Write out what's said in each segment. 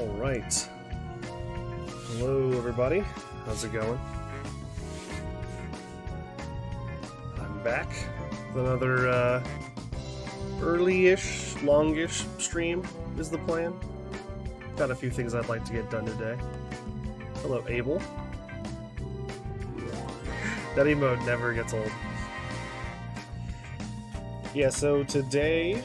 Alright. Hello everybody. How's it going? I'm back with another early-ish, longish stream is the plan. Got a few things I'd like to get done today. Hello Abel. That emote never gets old. Yeah, so today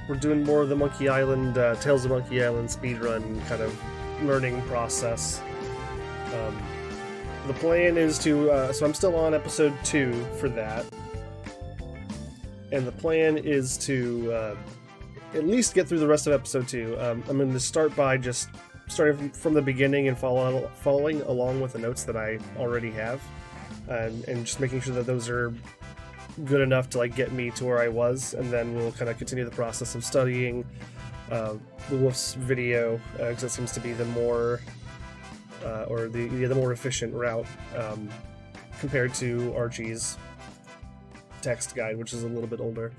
we're doing more of the Monkey Island, Tales of Monkey Island speedrun kind of learning process. The plan is to, so I'm still on episode 2 for that. And the plan is to at least get through the rest of episode 2. I'm going to start by just starting from the beginning and following along with the notes that I already have. And just making sure that those are good enough to like get me to where I was, and then we'll kind of continue the process of studying the Wolf's video, because that seems to be the more the more efficient route compared to Archie's text guide, which is a little bit older.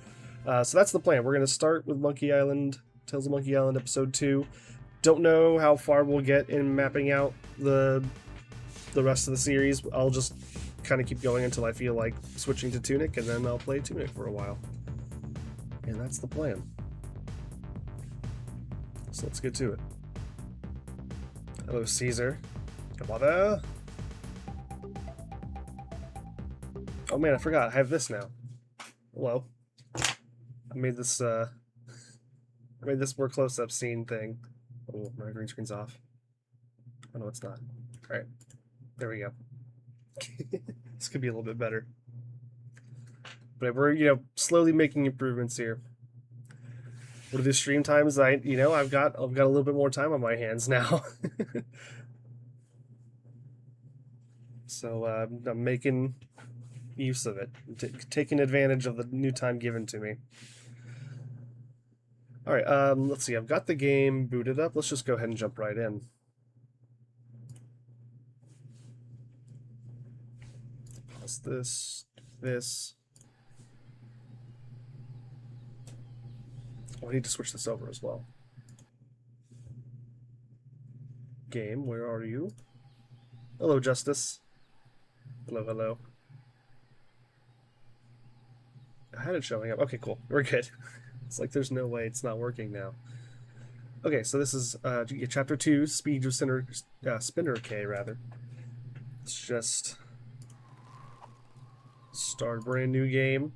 So that's the plan. We're going to start with Monkey Island, Tales of Monkey Island episode 2. Don't know how far we'll get in mapping out the rest of the series. I'll just kind of keep going until I feel like switching to Tunic, and then I'll play Tunic for a while. And that's the plan. So let's get to it. Hello, Caesar. Come on there. Oh man, I forgot. I have this now. Hello. I made this more close-up scene thing. Oh, my green screen's off. Oh no, it's not. Alright. There we go. This could be a little bit better. But we're, slowly making improvements here. What are the stream times? I've got a little bit more time on my hands now. So I'm making use of it, taking advantage of the new time given to me. All right, let's see. I've got the game booted up. Let's just go ahead and jump right in. Pause this. Oh, I need to switch this over as well. Game, where are you? Hello, Justice. Hello. I had it showing up. Okay, cool. We're good. It's like there's no way it's not working now. Okay, so this is Chapter 2, Speed of Spinner K, rather. Let's just start a brand new game.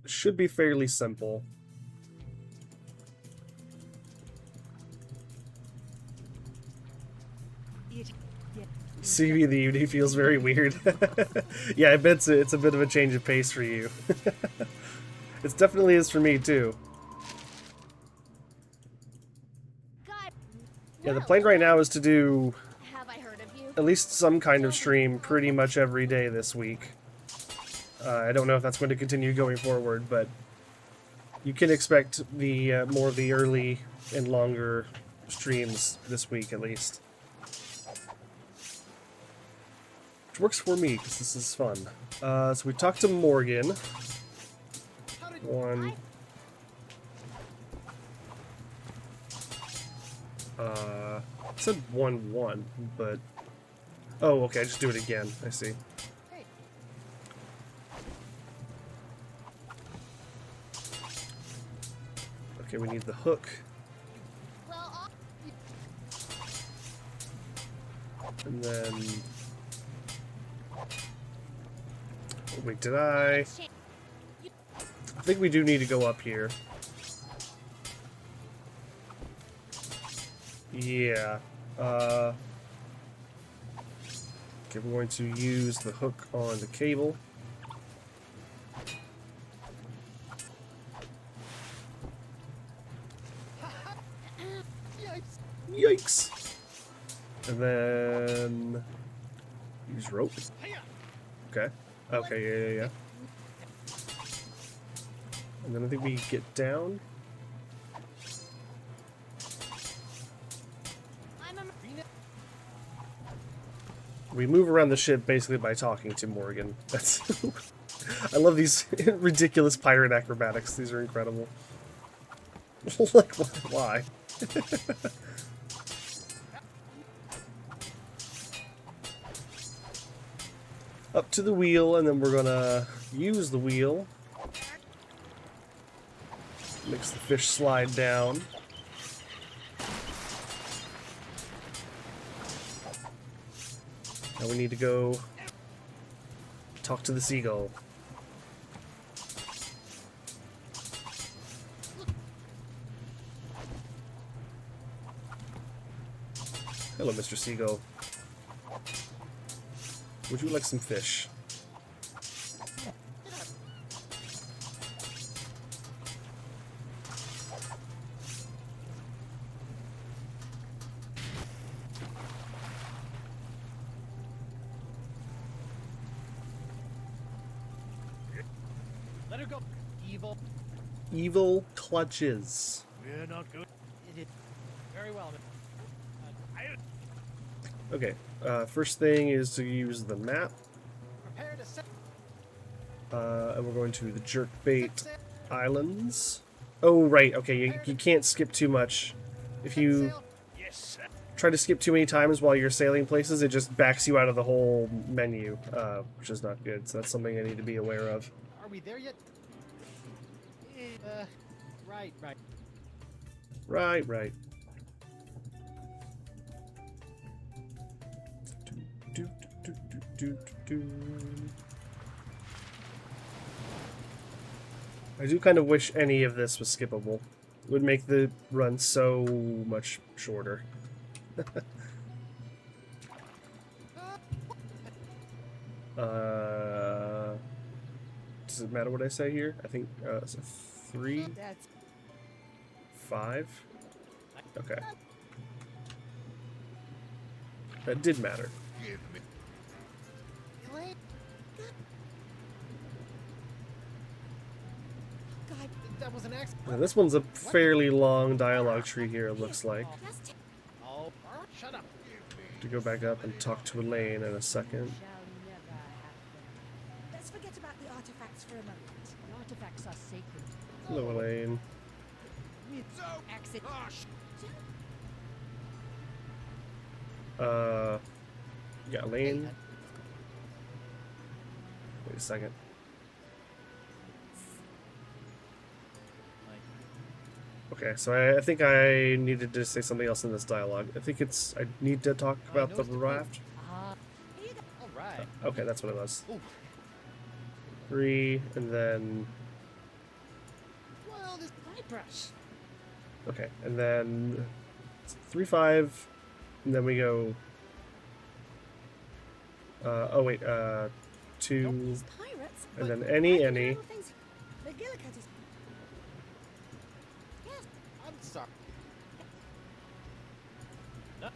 Should be fairly simple. CV the UD feels very weird. Yeah, I bet it's a bit of a change of pace for you. It definitely is for me too. Yeah, the plan right now is to do at least some kind of stream pretty much every day this week. I don't know if that's going to continue going forward, but you can expect the more of the early and longer streams this week at least. Which works for me, because this is fun. So we talked to Morgan. It said 1-1, but... Oh, okay, just do it again. I see. Okay, we need the hook. And then... Wait, did I think we do need to go up here. Yeah. Okay, we're going to use the hook on the cable. Yikes! And then use rope. Okay. Okay, yeah. And then I think we get down. We move around the ship basically by talking to Morgan. That's I love these ridiculous pirate acrobatics. These are incredible. Like, why? Up to the wheel, and then we're gonna use the wheel. Makes the fish slide down. Now we need to go talk to the seagull. Hello, Mr. Seagull. Would you like some fish? Let her go, evil. Evil clutches. We're not good. It is very well. Okay, first thing is to use the map. Prepare to set. And we're going to the Jerkbait Islands. Oh, right, okay, you can't skip too much. If you Yes, sir. try to skip too many times while you're sailing places, it just backs you out of the whole menu, which is not good, so that's something I need to be aware of. Are we there yet? Right. Right. I do kind of wish any of this was skippable. It would make the run so much shorter. Does it matter what I say here? I think it's a 3, That's 5. Okay. That did matter. Elaine. God, that was an accident. Now, this one's a fairly long dialogue tree here, it looks like. Oh, shut up. To go back up and talk to Elaine in a second. Let's forget about the artifacts for a moment. The artifacts are sacred. Hello, Elaine. Exit. Yeah, Elaine. Wait a second. Okay, so I think I needed to say something else in this dialogue. I think it's... I need to talk about the raft. All right. Okay, that's what it was. Ooh. 3, and then... Well, this Brush. Okay, and then... 3, 5, and then we go... oh wait, 2, These pirates. and then Why any. do little things- The Gillicat is. Yes. I'm sorry. No.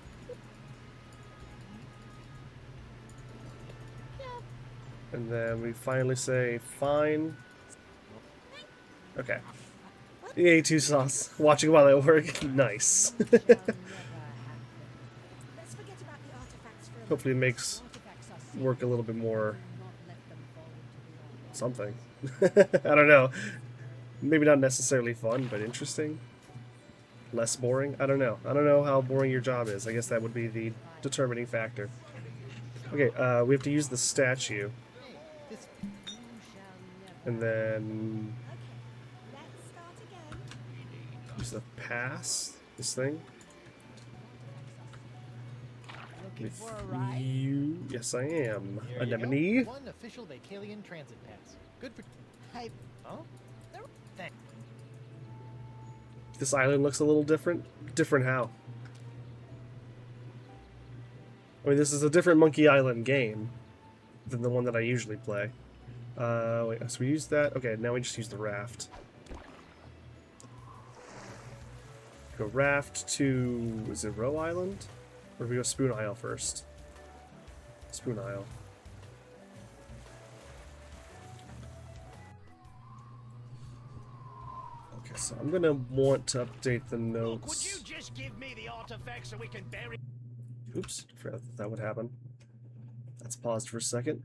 And then we finally say fine. Okay. The A2 sauce. Watching while at work. Nice. Let's forget about the artifacts for a moment. Hopefully it makes Artifacts are sacred. work a little bit more Do not let them fall into the something. I don't know. Maybe not necessarily fun, but interesting. Less boring. I don't know. I don't know how boring your job is. I guess that would be the determining factor. Okay, we have to use the statue. This And then Let's start again. use the pass. This thing. Looking With for a ride? you. Yes, I am. There you Anemone. go. One official Vacalian transit pass. Good for. Hey. Huh? Thank. This island looks a little different. Different how? I mean, this is a different Monkey Island game than the one that I usually play. Wait, so we use that? Okay, now we just use the raft. Go raft to... is it Row Island? Or do we go Spoon Isle first? Spoon Isle. Okay, so I'm gonna want to update the Look, would notes. you just give me the artifact so we can bury... Oops, forgot that would happen. That's paused for a second.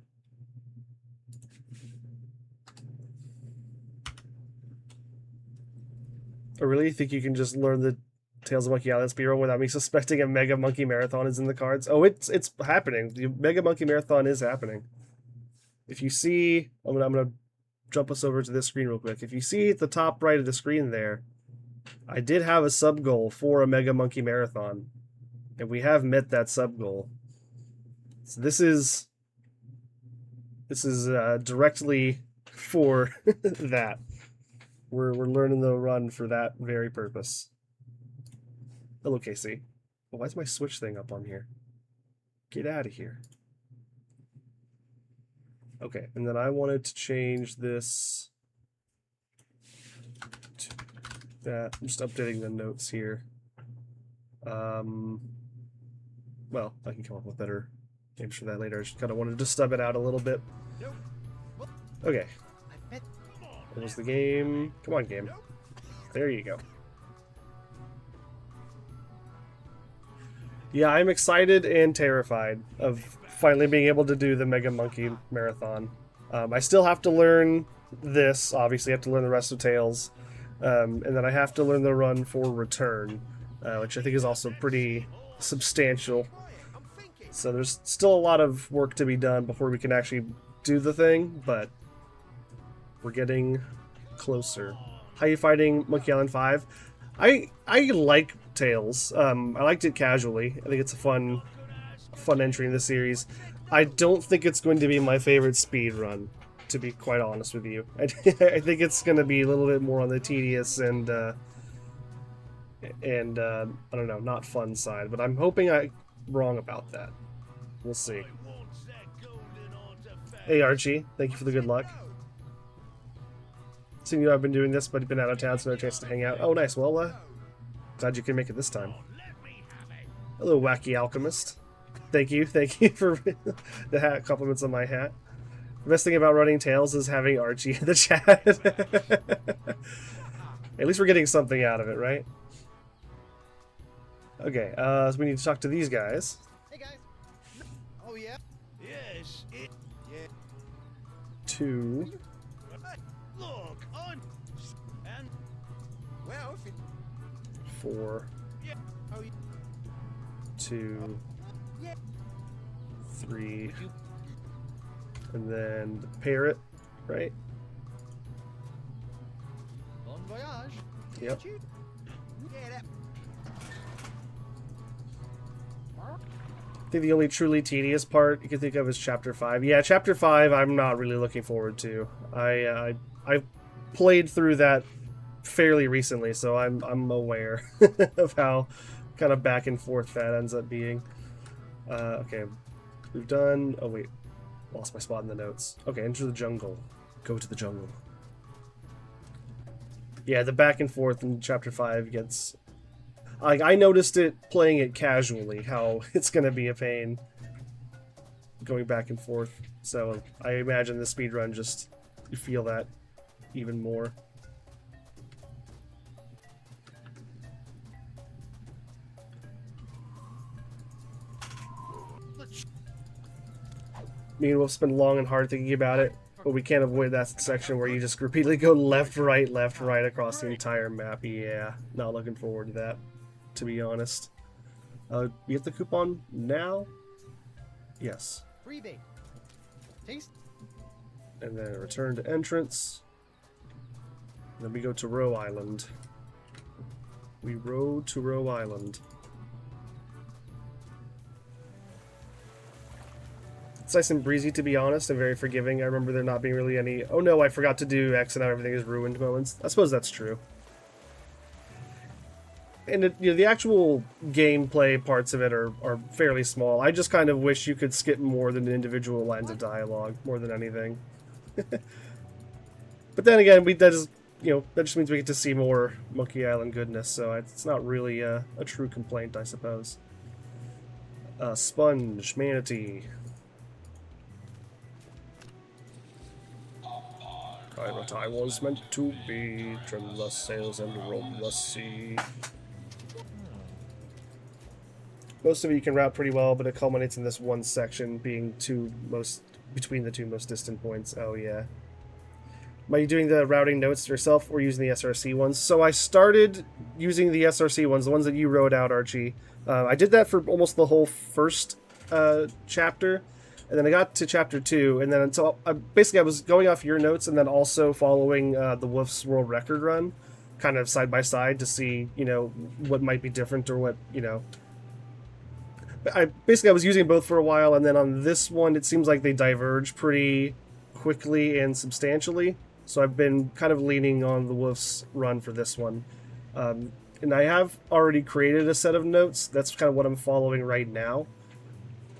I really think you can just learn the Tales of Monkey Island speedrun without me suspecting a Mega Monkey Marathon is in the cards. Oh, it's happening. The Mega Monkey Marathon is happening. If you see, I'm gonna jump us over to this screen real quick. If you see at the top right of the screen there, I did have a sub goal for a Mega Monkey Marathon, and we have met that sub goal. So this is directly for that. We're learning the run for that very purpose. Hello, Casey. Oh, why is my Switch thing up on here? Get out of here. Okay, and then I wanted to change this to that. I'm just updating the notes here. Well, I can come up with better names for that later. I just kind of wanted to stub it out a little bit. Okay. What was the game? Come on, game. There you go. Yeah, I'm excited and terrified of finally being able to do the Mega Monkey Marathon. I still have to learn this. Obviously, I have to learn the rest of Tales. And then I have to learn the run for Return, which I think is also pretty substantial. So there's still a lot of work to be done before we can actually do the thing, but we're getting closer. How you fighting Monkey Island 5? I like Tales. I liked it casually. I think it's a fun entry in the series. I don't think it's going to be my favorite speed run, to be quite honest with you. I think it's going to be a little bit more on the tedious and I don't know, not fun side. But I'm hoping I'm wrong about that. We'll see. Hey Archie, thank you for the good luck. Seeing you, I've been doing this, but you've been out of town, so no chance to hang out. Oh, nice. Well, glad you can make it this time. Hello, Wacky Alchemist. Thank you for the hat compliments on my hat. The best thing about running Tales is having Archie in the chat. At least we're getting something out of it, right? Okay, so we need to talk to these guys. Hey guys. Oh yeah. Yes, it. Yeah. 2. Look on. And well, if it, 4. yeah. Oh, 2. yeah. 3. And then the parrot, right? Bon voyage. Yep. Yeah, that. I think the only truly tedious part you can think of is Chapter 5. Yeah, Chapter 5 I'm not really looking forward to. I played through that fairly recently, so I'm aware of how kind of back and forth that ends up being. Okay, we've done... Oh, wait. Lost my spot in the notes. Okay, enter the jungle. Go to the jungle. Yeah, the back and forth in Chapter 5 gets... Like, I noticed it playing it casually, how it's going to be a pain going back and forth. So I imagine the speedrun just, you feel that even more. Me and Wolf spend long and hard thinking about it, but we can't avoid that section where you just repeatedly go left, right across the entire map. Yeah, not looking forward to that, to be honest. You get the coupon now? Yes. Freebie. Taste. And then return to entrance. Then we go to Row Island. We row to Row Island. It's nice and breezy, to be honest, and very forgiving. I remember there not being really any, oh no, I forgot to do X and now everything is ruined moments. I suppose that's true. And you know, the actual gameplay parts of it are fairly small. I just kind of wish you could skip more than the individual lines of dialogue, more than anything. But then again, that just means we get to see more Monkey Island goodness, so it's not really a true complaint, I suppose. Sponge, Manatee. What I was meant to be, trim the sails and roll the sea. Most of it you can route pretty well, but it culminates in this one section being between the two most distant points. Oh yeah. Am I doing the routing notes yourself or using the SRC ones? So I started using the SRC ones, the ones that you wrote out, Archie. I did that for almost the whole first chapter, and then I got to chapter 2, and then until basically I was going off your notes and then also following the Wolf's World Record run, kind of side by side to see, you know, what might be different or what, you know. I was using both for a while, and then on this one it seems like they diverge pretty quickly and substantially. So I've been kind of leaning on the Wolf's run for this one. And I have already created a set of notes. That's kind of what I'm following right now.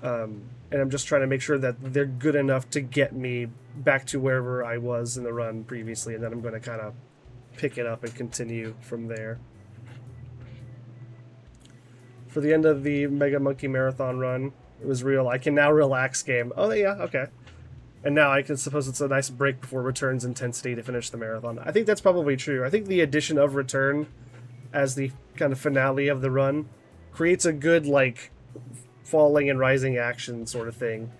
And I'm just trying to make sure that they're good enough to get me back to wherever I was in the run previously. And then I'm going to kind of pick it up and continue from there. For the end of the Mega Monkey Marathon run, it was real. I can now relax game. Oh, yeah, okay. And now I can suppose it's a nice break before Return's intensity to finish the marathon. I think that's probably true. I think the addition of Return as the kind of finale of the run creates a good, like, falling and rising action sort of thing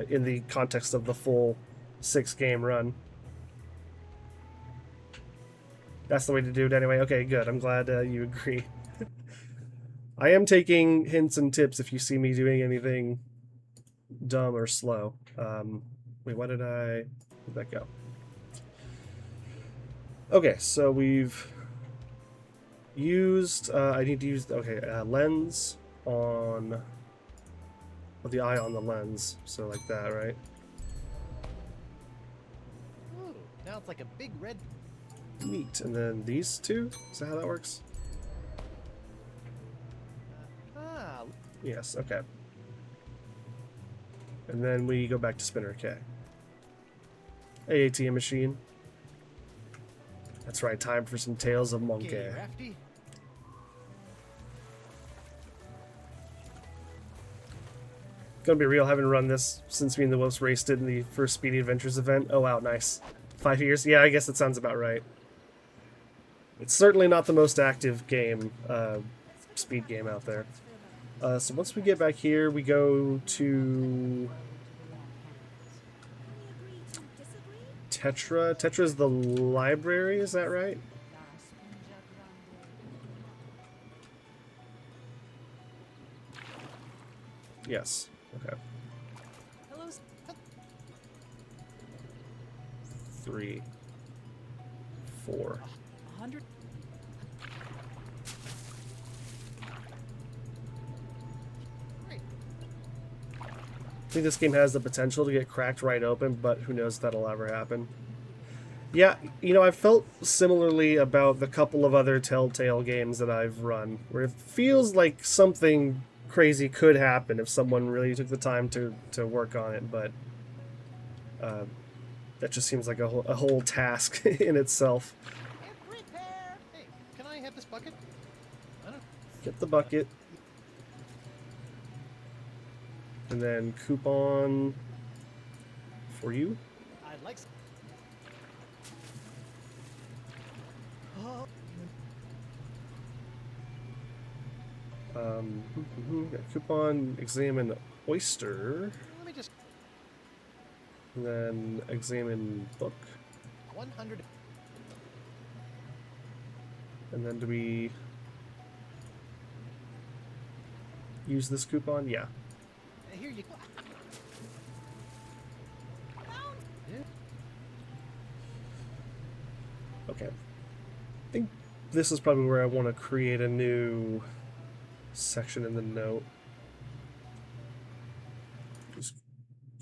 in the context of the full 6-game run. That's the way to do it anyway. Okay, good. I'm glad you agree. I am taking hints and tips if you see me doing anything dumb or slow. Wait, where'd that go? Okay, so we've used, I need to use, lens on, the eye on the lens, so like that, right? Ooh, now it's like a big red. Neat, and then these two? Is that how that works? Ah, Yes, okay. And then we go back to Spinner K. Hey, ATM machine. That's right, time for some Tales of Monkey. okay, Rafty. Gonna be real, haven't run this since me and the Wolves raced it in the first Speedy Adventures event. Oh wow, nice. 5 years? Yeah, I guess that sounds about right. It's certainly not the most active game, speed game out there. So once we get back here, we go to Tetra. Tetra's the library, is that right? Yes. Okay. Hello. 3, 4. 100. Great. I think this game has the potential to get cracked right open, but who knows if that'll ever happen. Yeah, you know, I felt similarly about the couple of other Telltale games that I've run, where it feels like something crazy could happen if someone really took the time to work on it, but that just seems like a whole task in itself. Repair. Hey, can I have this bucket? I don't. Get the bucket. And then coupon for you. I'd like. Oh. Got coupon, examine oyster, Let me just. and then examine book. 100. And then do we use this coupon? Yeah. Here you go. Yeah. Okay. I think this is probably where I want to create a new section in the note. Just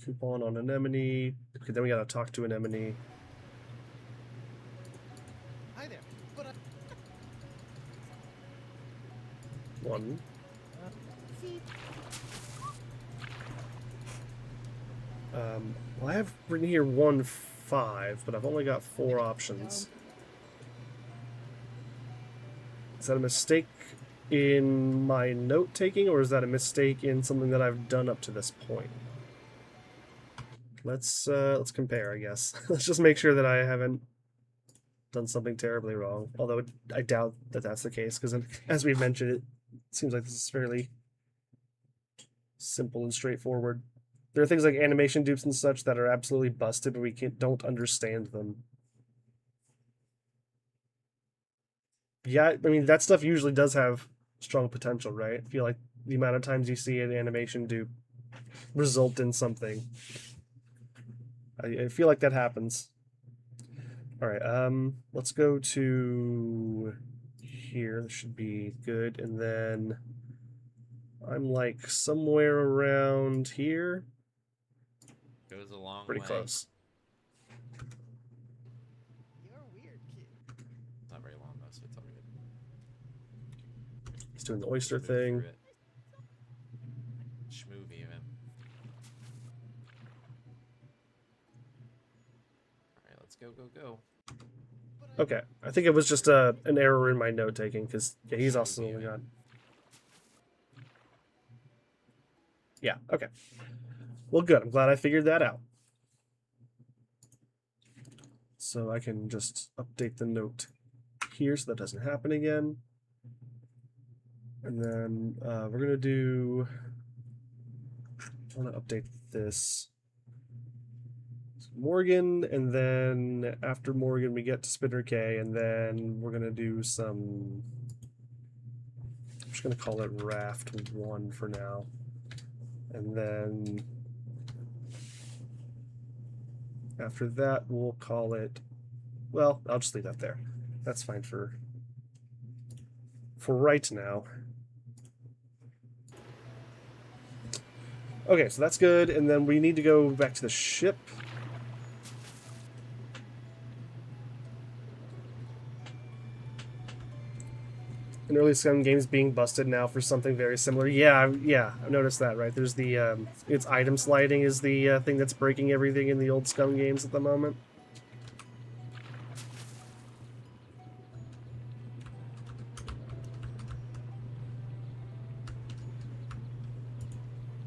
coupon on anemone. Okay, then we gotta talk to anemone. Hi there. But 1. See, Well, I have written here 1, 5, but I've only got 4 options. Is that a mistake in my note taking, or is that a mistake in something that I've done up to this point? Let's compare, I guess. Let's just make sure that I haven't done something terribly wrong. Although I doubt that that's the case, because as we've mentioned, it seems like this is fairly simple and straightforward. There are things like animation dupes and such that are absolutely busted, but we don't understand them. Yeah, I mean, that stuff usually does have strong potential, right? I feel like the amount of times you see an animation do result in something, I feel like that happens. All right, let's go to here. This should be good. And then I'm like somewhere around here. Goes a long Pretty way. close. You're a weird kid. Not very long though, so it's all good. He's doing the oyster Move through thing. it. Schmoove even. Alright, let's go, go, go. Okay, I think it was just an error in my note taking because yeah, he's also the only god. Yeah, okay. Well, good. I'm glad I figured that out. So I can just update the note here so that doesn't happen again. And then we're going to do... I want to update this. Morgan, and then after Morgan we get to Spinner K, and then we're going to do some... I'm just going to call it Raft 1 for now. And then after that, we'll call it, well, I'll just leave that there. That's fine for right now. Okay, so that's good. And then we need to go back to the ship. In early Scum games being busted now for something very similar. Yeah, I've noticed that, right? There's the, it's item sliding is the thing that's breaking everything in the old Scum games at the moment.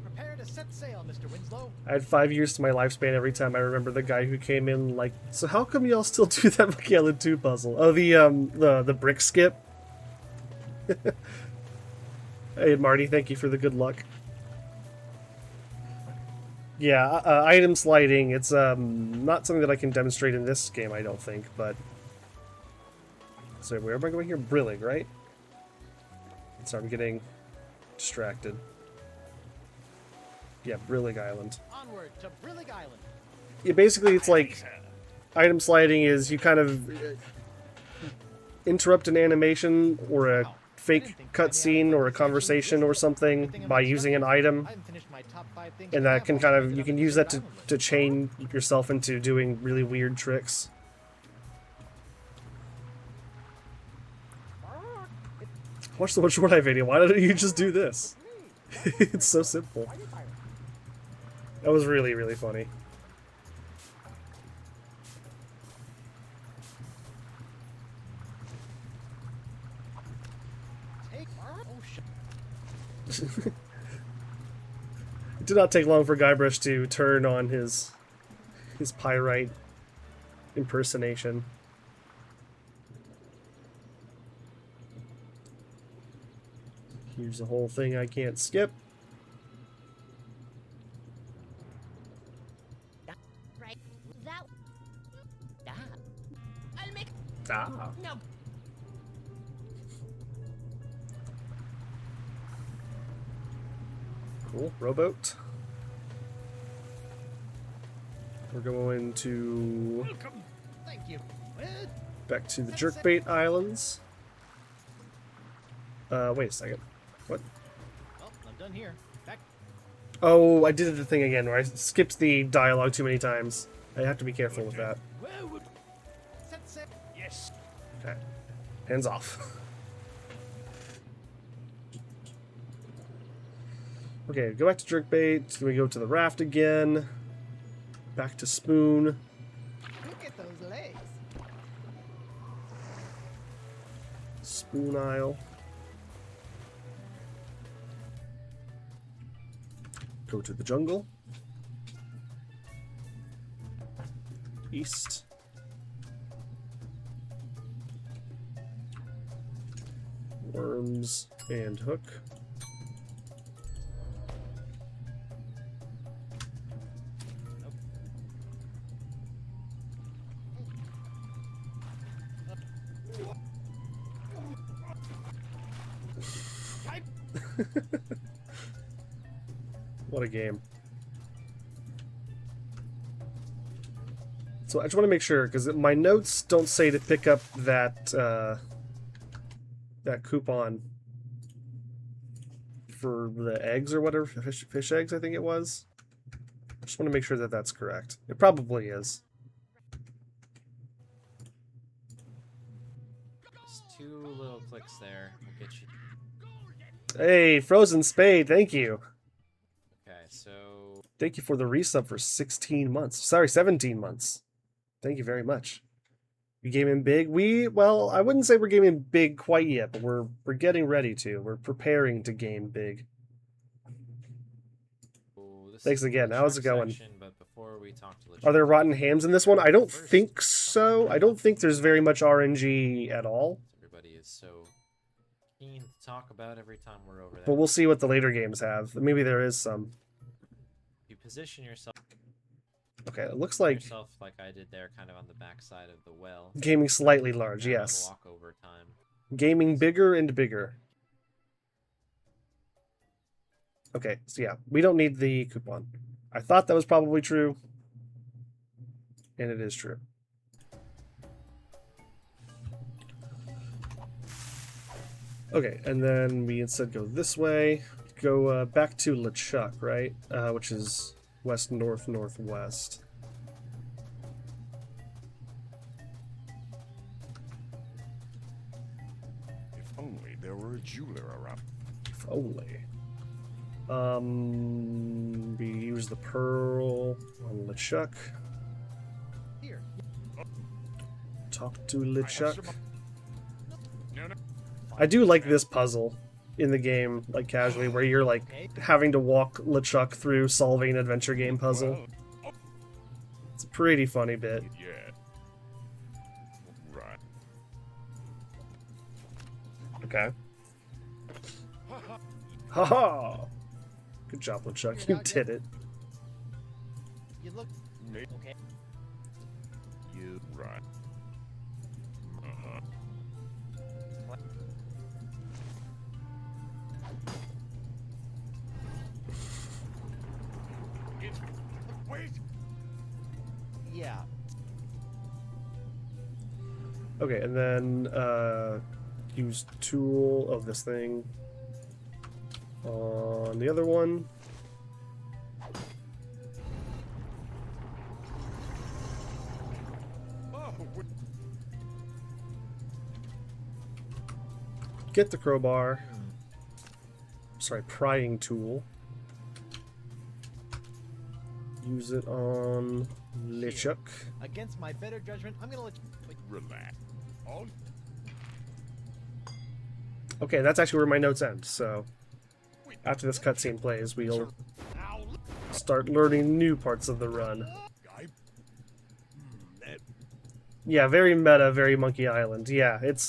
Prepare to set sail, Mr. Winslow. I had 5 years to my lifespan every time I remember the guy who came in like, so how come y'all still do that McAllen 2 puzzle? Oh, the brick skip? Hey, Marty, thank you for the good luck. Yeah, item sliding, it's not something that I can demonstrate in this game, I don't think, but... So where am I going here? Brillig, right? Sorry, I'm getting distracted. Yeah, Brillig Island. Onward to Brillig Island. Yeah, basically it's like... Item sliding is you kind of interrupt an animation or a fake cutscene or a conversation or something by using an item, and that can kind of, you can use that to chain yourself into doing really weird tricks. Watch the One Short Eye video. Why don't you just do this? It's so simple. That was really, really funny. It did not take long for Guybrush to turn on his pyrite impersonation. Here's the whole thing I can't skip. Right. That. I'll make. Ah. No. Cool. Rowboat. We're going to Welcome. Thank you. back to the Jerkbait Islands. Wait a second. What? Well, I'm done here. Back. Oh, I did the thing again where I skipped the dialogue too many times. I have to be careful with that. Well, set sail. Yes. Okay. Hands off. Okay, go back to Jerkbait. Then we go to the raft again. Back to Spoon. Look at those legs. Spoon Isle. Go to the jungle. East. Worms and Hook. What a game. So I just want to make sure, because my notes don't say to pick up that that coupon for the eggs or whatever, fish eggs I think it was. I just want to make sure that that's correct. It probably is. Just 2 little clicks there. We'll get you. Hey, Frozen Spade, thank you. Okay, so Thank you for the resub for 16 months. Sorry, 17 months. Thank you very much. We gaming big? Well, I wouldn't say we're gaming big quite yet, but we're getting ready to. We're preparing to game big. this Thanks is the again. How's it LeChuck going? section, but before we talk to Are there LeChuck, rotten hams in this one? I don't think so. I don't think there's very much RNG at all. everybody is so keen to talk about every time we're over there. But we'll see what the later games have. Maybe there is some. You position yourself Okay, it looks like like I did there, kind of on the backside of the well. gaming slightly large, And yes. Walk over time. Gaming bigger and bigger. Okay, so yeah, we don't need the coupon. I thought that was probably true. And it is true. Okay, and then we instead go this way. Go back to LeChuck, right? Which is west, north, northwest. If only there were a jeweler around. If only. We use the pearl on LeChuck. Here. Talk to LeChuck. No, no. I do like this puzzle in the game, like casually, where you're like Okay. having to walk LeChuck through solving an adventure game puzzle. Well, It's a pretty funny bit. yeah. Right. Okay. Haha! Good job, LeChuck. You did it. You look Me. okay. You. Right. Uh-huh. Wait. Yeah. Okay, and then use tool of this thing on the other one. Oh, Get the crowbar. Sorry, prying tool. Use it on LeChuck. Against my better judgment, I'm gonna let you. Wait, relax. All Okay, that's actually where my notes end. So after this cutscene plays, we'll start learning new parts of the run. that Yeah, very meta, very Monkey Island. Yeah, it's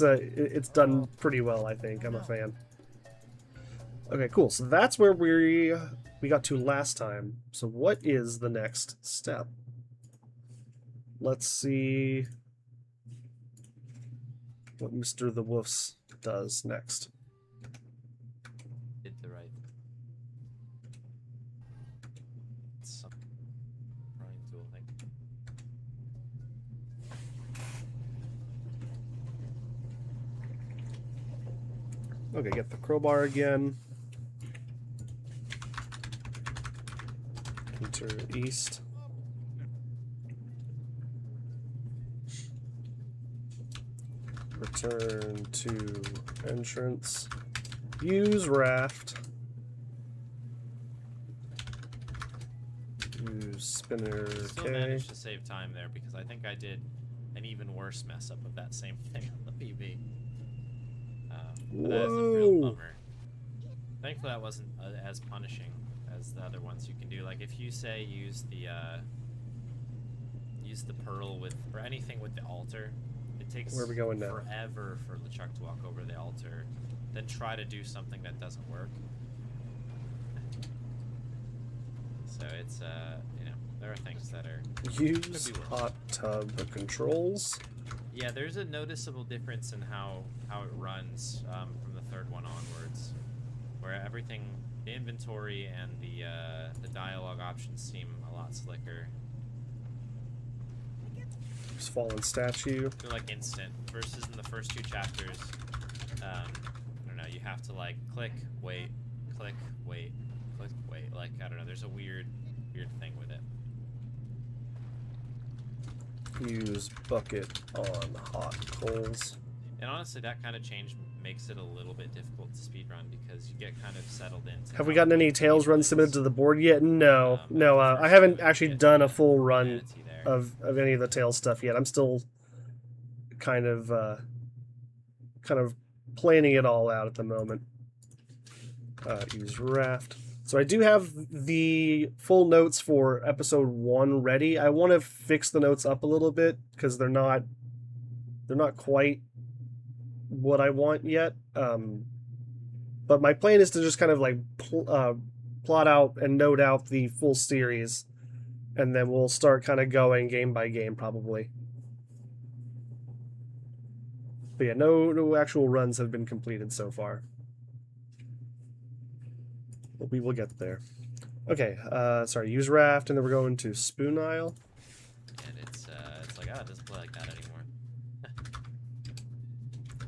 done pretty well, I think. I'm a fan. Okay, cool. So that's where we got to last time. So what is the next step? Let's see what Mr. the Woofs does next. Did the right. Some prying tool thing. Okay, get the crowbar again. Enter east. Return to entrance. Use raft. Use spinner Still K. managed to save time there because I think I did an even worse mess up of that same thing on the PB. But that is a real Whoa. bummer. Thankfully, that wasn't as punishing as the other ones you can do. Like if you say use the pearl with or anything with the altar, it takes Where are we going now? forever for LeChuck to walk over the altar, then try to do something that doesn't work. So it's you know, there are things that are Use could be worse. hot tub controls. Yeah, there's a noticeable difference in how it runs from the third one onwards. where everything, the inventory and the dialogue options seem a lot slicker. There's fallen statue. They're like instant versus in the first 2 chapters. I don't know. You have to like click, wait, click, wait, click, wait. Like I don't know. There's a weird thing with it. Use bucket on hot coals. And honestly, that kind of change makes it a little bit difficult to speedrun because you get kind of settled into. Have we gotten any Tales runs submitted to the board yet? No, no. I haven't actually done a full run of any of the Tales stuff yet. I'm still kind of planning it all out at the moment. Use raft. So I do have the full notes for episode 1 ready. I want to fix the notes up a little bit because they're not quite what I want yet. But my plan is to just kind of like plot out and note out the full series, and then we'll start kind of going game by game probably. But yeah, no actual runs have been completed so far. But we will get there. Okay, sorry, use raft, and then we're going to Spoon Isle. And it's like, it doesn't play like that anymore.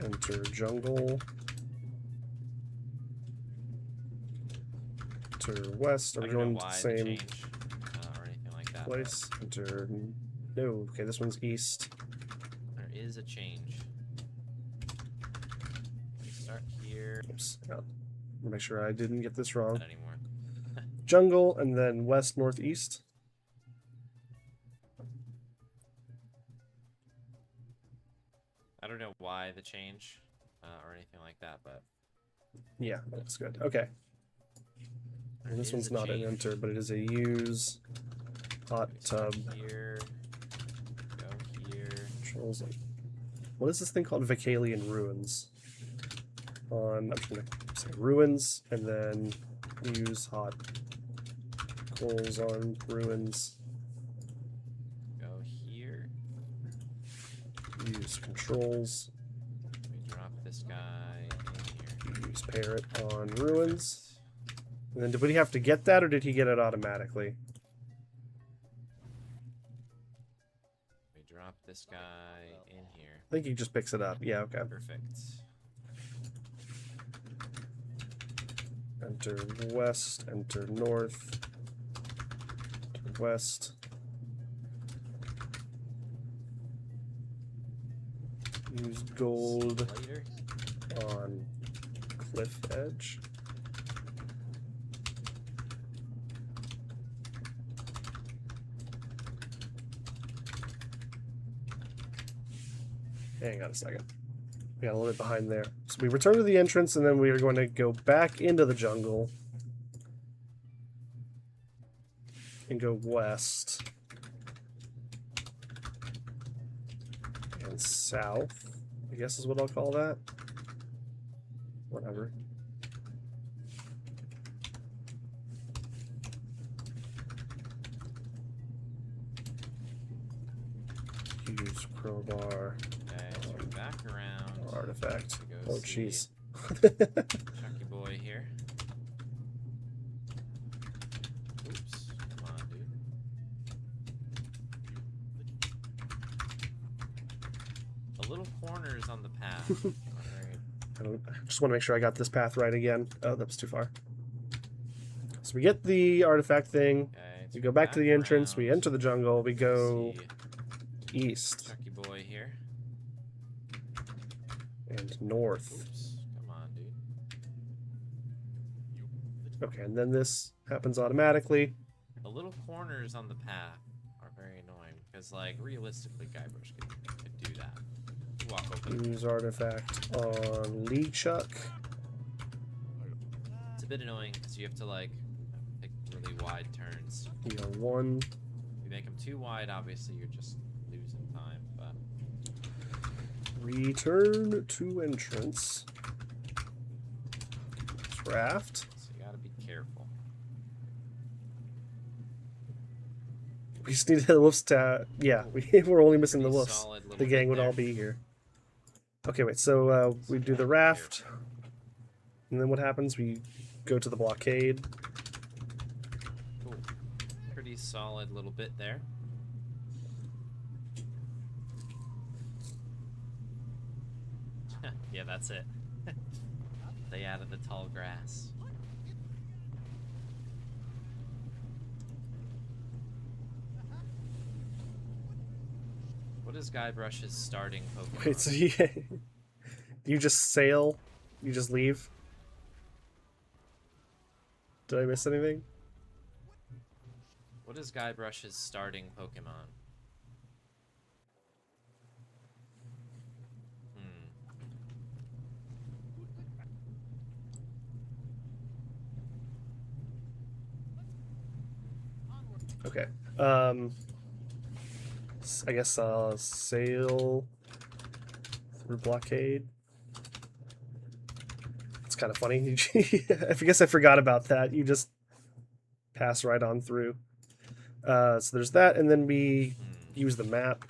Enter jungle. Enter west. Are we going to the same or anything like that, place? Enter. No. Okay, this one's east. There is a change. We start here. Oops. Yeah. Make sure I didn't get this wrong. Not anymore. Jungle, and then west, northeast. I don't know why the change or anything like that, but Yeah, that's good. Okay. And this one's not an enter, but it is a use. Hot tub. Here. Go here. Controls. What is this thing called? Vicalian Ruins. I'm just gonna say ruins, and then use hot coals on ruins. Go here. Use controls. We drop this guy in here. Use parrot on ruins. And then did he have to get that, or did he get it automatically? We drop this guy in here. I think he just picks it up. Yeah, okay. Perfect. Enter west, enter north, enter west. Use gold Later. on cliff edge. Hang on a second. We got a little bit behind there. So we return to the entrance, and then we are going to go back into the jungle and go west and south, I guess is what I'll call that. Whatever. Use crowbar. Okay, so we're back around. Artifact. To go Oh, see jeez. Chucky boy here. Oops. Come on, dude. The little corners on the path are very... I just want to make sure I got this path right again. Oh, that was too far. So we get the artifact thing. Okay, We go back to the entrance. We around, enter the jungle. We go see east Chucky boy here. and north. Oops. Come on, dude. Okay, and then this happens automatically. The little corners on the path are very annoying because, like, realistically, Guybrush could do that. You walk open. Use artifact on Lee Chuck. It's a bit annoying because you have to, like, pick really wide turns. One. If you make them too wide, obviously you're just losing time, but... Return to entrance. Raft. So you gotta be careful. We just need the wolves to... Yeah, we're only missing the Pretty wolves. solid little The gang bit would there. all be here. Okay, wait, so we do the raft. And then what happens? We go to the blockade. Cool. Pretty solid little bit there. Yeah, that's it. They added the tall grass. What is Guybrush's starting Pokemon? Wait, so you just sail? You just leave? Did I miss anything? What is Guybrush's starting Pokemon? Okay. I guess I'll sail through blockade. It's kind of funny. I guess I forgot about that. You just pass right on through. So there's that, and then we use the map.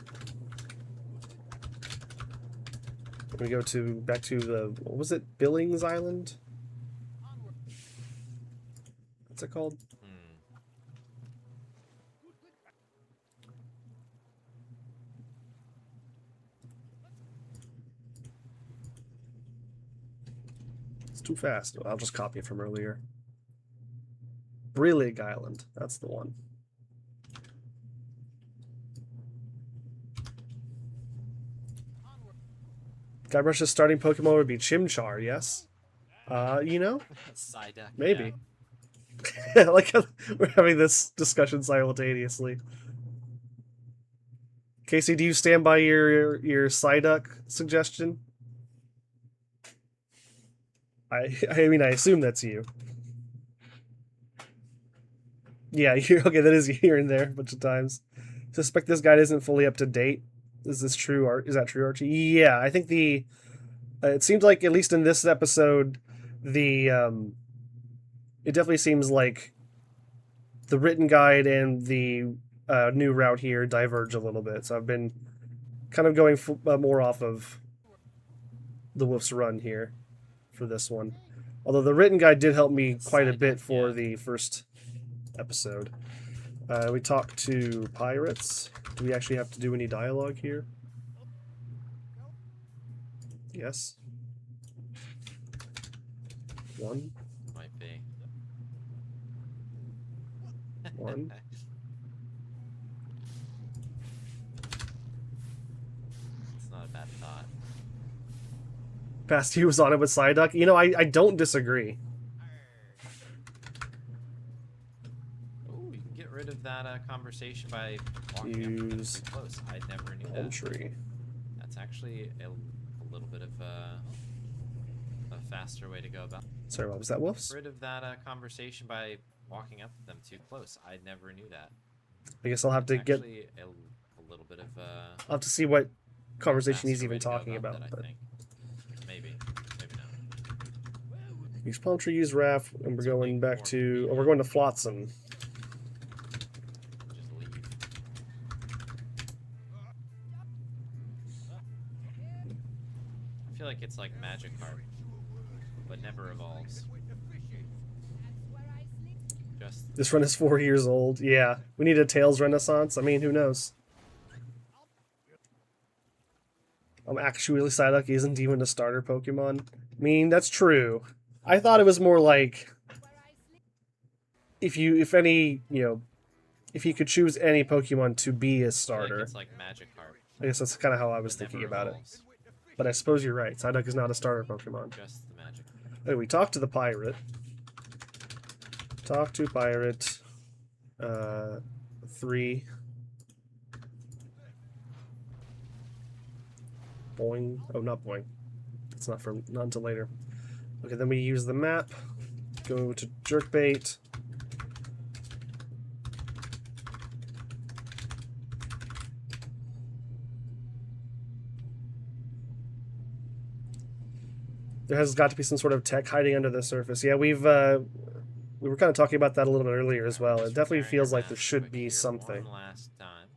We go back to the, what was it? Billings Island? What's it called? It's too fast. I'll just copy it from earlier. Brillig Island. That's the one. Guybrush's starting Pokemon would be Chimchar, yes? You know? Psyduck. Maybe. Yeah. Like we're having this discussion simultaneously. Casey, do you stand by your Psyduck suggestion? I mean, I assume that's you. Yeah, okay, that is here and there a bunch of times. Suspect this guide isn't fully up to date. Is this true? Is that true, Archie? Yeah, I think it seems like, at least in this episode, it definitely seems like the written guide and the new route here diverge a little bit. So I've been kind of going more off of the Wolf's Run here for this one. Although the written guide did help me quite a bit for the first episode. We talked to pirates. Do we actually have to do any dialogue here? Yes. One. Might be. One. It's not a bad thought. Past he was on it with Psyduck. You know, I don't disagree. Oh, you can get rid of that conversation by walking up to them Use too close. I never knew that. Entry. That's actually a little bit of a faster way to go about. Sorry, what was that, Wolves? Get rid of that conversation by walking up to them too close. I never knew that. I guess I'll have to get. Actually, a little bit of I'll have to see what conversation he's faster way even to go talking about. that, But I think. Maybe not. use Palm Tree, use Raft, and we're So going make back more to. people. Oh, we're going to Flotsam. Just leave. I feel like it's like Magikarp, but never evolves. Just This run is 4 years old. Yeah, we need a Tails Renaissance. I mean, who knows? Actually, Psyduck isn't even a starter Pokemon. I mean, that's true. I thought it was more like if you could choose any Pokemon to be a I feel like starter. it's like Magikarp. I guess that's kind of how I was but thinking never about it. evolves. But I suppose you're right. Psyduck is not a starter Pokemon. Just the Magikarp. Okay, we talked to the pirate. Talk to pirate. 3. Boing. Oh, not Boing. It's not until later. Okay, then we use the map. Go to Jerkbait. There has got to be some sort of tech hiding under the surface. Yeah, we were kind of talking about that a little bit earlier as well. It definitely feels like there should be something. One last time.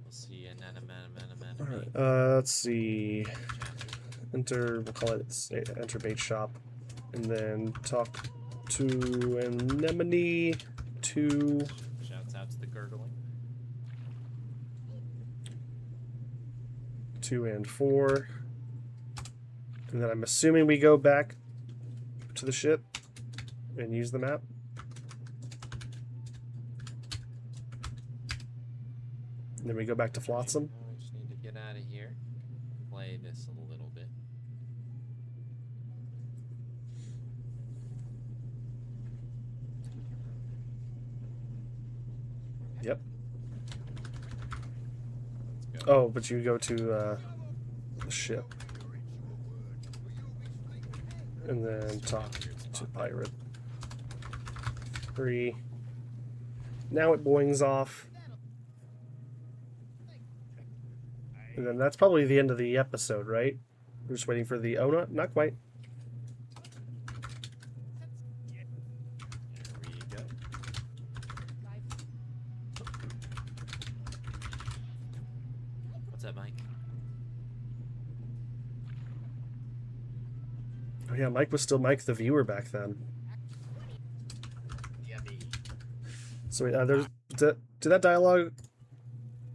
We'll see you in Alright, let's see. Enter, we'll call it enter bait shop. And then talk to Anemone 2. Shouts out to the gurgling. 2 and 4. And then I'm assuming we go back to the ship and use the map. And then we go back to Flotsam. I just need to get out of here. Play this a little bit. Yep. Let's go. Oh, but you go to the ship. And then talk to Pirate. 3. Now it boings off. And then that's probably the end of the episode, right? We're just waiting for the... Oh, no, not quite. Here we go. What's up, Mike? Oh yeah, Mike was still Mike the viewer back then. So there's... Did that dialogue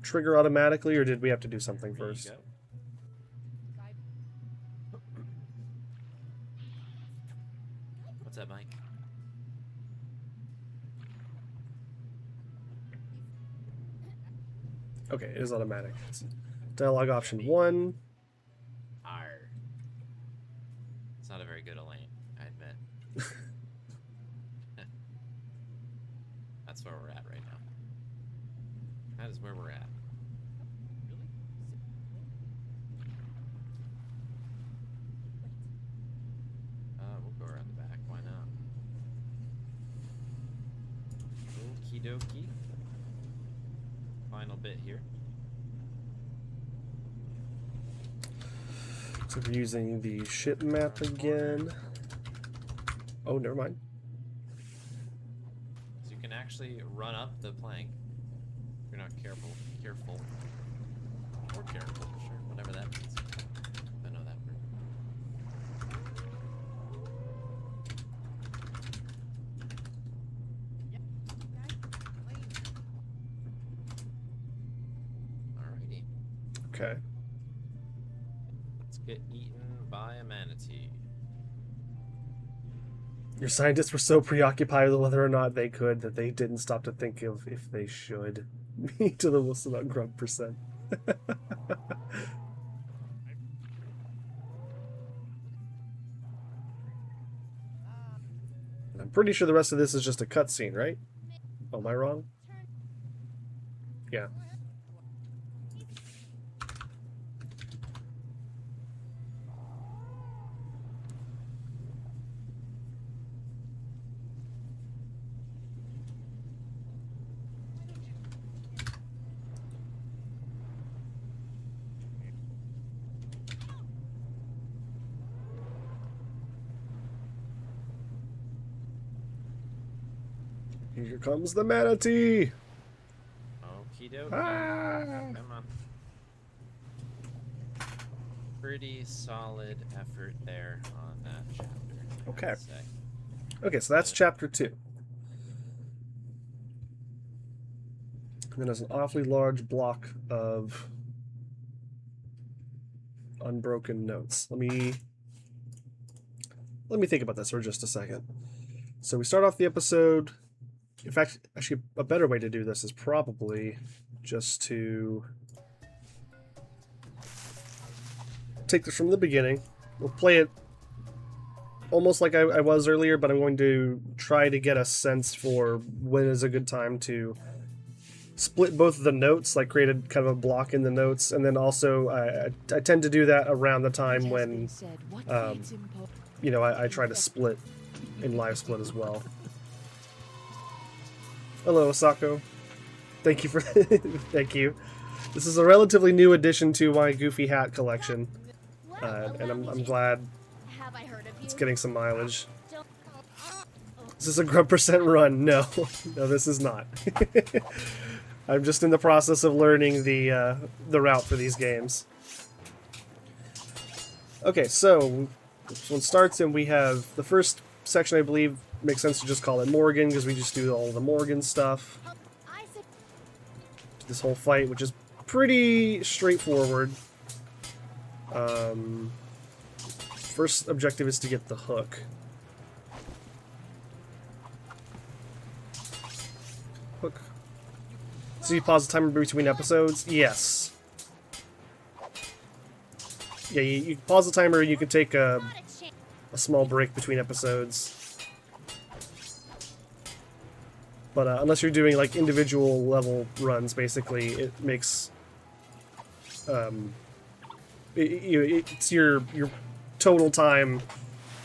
trigger automatically, or did we have to do something Here you first? go. What's up, Mike? Okay, it is automatic. It's dialogue option 1. R. It's not a very good Elaine, I admit. That's where we're at right now. That is where we're at. We'll go around the back. Why not? Okie dokie. Final bit here. So we're using the ship map again. Oh, never mind. So you can actually run up the plank. If you're not careful. Or careful, sure, whatever that means. I know that word. Alrighty. Okay. Let's get eaten by a manatee. Your scientists were so preoccupied with whether or not they could that they didn't stop to think of if they should. Me to the Wilson on Grub percent. I'm pretty sure the rest of this is just a cutscene, right? Oh, am I wrong? Yeah. Here comes the manatee! Okie dokie. Ah! Come on. Pretty solid effort there on that chapter. I Okay. would say. Okay, so that's chapter 2. And then there's an awfully large block of unbroken notes. Let me think about this for just a second. So we start off the episode. In fact, actually, a better way to do this is probably just to take this from the beginning. We'll play it almost like I was earlier, but I'm going to try to get a sense for when is a good time to split both of the notes, like create a kind of a block in the notes, and then also I tend to do that around the time when you know, I try to split in live split as well. Hello, Asako. Thank you for thank you. This is a relatively new addition to my Goofy hat collection, and I'm glad Have I heard of you? it's getting some mileage. Don't- Is this a grub percent run? No, no, this is not. I'm just in the process of learning the route for these games. Okay, so this one starts, and we have the first section. I believe makes sense to just call it Morgan because we just do all the Morgan stuff. I said This whole fight, which is pretty straightforward. First objective is to get the hook. Hook. So you pause the timer between episodes? Yes. Yeah, you pause the timer and you can take a small break between episodes. But unless you're doing like individual level runs, basically, it makes it's your total time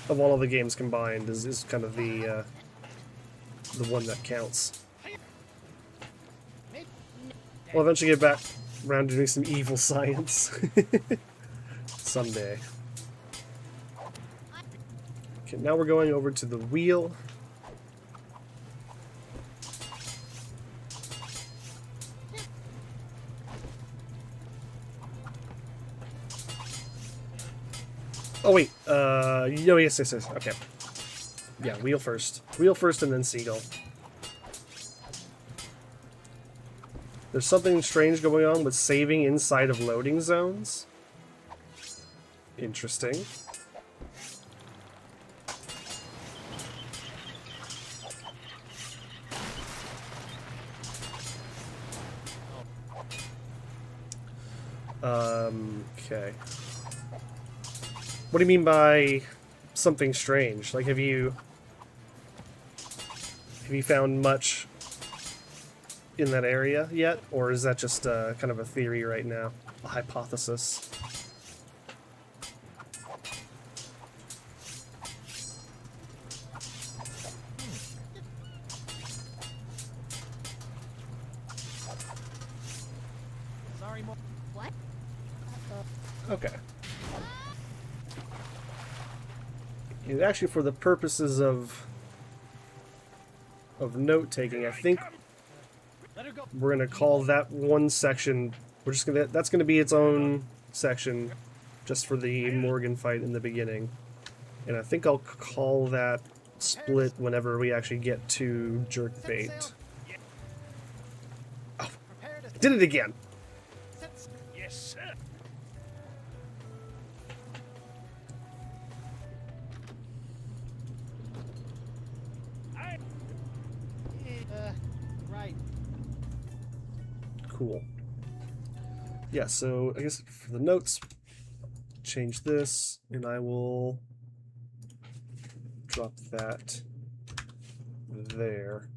of all of the games combined is kind of the one that counts. We'll eventually get back around to doing some evil science someday. Okay, now we're going over to the wheel. Oh wait, yes, okay. Yeah, wheel first. Wheel first and then seagull. There's something strange going on with saving inside of loading zones. Interesting. Okay. What do you mean by something strange? Like, have you found much in that area yet, or is that just kind of a theory right now, a hypothesis? Sorry, more. what? Okay. And actually, for the purposes of note taking, I think Let her go. we're gonna call that one section. That's gonna be its own section, just for the Morgan fight in the beginning. And I think I'll call that split whenever we actually get to jerkbait. Oh, Prepare to did it again! set. Yes, sir. Right. Cool. Yeah, so I guess for the notes, change this, and I will drop that there.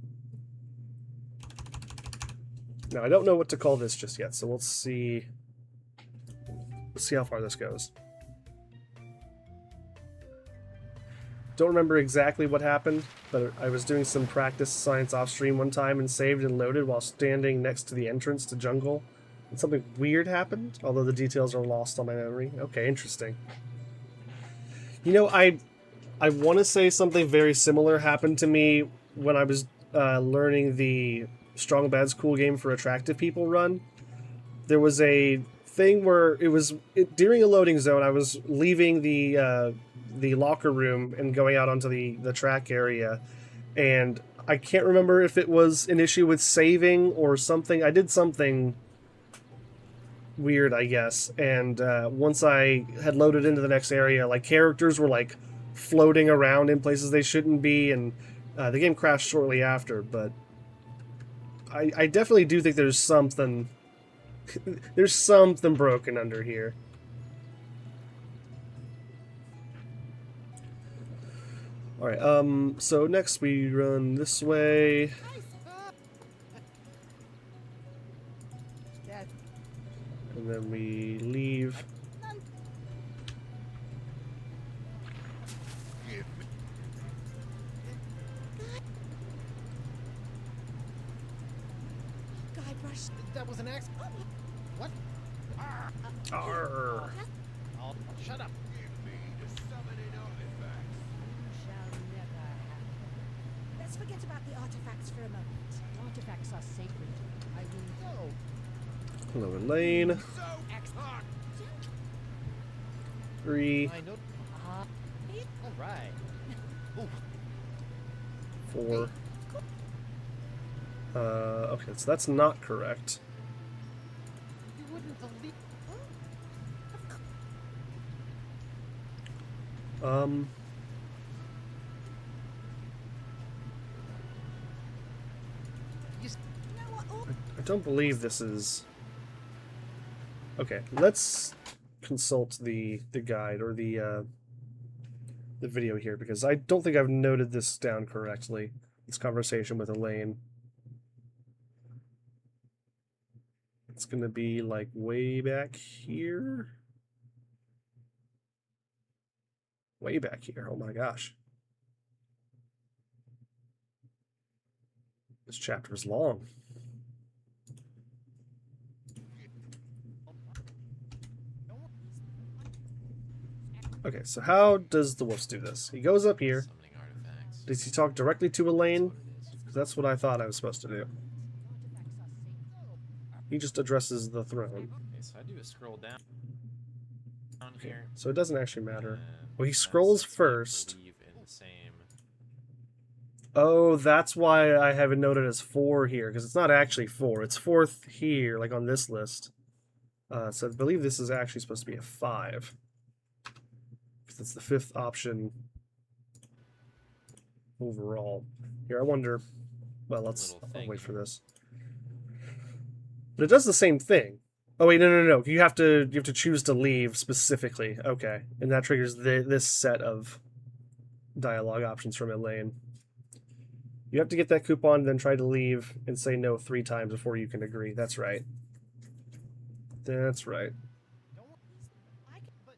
Now, I don't know what to call this just yet, so let's see how far this goes. Don't remember exactly what happened, but I was doing some practice science off stream one time and saved and loaded while standing next to the entrance to jungle. And something weird happened, although the details are lost on my memory. Okay, interesting. You know, I want to say something very similar happened to me when I was learning the Strong Bad's Cool Game for Attractive People run. There was a thing where during a loading zone, I was leaving the locker room and going out onto the track area, and I can't remember if it was an issue with saving or something. I did something weird, I guess, and once I had loaded into the next area, like, characters were like floating around in places they shouldn't be, and the game crashed shortly after. But I definitely do think there's something there's something broken under here. Alright, so next we run this way. Dad. And then we leave. Give me. Guybrush. That was an accident. What? Arr. Oh, shut up. Give me the summoning artifacts. Shall never happen. Let's forget about the artifacts for a moment. Artifacts are sacred. I will No. Hello, Elaine. So hot. 3, I know. All right. Ooh, 4. Okay, so that's not correct. you wouldn't believe. Um, You s- You know what? Oh, I don't believe this is... Okay, let's consult the guide or the video here, because I don't think I've noted this down correctly. This conversation with Elaine. It's gonna be like way back here. Way back here. Oh my gosh. This chapter is long. Okay, so how does the wolf do this? He goes up here. Summoning artifacts. Does he talk directly to Elaine? That's what it is. 'Cause that's what I thought I was supposed to do. Artifacts are sacred. He just addresses the throne. Okay, so I do a scroll down Okay, here. so it doesn't actually matter. and Well, he that scrolls sets me up to first. leave in the same. Oh, that's why I have it noted as 4 here, because it's not actually 4. It's 4th here, like on this list. So I believe this is actually supposed to be a 5. Because it's the 5th option overall. Here, I wonder... Well, Little I'll thing wait for here. this. But it does the same thing. Oh wait, no. You have to choose to leave specifically. Okay, and that triggers this set of dialogue options from Elaine. You have to get that coupon, then try to leave and say no 3 times before you can agree. That's right. That's right. Don't worry. I can, but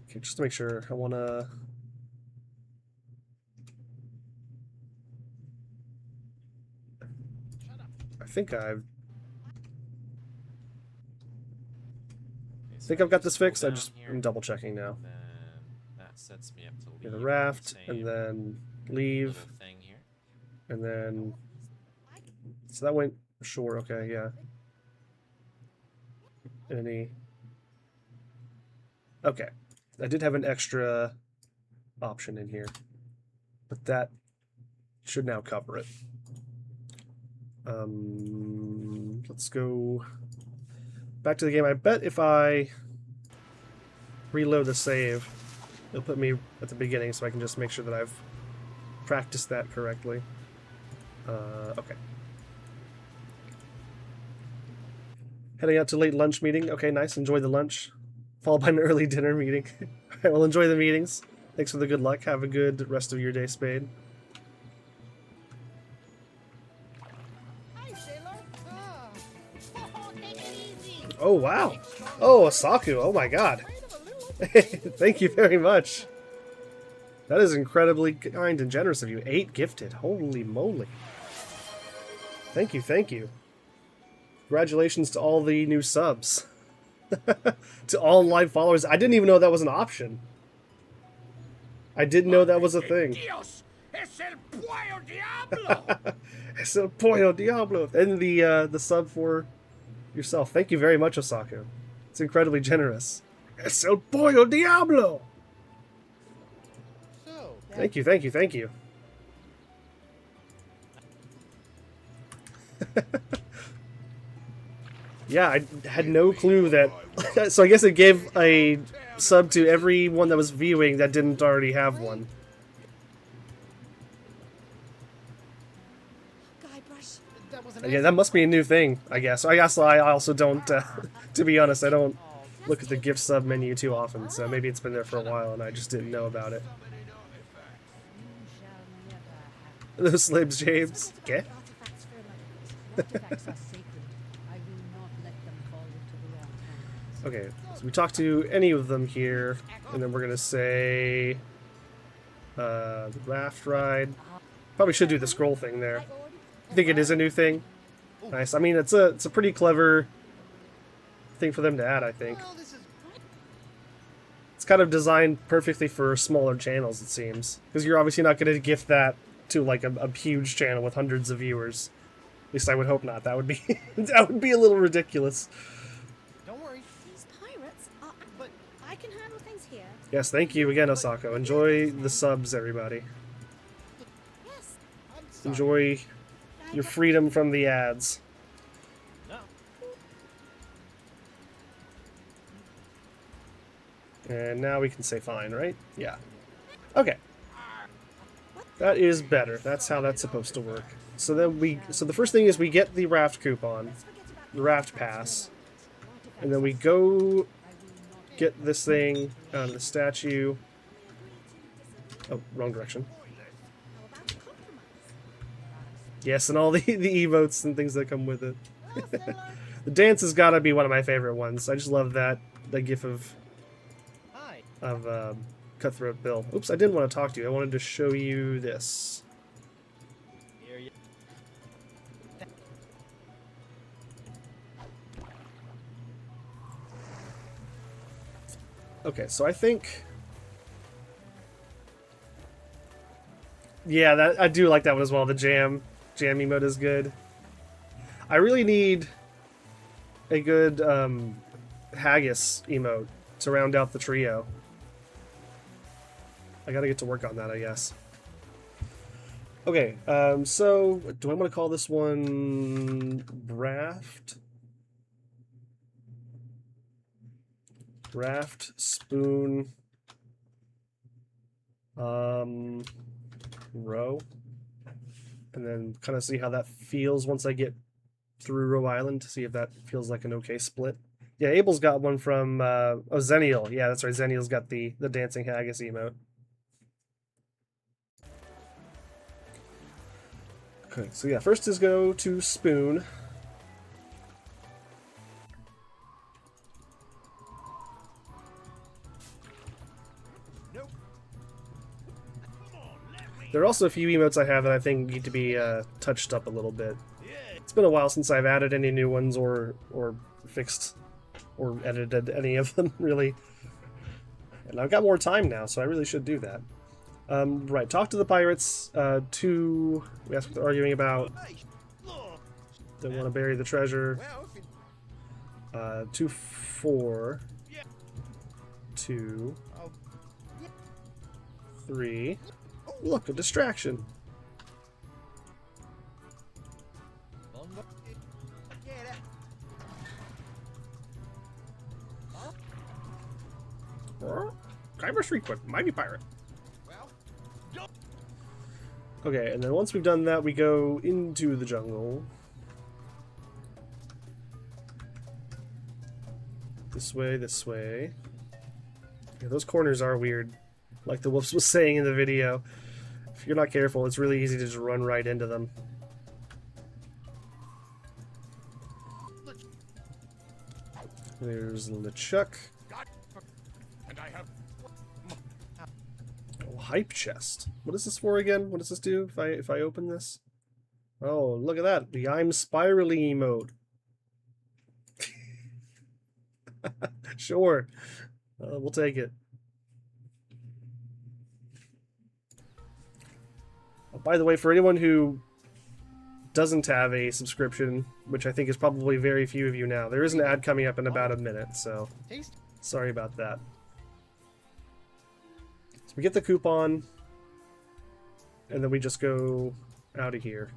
Okay, just to make sure, I want to... shut up. I think Okay, so I've got do this scroll fixed. I down just here, am double checking now. Then that sets me up to leave. Get a in raft, the same and then leave, little thing here. and then... So that went... Sure, okay, yeah. Any... Okay. I did have an extra option in here. But that should now cover it. Let's go back to the game. I bet if I reload the save, it'll put me at the beginning so I can just make sure that I've practiced that correctly. Okay. Heading out to late lunch meeting. Okay, nice. Enjoy the lunch. Followed by an early dinner meeting. Alright, well, enjoy the meetings. Thanks for the good luck. Have a good rest of your day, Spade. Hi, sailor. Ah. Oh, take it easy. Oh, wow. Oh, Asaku. Oh, my God. Afraid of a little. Thank you very much. That is incredibly kind and generous of you. 8 gifted. Holy moly. Thank you, thank you. Congratulations to all the new subs. To all live followers. I didn't even know that was an option. I didn't know that was a thing. Dios, es el Pollo Diablo. Es el Pollo Diablo. And the sub for yourself. Thank you very much, Osako. It's incredibly generous. Es el Pollo Diablo. So, Thank you, thank you, thank you. Yeah, I had no clue that... So I guess it gave a sub to everyone that was viewing that didn't already have one. Guybrush. that was an Yeah, that must be a new thing, I guess. I guess I also don't, to be honest, I don't Oh, look at the gift sub menu too often, so maybe it's been there for a while and I just didn't know about it. Summoning artifacts. You shall never have. Those slaves, James. Forget Okay. about the artifacts for a moment. Artifacts are sacred. I will not let them fall into the wrong hands. Okay, so we talk to any of them here, and then we're gonna say... the raft ride. Probably should do the scroll thing there. I think it is a new thing. Nice. I mean, it's a pretty clever thing for them to add, I think. well, this is It's kind of designed perfectly for smaller channels, it seems. Because you're obviously not going to gift that to, like, a huge channel with hundreds of viewers. least I would hope not. That would be that would be a little ridiculous. Don't worry. These pirates are. But I can handle things here. Yes, thank you again, Osako. Enjoy the subs, everybody. Yes. I'm sorry. Enjoy your freedom from the ads. No. And now we can say fine, right? Yeah. Okay. That is better. That's how that's supposed to work. So then so the first thing is we get the raft coupon, Let's forget about the raft pass, and then we go get this thing out of the statue. Oh, wrong direction. How about a compromise? Yes, and all the emotes and things that come with it. The dance has got to be one of my favorite ones. I just love that gif of Hi. Cutthroat Bill. Oops, I didn't want to talk to you. I wanted to show you this. Here you. Okay, so I think... Yeah, I do like that one as well. The jam emote is good. I really need a good haggis emote to round out the trio. I gotta get to work on that, I guess. Okay, so do I want to call this one Raft? Raft, Spoon, Row, and then kind of see how that feels once I get through Row Island to see if that feels like an okay split. Yeah, Abel's got one from oh, Zenial. Yeah, that's right. Zenial's got the dancing haggis emote. Okay, so yeah, first is go to Spoon. Nope. There are also a few emotes I have that I think need to be touched up a little bit. It's been a while since I've added any new ones or fixed or edited any of them, really. And I've got more time now, so I really should do that. Right, talk to the pirates. We asked what they're arguing about. They want to bury the treasure. Well, if you 2-4. 2 oh, 3. Look, a distraction. well, no, yeah, that. Kyber Streetquid, Mighty Pirate. Well, Okay, and then once we've done that, we go into the jungle. This way, this way. Yeah, those corners are weird. Like the Wolves was saying in the video. If you're not careful, it's really easy to just run right into them. There's LeChuck. And I have Oh, hype chest. What is this for again? What does this do if I open this? Oh, look at that. The I'm spiraling emote. Sure. We'll take it. Oh, by the way, for anyone who doesn't have a subscription, which I think is probably very few of you now, there is an ad coming up in about a minute, so taste. sorry about that. So we get the coupon, and then we just go out of here.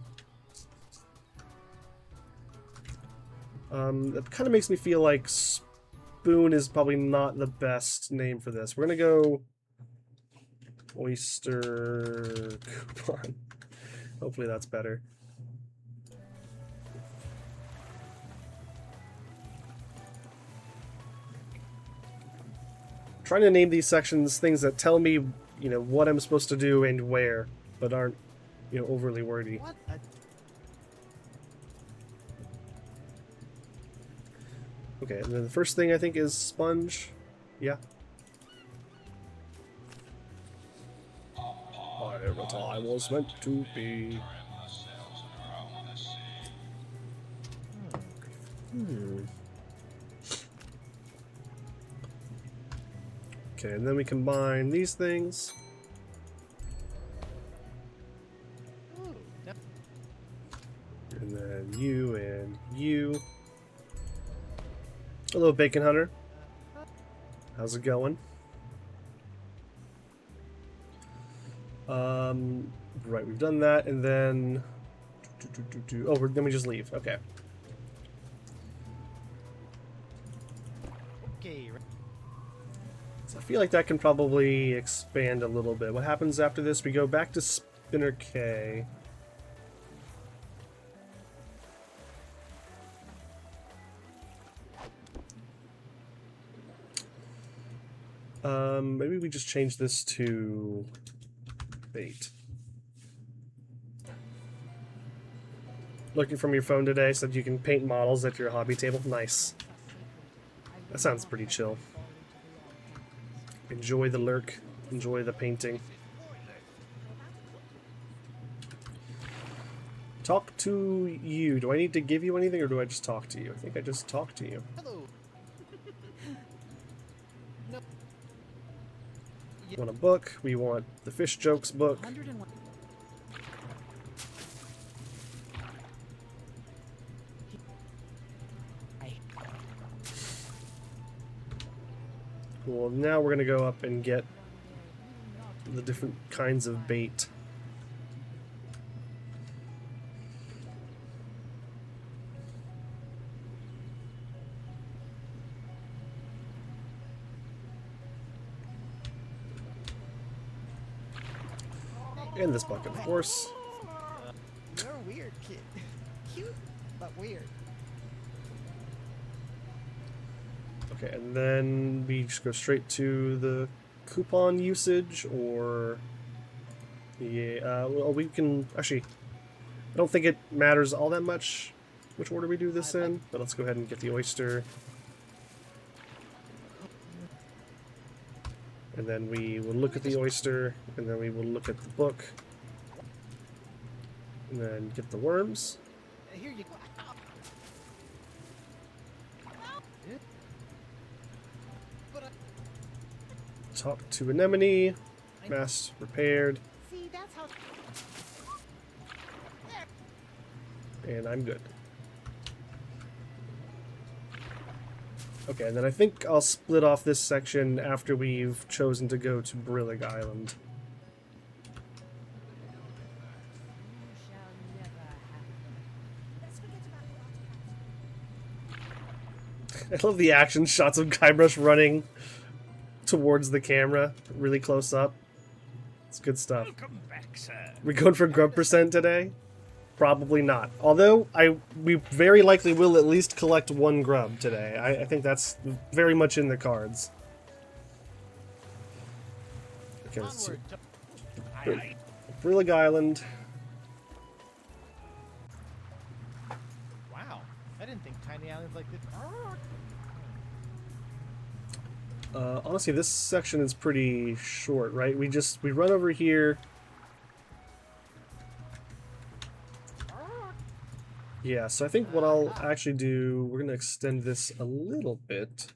That kind of makes me feel like Spoon is probably not the best name for this. We're gonna go Oyster Coupon. Hopefully that's better. Trying to name these sections things that tell me, you know, what I'm supposed to do and where, but aren't, you know, overly wordy. What? Okay, and then the first thing I think is sponge. Yeah. Whatever time was meant to be. Okay, and then we combine these things. Ooh, no. And then you. Hello, Bacon Hunter. How's it going? Right, we've done that, and then... Oh, then we just leave. Okay. Okay. So I feel like that can probably expand a little bit. What happens after this? We go back to Spinner K. Maybe we just change this to bait. Looking from your phone today so that you can paint models at your hobby table. Nice. That sounds pretty chill. Enjoy the lurk. Enjoy the painting. Talk to you. Do I need to give you anything or do I just talk to you? I think I just talk to you. Hello. No. We want a book. We want the fish jokes book. 101. Well, now we're going to go up and get the different kinds of bait. And this bucket, of course. You're a weird kid. Cute, but weird. Okay, and then we just go straight to the coupon usage, or... Yeah, well, we can... Actually, I don't think it matters all that much which order we do this in, but let's go ahead and get the oyster. And then we will look at the oyster, and then we will look at the book. And then get the worms. Here you go. Talk to Anemone. Mast repaired. See, that's how. And I'm good. Okay, and then I think I'll split off this section after we've chosen to go to Brillig Island. You shall never have Let's forget about the artifacts. I love the action shots of Guybrush running towards the camera, really close up. It's good stuff. Welcome back, sir. We going for grub percent today? Probably not. Although we very likely will at least collect one grub today. I think that's very much in the cards. Okay, let's see. Onward to Brillig Island. Wow. I didn't think tiny islands like this. Honestly, this section is pretty short, right? We run over here. Yeah, so I think what I'll actually do, we're going to extend this a little bit.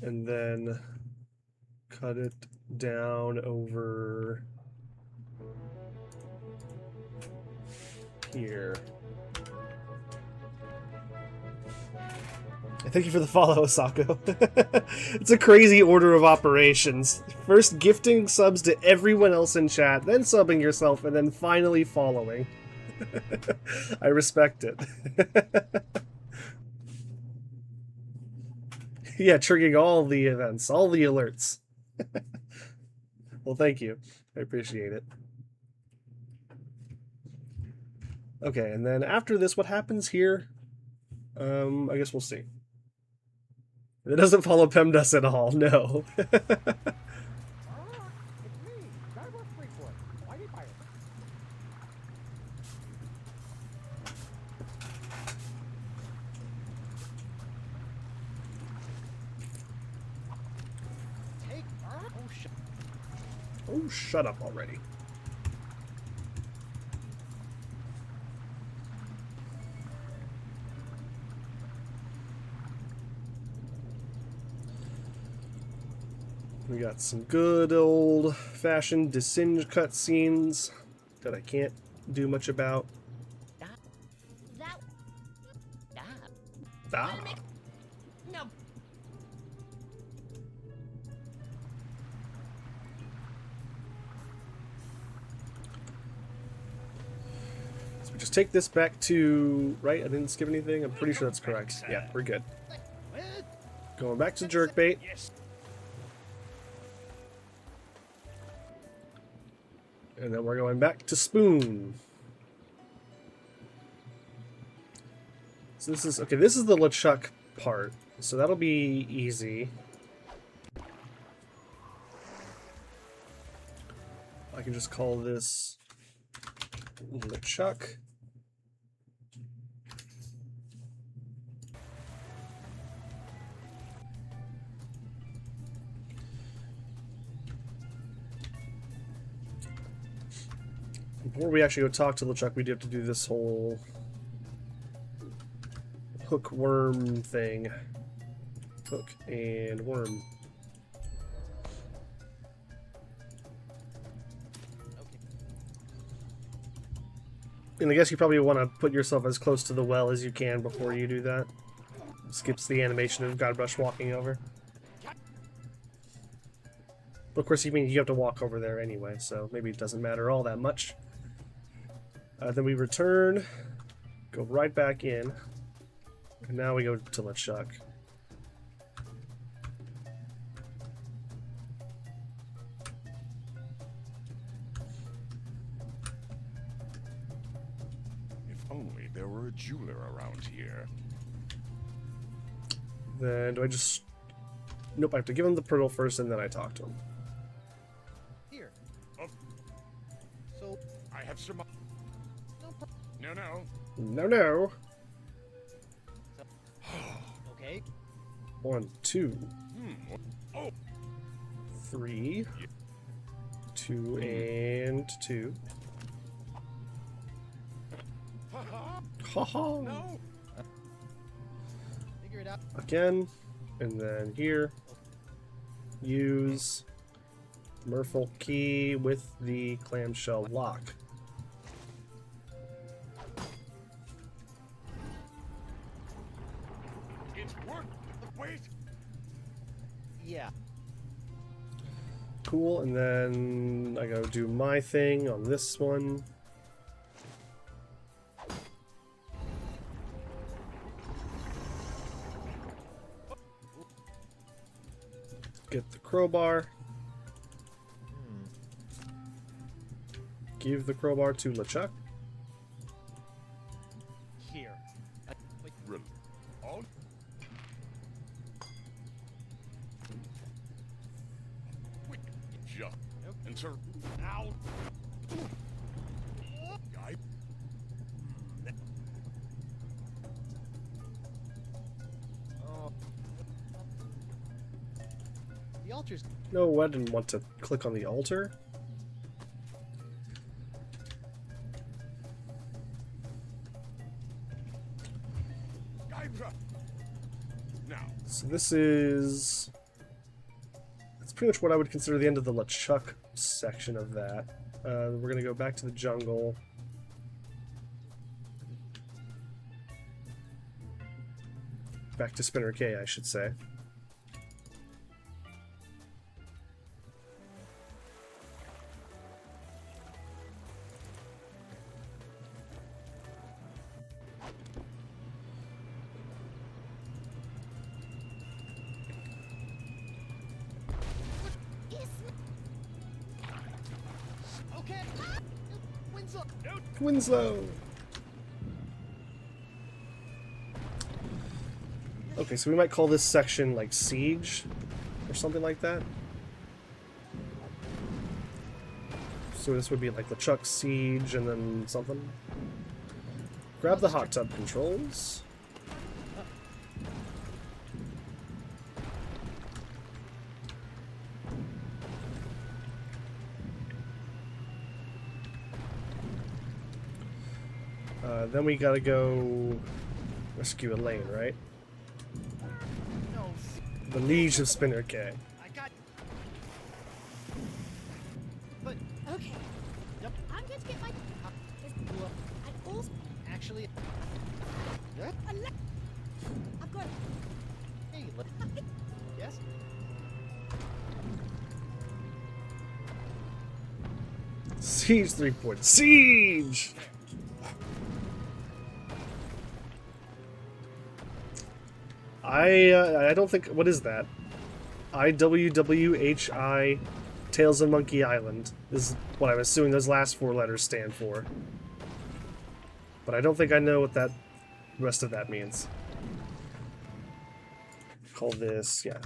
And then cut it down over here. Thank you for the follow, Osako. It's a crazy order of operations. First gifting subs to everyone else in chat, then subbing yourself, and then finally following. I respect it. Yeah, triggering all the events, all the alerts. Well, thank you. I appreciate it. Okay, and then after this, what happens here? I guess we'll see. It doesn't follow PEMDAS at all, no. It's me, Guybrush Threepwood. Why you pirate? Take. Oh shit. Oh, shut up already. We got some good old-fashioned Descend cutscenes that I can't do much about. That Ah. No. So we just take this back to... Right? I didn't skip anything? I'm pretty sure that's correct. Yeah, we're good. What? Going back to jerkbait. Yes. And then we're going back to spoon. So this is... Okay, this is the LeChuck part. So that'll be easy. I can just call this LeChuck. Before we actually go talk to LeChuck, we do have to do this whole hook worm thing. Hook and worm. Okay. And I guess you probably want to put yourself as close to the well as you can before you do that. Skips the animation of Godbrush walking over. But of course, you mean you have to walk over there anyway, so maybe it doesn't matter all that much. Then we return, go right back in, and now we go to LeChuck. If only there were a jeweler around here. Then do I just... Nope, I have to give him the pearl first and then I talk to him. Here. Oh, So, I have some. no pro- No, no. No, no. Okay. 1, 2, Oh, 3, 2, and 2. haha. Haha. No. Figure it out. Again, and then here, use Merfolk key with the clamshell lock. It's work. Wait. Yeah. Cool, and then I go do my thing on this one. Get the crowbar. Give the crowbar to LeChuck. Here. Wait. Rel- All. Wait. Just. Nope. And sir. Ow. Guy. Oh. The altar's. No, I didn't want to click on the altar. Guybrush. Now. So this is... That's pretty much what I would consider the end of the LeChuck section of that. We're going to go back to the jungle. Back to Spinner K, I should say. Yes, Okay. Winslow. Winslow! Okay, so we might call this section like Siege or something like that. So this would be like LeChuck Siege and then something. Grab the hot tub controls. Then we gotta go rescue Elaine, right? No. The Liege of Spinner K. I got. But okay. Yep. I'm going to get my. Well, And also, actually. I've Good. Hey, yes? Siege 3 points. Siege! I don't think... What is that? IWWHI Tales of Monkey Island is what I'm assuming those last 4 letters stand for. But I don't think I know what that rest of that means. Call this, yeah.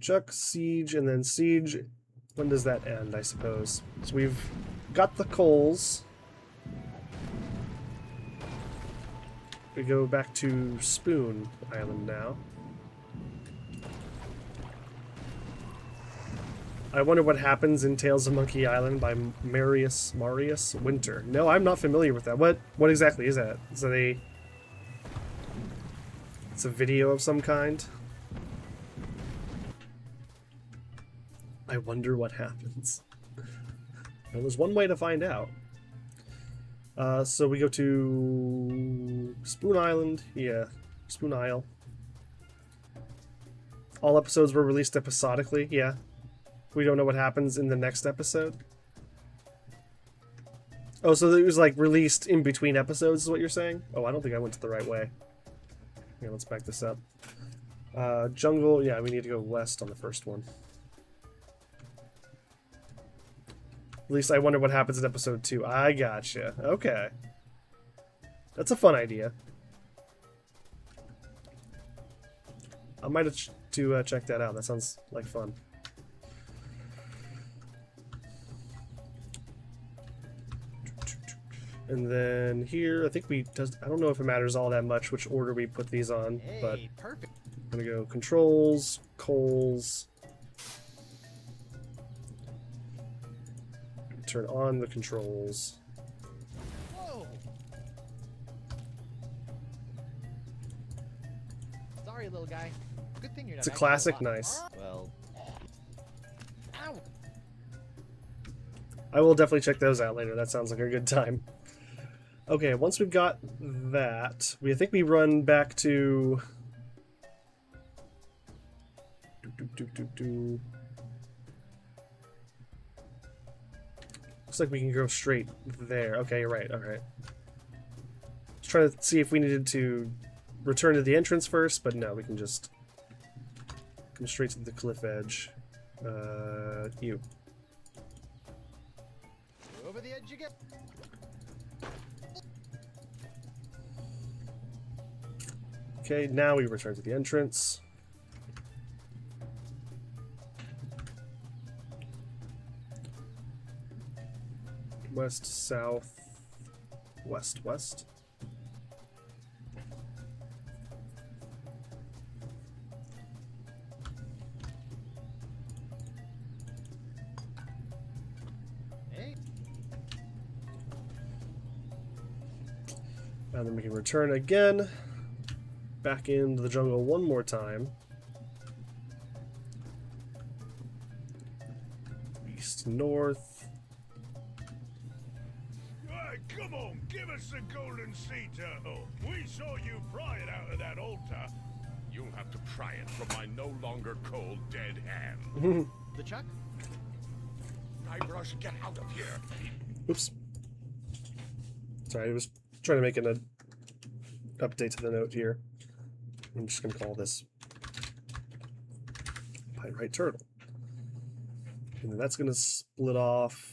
Chuck, Siege, and then Siege. When does that end, I suppose? So we've got the coals. We go back to Spoon Island now. I wonder what happens in Tales of Monkey Island by Marius Winter. No, I'm not familiar with that. What exactly is that? Is that a... It's a video of some kind? I wonder what happens. Well, there's one way to find out. So we go to Spoon Island. Yeah, Spoon Isle. All episodes were released episodically. Yeah. We don't know what happens in the next episode. Oh, so it was like released in between episodes is what you're saying? Oh, I don't think I went to the right way. Yeah, let's back this up. Jungle, yeah, we need to go west on the first one. At least I wonder what happens in episode 2. I gotcha. Okay. That's a fun idea. I might have to check that out. That sounds like fun. And then here, I think I don't know if it matters all that much which order we put these on, Hey, but perfect. I'm gonna go controls, coals, turn on the controls. Whoa. Sorry, little guy. Good thing you're not. It's a actually classic, alive. nice. Well. Ow. I will definitely check those out later. That sounds like a good time. Okay, once we've got that, I think we run back to... Looks like we can go straight there. Okay, you're right. Alright. Just trying to see if we needed to return to the entrance first, but no, we can just come straight to the cliff edge. You. Over the edge you get. Okay, now we return to the entrance. West, south, west, west. Hey. And then we can return again. Back into the jungle one more time. East, north. Hey, come on, give us the golden sea turtle. We saw you pry it out of that altar. You'll have to pry it from my no longer cold dead hand. The Chuck? Guybrush, get out of here. Oops. Sorry, I was trying to make an update to the note here. I'm just going to call this Pyrite Turtle. And then that's going to split off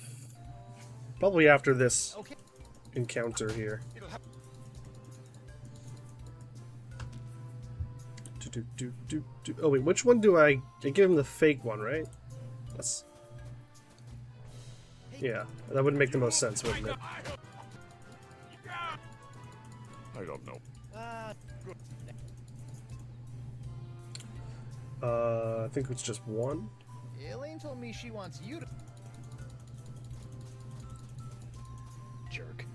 probably after this Okay. encounter here. It'll have Oh wait, which one do I give him the fake one, right? That's... Yeah, that would make the most sense, wouldn't it? I don't know. I think it's just one. Elaine told me she wants you to. Jerk.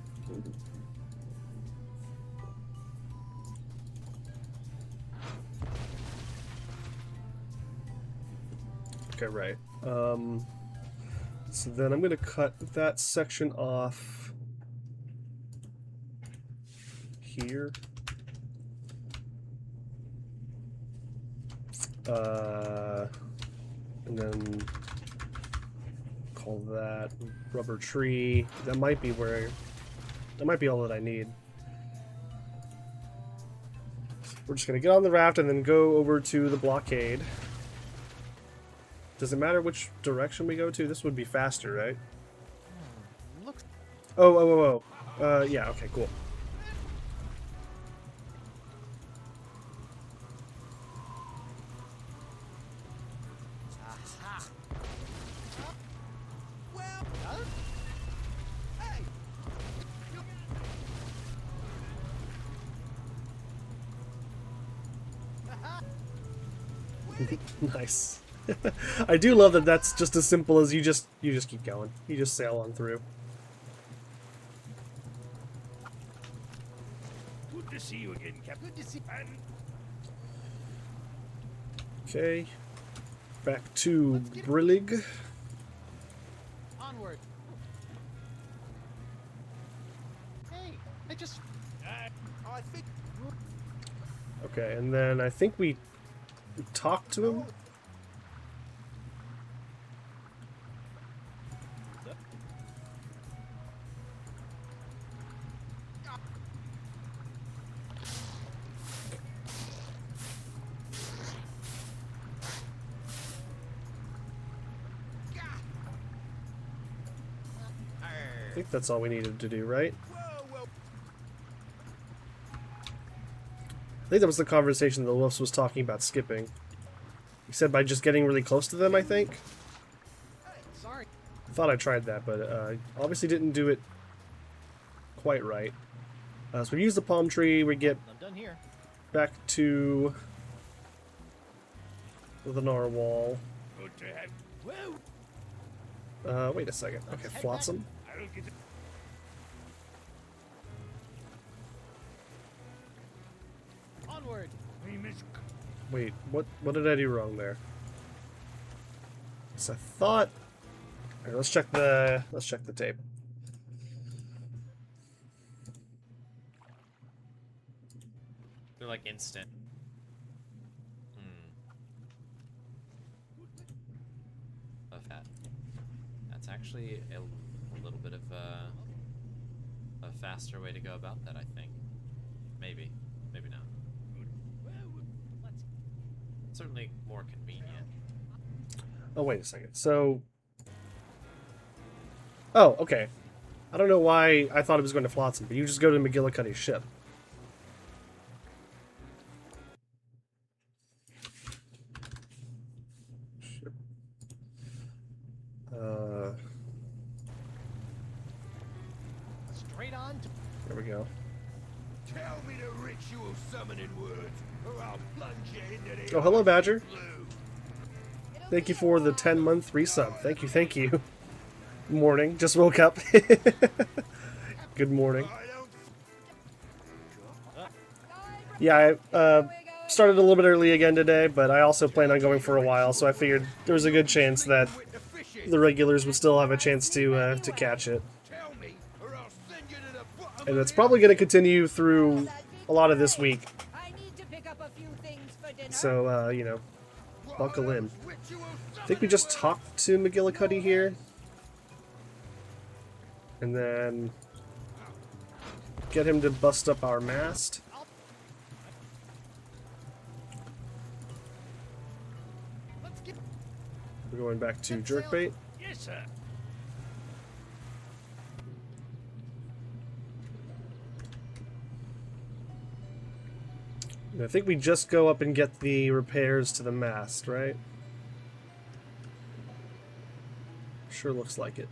Okay, right. So then I'm going to cut that section off here. And then call that rubber tree. That might be where. That might be all that I need. We're just gonna get on the raft and then go over to the blockade. Does it matter which direction we go to? This would be faster, right? Looks. Yeah, okay, cool. Aha. Well. Huh? Hey. Nice. I do love that that's just as simple as you just keep going. You just sail on through. Good to see you again, Captain. Good to see. And Okay. Back to Brillig. Onward. Hey, I just. I think. Okay, and then I think we talked to him. I think that's all we needed to do, right? I think that was the conversation that Wolfs was talking about skipping. He said by just getting really close to them, I think. Sorry. I thought I tried that, but obviously didn't do it quite right. So we use the palm tree, we get I'm done here. back to the narwhal. good to have. Whoa! Wait a second. Okay, Let's head Flotsam. I'll get it. Onward. We miss. Wait, what did I do wrong there? So I thought. Alright, let's check the tape. They're like instant. Love that. That's actually a little bit of a faster way to go about that, I think. Maybe not. Certainly more convenient. Oh, wait a second. So. Oh, okay. I don't know why I thought it was going to Flotsam, but you just go to McGillicuddy's ship. Straight on to. There we go. Tell me the ritual summoning words, or I'll plunge you into the. Oh, hello, Badger. blue. Thank you for the 10-month resub. Thank you. Morning. Just woke up. Good morning. I don't. Yeah, I started a little bit early again today, but I also plan on going for a while, so I figured there was a good chance that With the fishes. the regulars would still have a chance to catch it. Tell me, or I'll send you to the bottom And of it's the probably going to continue through a lot of this week. I need to pick up a few things for dinner. So, you know, buckle in. ritual I think we just talked to McGillicuddy here. And then get him to bust up our mast. Let's get. We're going back to jerkbait. Yes, sir. And I think we just go up and get the repairs to the mast, right? Sure looks like it.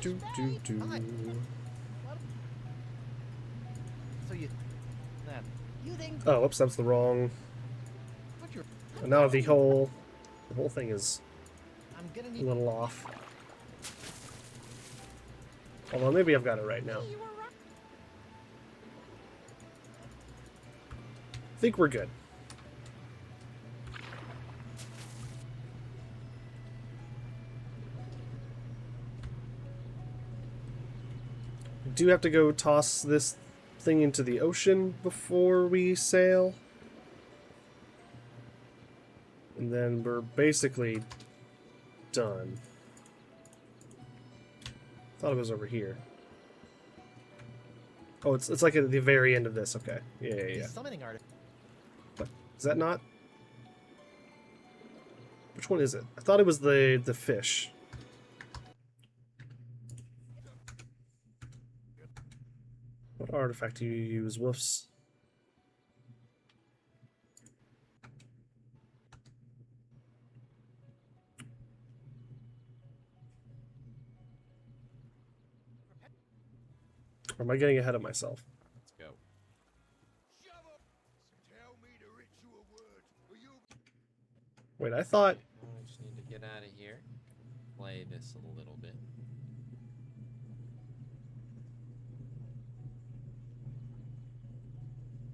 Do. So you. That. You think. Oh, whoops, that's the wrong. Put your. And now the whole thing is I'm gonna a need. little off. Although maybe I've got it right now. You were right. I think we're good. do have to go toss this thing into the ocean before we sail. And then we're basically done. Thought it was over here. Oh, it's like at the very end of this. Okay. Yeah. The summoning art. What? Is that not? Which one is it? I thought it was the fish. What artifact do you use? Woofs. Or am I getting ahead of myself? Let's go. Tell me the ritual words, or you Wait, I thought... I just need to get out of here. Play this a little bit.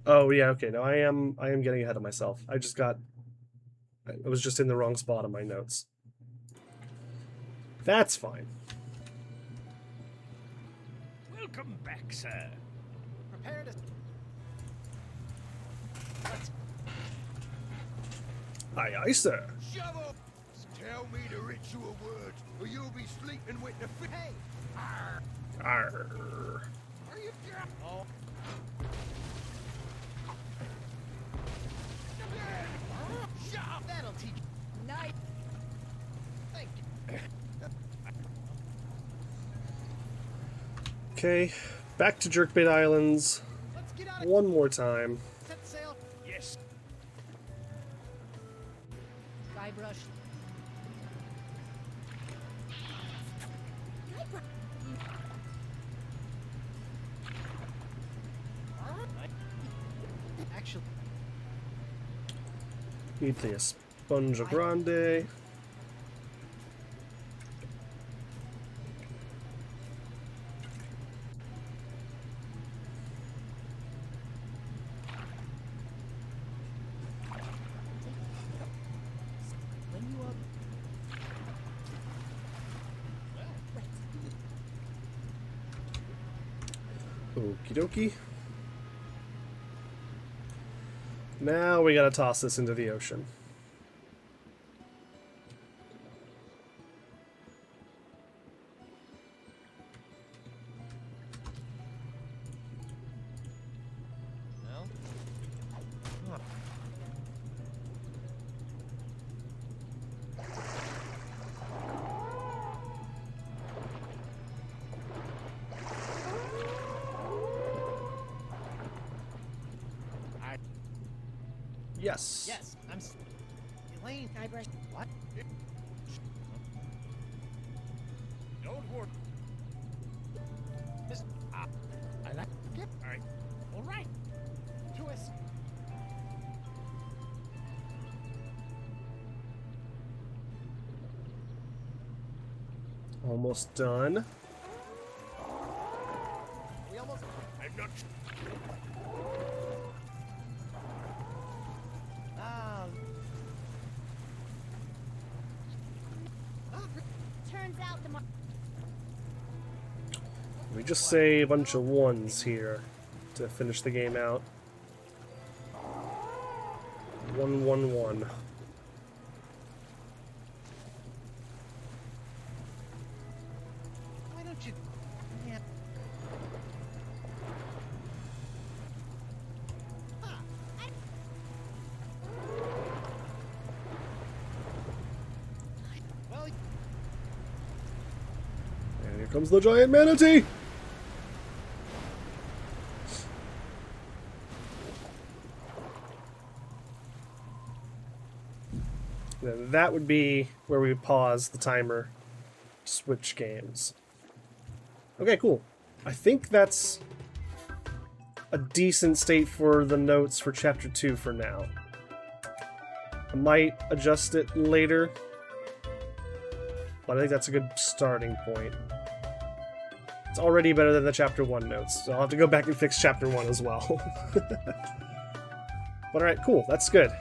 Oh, yeah, okay. No, I am getting ahead of myself. I was just in the wrong spot on my notes. That's fine. welcome back, sir. Prepare to. Let's. Aye, aye, sir. Shove up! Tell me the ritual words, or you'll be sleeping with the fish. Hey! Arr. Are you drunk? Oh. Shut up! That'll teach you. Night. Thank you. Okay, back to Jerkbait Islands Let's get out of one more time. Set sail. Yes. Guybrush. Actually, Need the Esponja Grande. When you are Okie dokie. Now we gotta toss this into the ocean. well. Yes. Yes, Elaine. Guybrush. What? Don't worry. Miss. I like. Yep. All right. All right. Twist. Almost done. We almost. I'm not. Ah. Turns out the We just say a bunch of ones here to finish the game out. 111. Why don't you? Yeah. Ah, well, And here comes the giant manatee! Then that would be where we pause the timer, switch games. Okay, cool. I think that's a decent state for the notes for Chapter 2 for now. I might adjust it later, but I think that's a good starting point. It's already better than the Chapter 1 notes, so I'll have to go back and fix Chapter 1 as well. But alright, cool. That's good.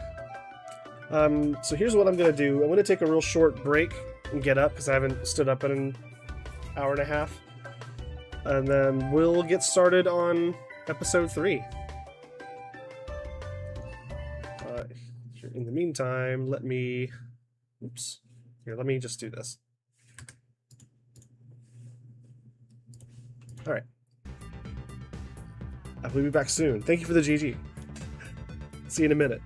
So here's what I'm going to do. I'm going to take a real short break and get up, because I haven't stood up in an hour and a half. and then we'll get started on episode 3. In the meantime, let me just do this. All right. I will be back soon. Thank you for the GG. See you in a minute.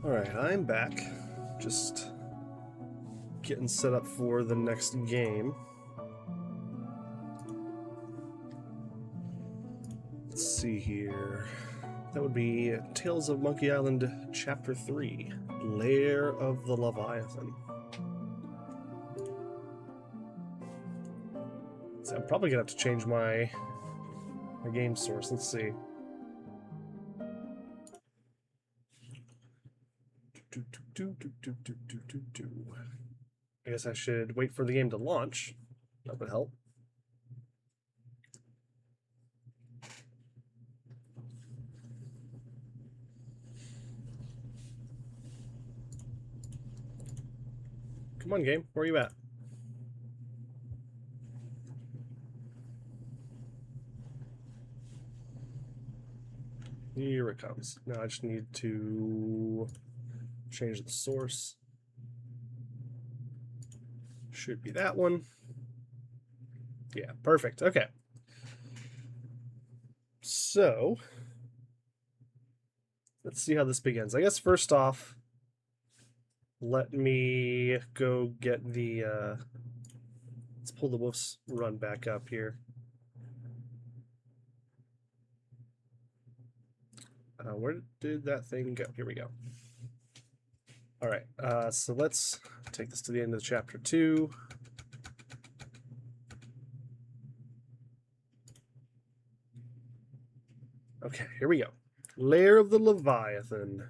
Alright, I'm back. Just getting set up for the next game. Let's see here. That would be Tales of Monkey Island Chapter 3, Lair of the Leviathan. So I'm probably gonna have to change my game source. Let's see. I guess I should wait for the game to launch. That would help. Come on, game. Where are you at? Here it comes. Now I just need to change the source. Should be that one. Yeah, perfect. Okay. So, let's see how this begins. I guess first off, let me go get the, let's pull the Wolf's Run back up here. Where did that thing go? Here we go. All right, so let's take this to the end of chapter 2. Okay, here we go. Lair of the Leviathan.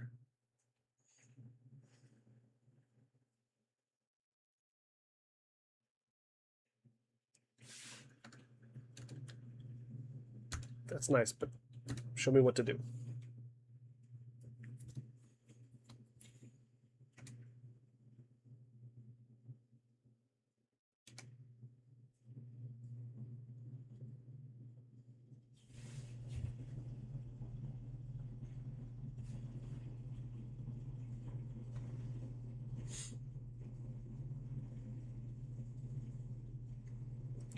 That's nice, but show me what to do.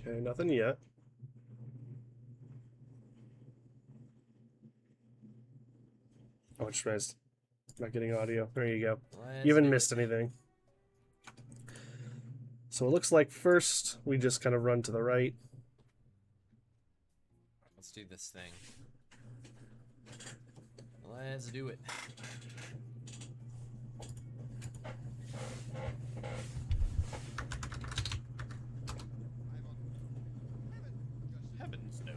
Okay, nothing yet. Oh, I just realized I'm not getting audio. There you go. You haven't missed anything. So it looks like first we just kind of run to the right. Let's do this thing. Let's do it. Heavens no.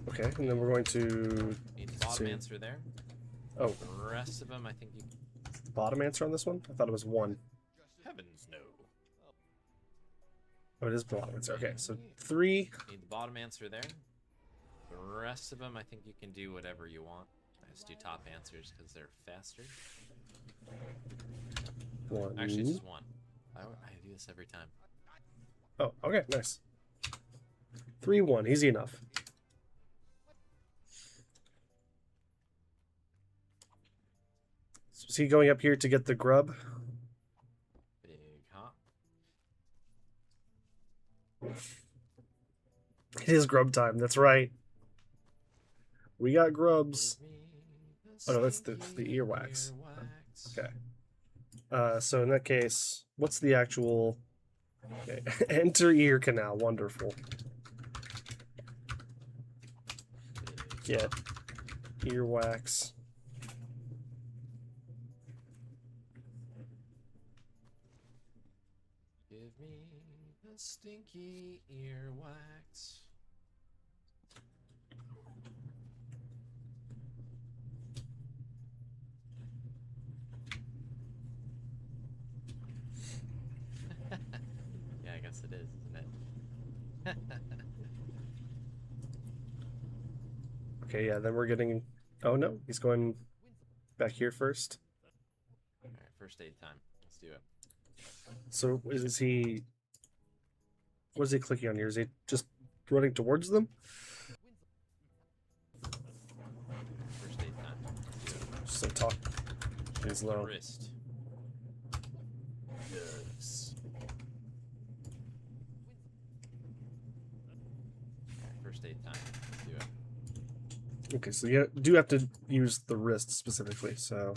Okay, and then we're going to Need the bottom answer there. Oh, The rest of them, I think you. bottom answer on this one? I thought it was 1. Heavens no. Oh, it is bottom answer. Okay, so 3. Need the bottom answer there. The rest of them, I think you can do whatever you want. I just do top answers because they're faster. 1. Actually, it's just 1. I do this every time. Oh, okay, nice. 3, 1. Easy enough. So is he going up here to get the grub? Big hop. It is grub time. That's right. We got grubs. Oh no, that's the earwax. Okay. So in that case, what's the actual? Okay. Enter ear canal. Wonderful. Get earwax. Give me the stinky earwax. Yeah, I guess it is, isn't it? Okay, yeah, then we're getting... Oh no, he's going back here first. Alright, first aid time. Let's do it. So is he... What is he clicking on here? Is he just running towards them? First aid time. Let's do it. Just like talk. He's low. Wrist. Yes. Alright, first aid time. Let's do it. Okay, so you do have to use the wrist specifically, so...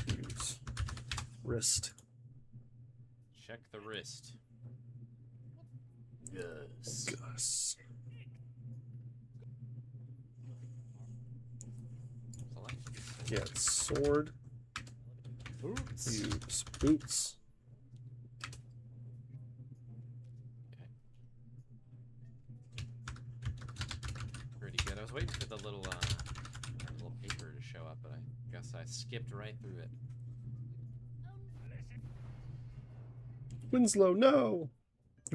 Use wrist. Check the wrist. Yes. Gus. Select. Yeah, sword. Boots. Use boots. Pretty good. I was waiting for the little paper to show up, but I guess I skipped right through it. Winslow, no!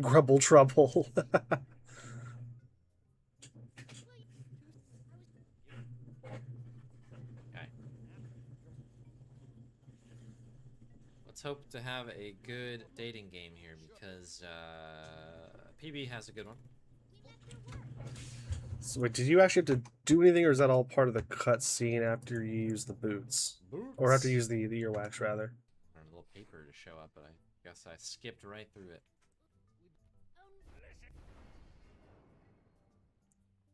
Grubble trouble. Okay. Let's hope to have a good dating game here because PB has a good one. So wait, did you actually have to do anything, or is that all part of the cutscene after you use the boots? Or after you use the earwax, rather? A little paper to show up, but I guess I skipped right through it.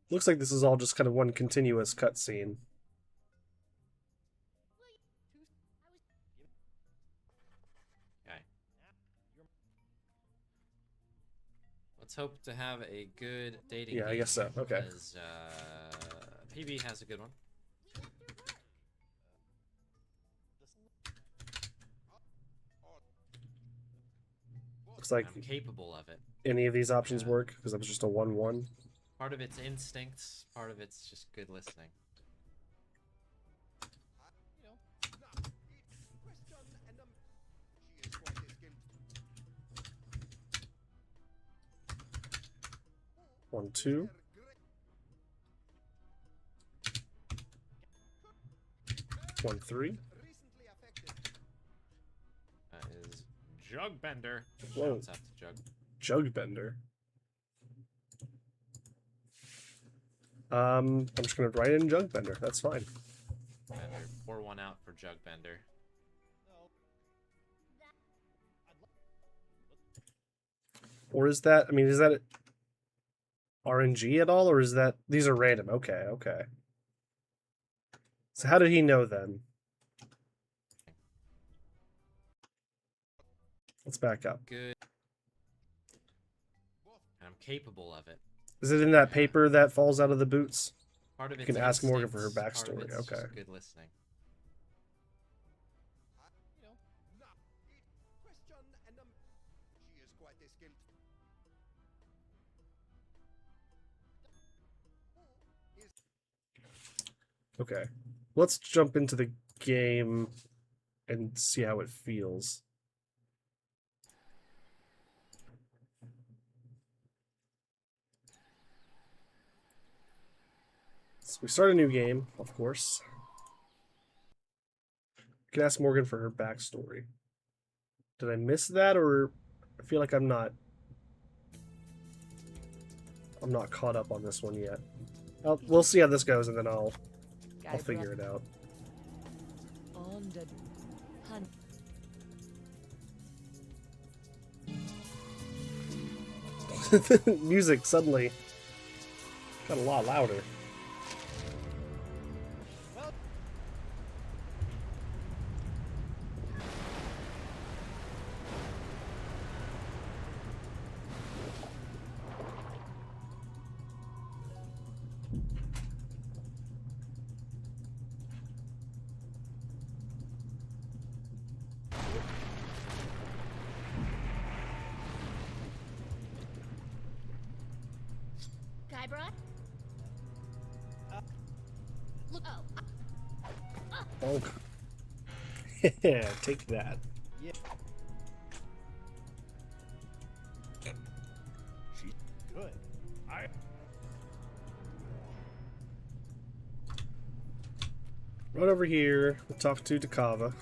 Looks like this is all just kind of one continuous cutscene. Okay. Let's hope to have a good dating game. Yeah, I guess so. Okay. Because PB has a good one. Looks like I'm capable of it. any of these options work, because that was just a 1-1. Part of it's instincts, part of it's just good listening. One, 2. 1, 3. That is Jugbender. Whoa. Shouts out to Jug. Jugbender. I'm just gonna write in Jugbender. That's fine. Bender. Pour one out for Jugbender. Or is that? I mean, is that RNG at all, or is that these are random? Okay, okay. So how did he know then? Let's back up. Good. And I'm capable of it. Is it in that paper that falls out of the boots? Part of You it's can ask Morgan for her instincts, part of backstory. it's just Okay. good listening. Okay. Let's jump into the game and see how it feels. So we start a new game, of course. You can ask Morgan for her backstory. Did I miss that, or I feel like I'm not caught up on this one yet. We'll see how this goes, and then I'll figure it out. On the hunt. Music suddenly got a lot louder. Guybrush? Look. Oh. Oh. Yeah, take that. Yeah. She's good. Right over here, we'll talk to Takava.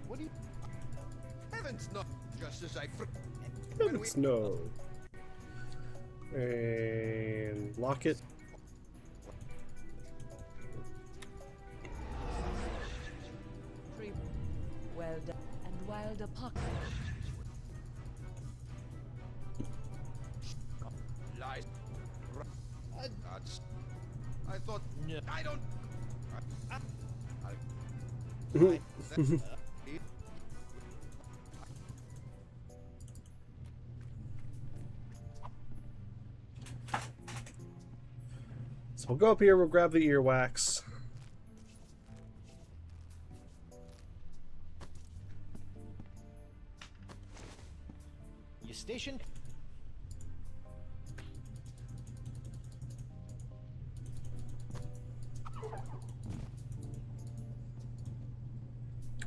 What do you? Heavens, no! Just as I. Heavens no. And lock it. Well done. And while the pocket. Lies. That's. I thought. No. I don't. So we'll go up here, we'll grab the earwax. You stationed?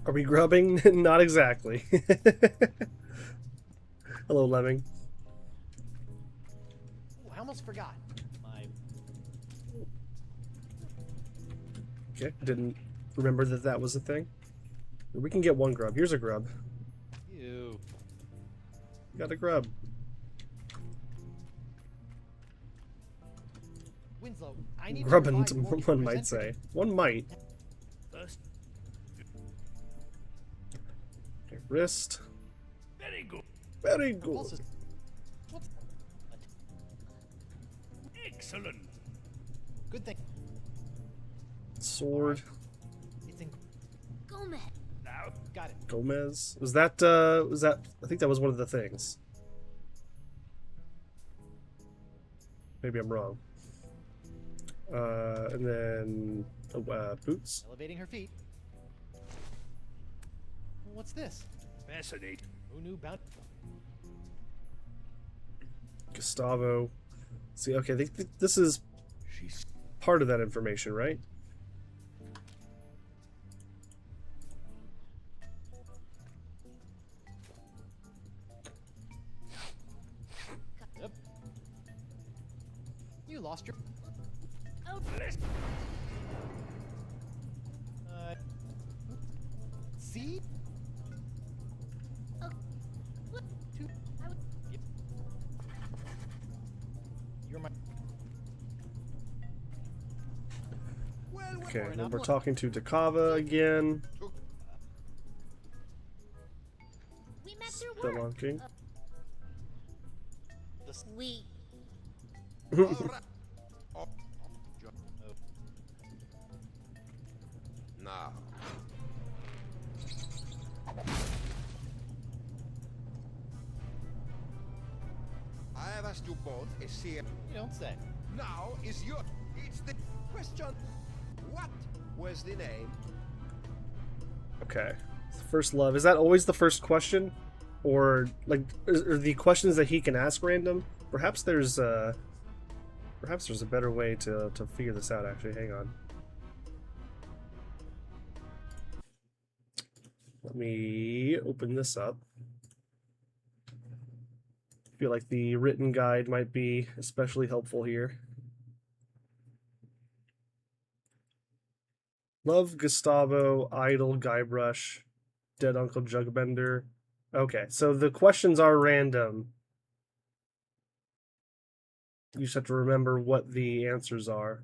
Are we grubbing? Not exactly. Hello, Lemming. Ooh, I almost forgot. My Okay, didn't remember that that was a thing. We can get one grub. Here's a grub. Ew. Got a grub. Winslow, I need to Grubbin, provide more one might presenter- say. One might. First, Okay, wrist. very good. Very good. Pulses. What's Excellent. good thing? Sword. It's in. Gomez. Now, Got it. Gomez. Was that I think that was one of the things. Maybe I'm wrong. And then boots. Elevating her feet. What's this? fascinate. Who knew about? Gustavo. See, okay, this is She's part of that information, right? Yep. You lost your. Oh, See? oh. What? Two. I would- Yep. You're my. Well, Okay, we're and then not we're pl- talking to Dakava again. We met through work. Spelunking. The We. now. I have asked you both a serious. You don't say. Now is your. It's the question. What was the name? Okay. First love. Is that always the first question? Or like are the questions that he can ask random? Perhaps there's a better way to figure this out actually. Hang on. Let me open this up. I feel like the written guide might be especially helpful here. Love Gustavo, Idol, Guybrush, Dead Uncle Jugbender. Okay, so the questions are random. You just have to remember what the answers are.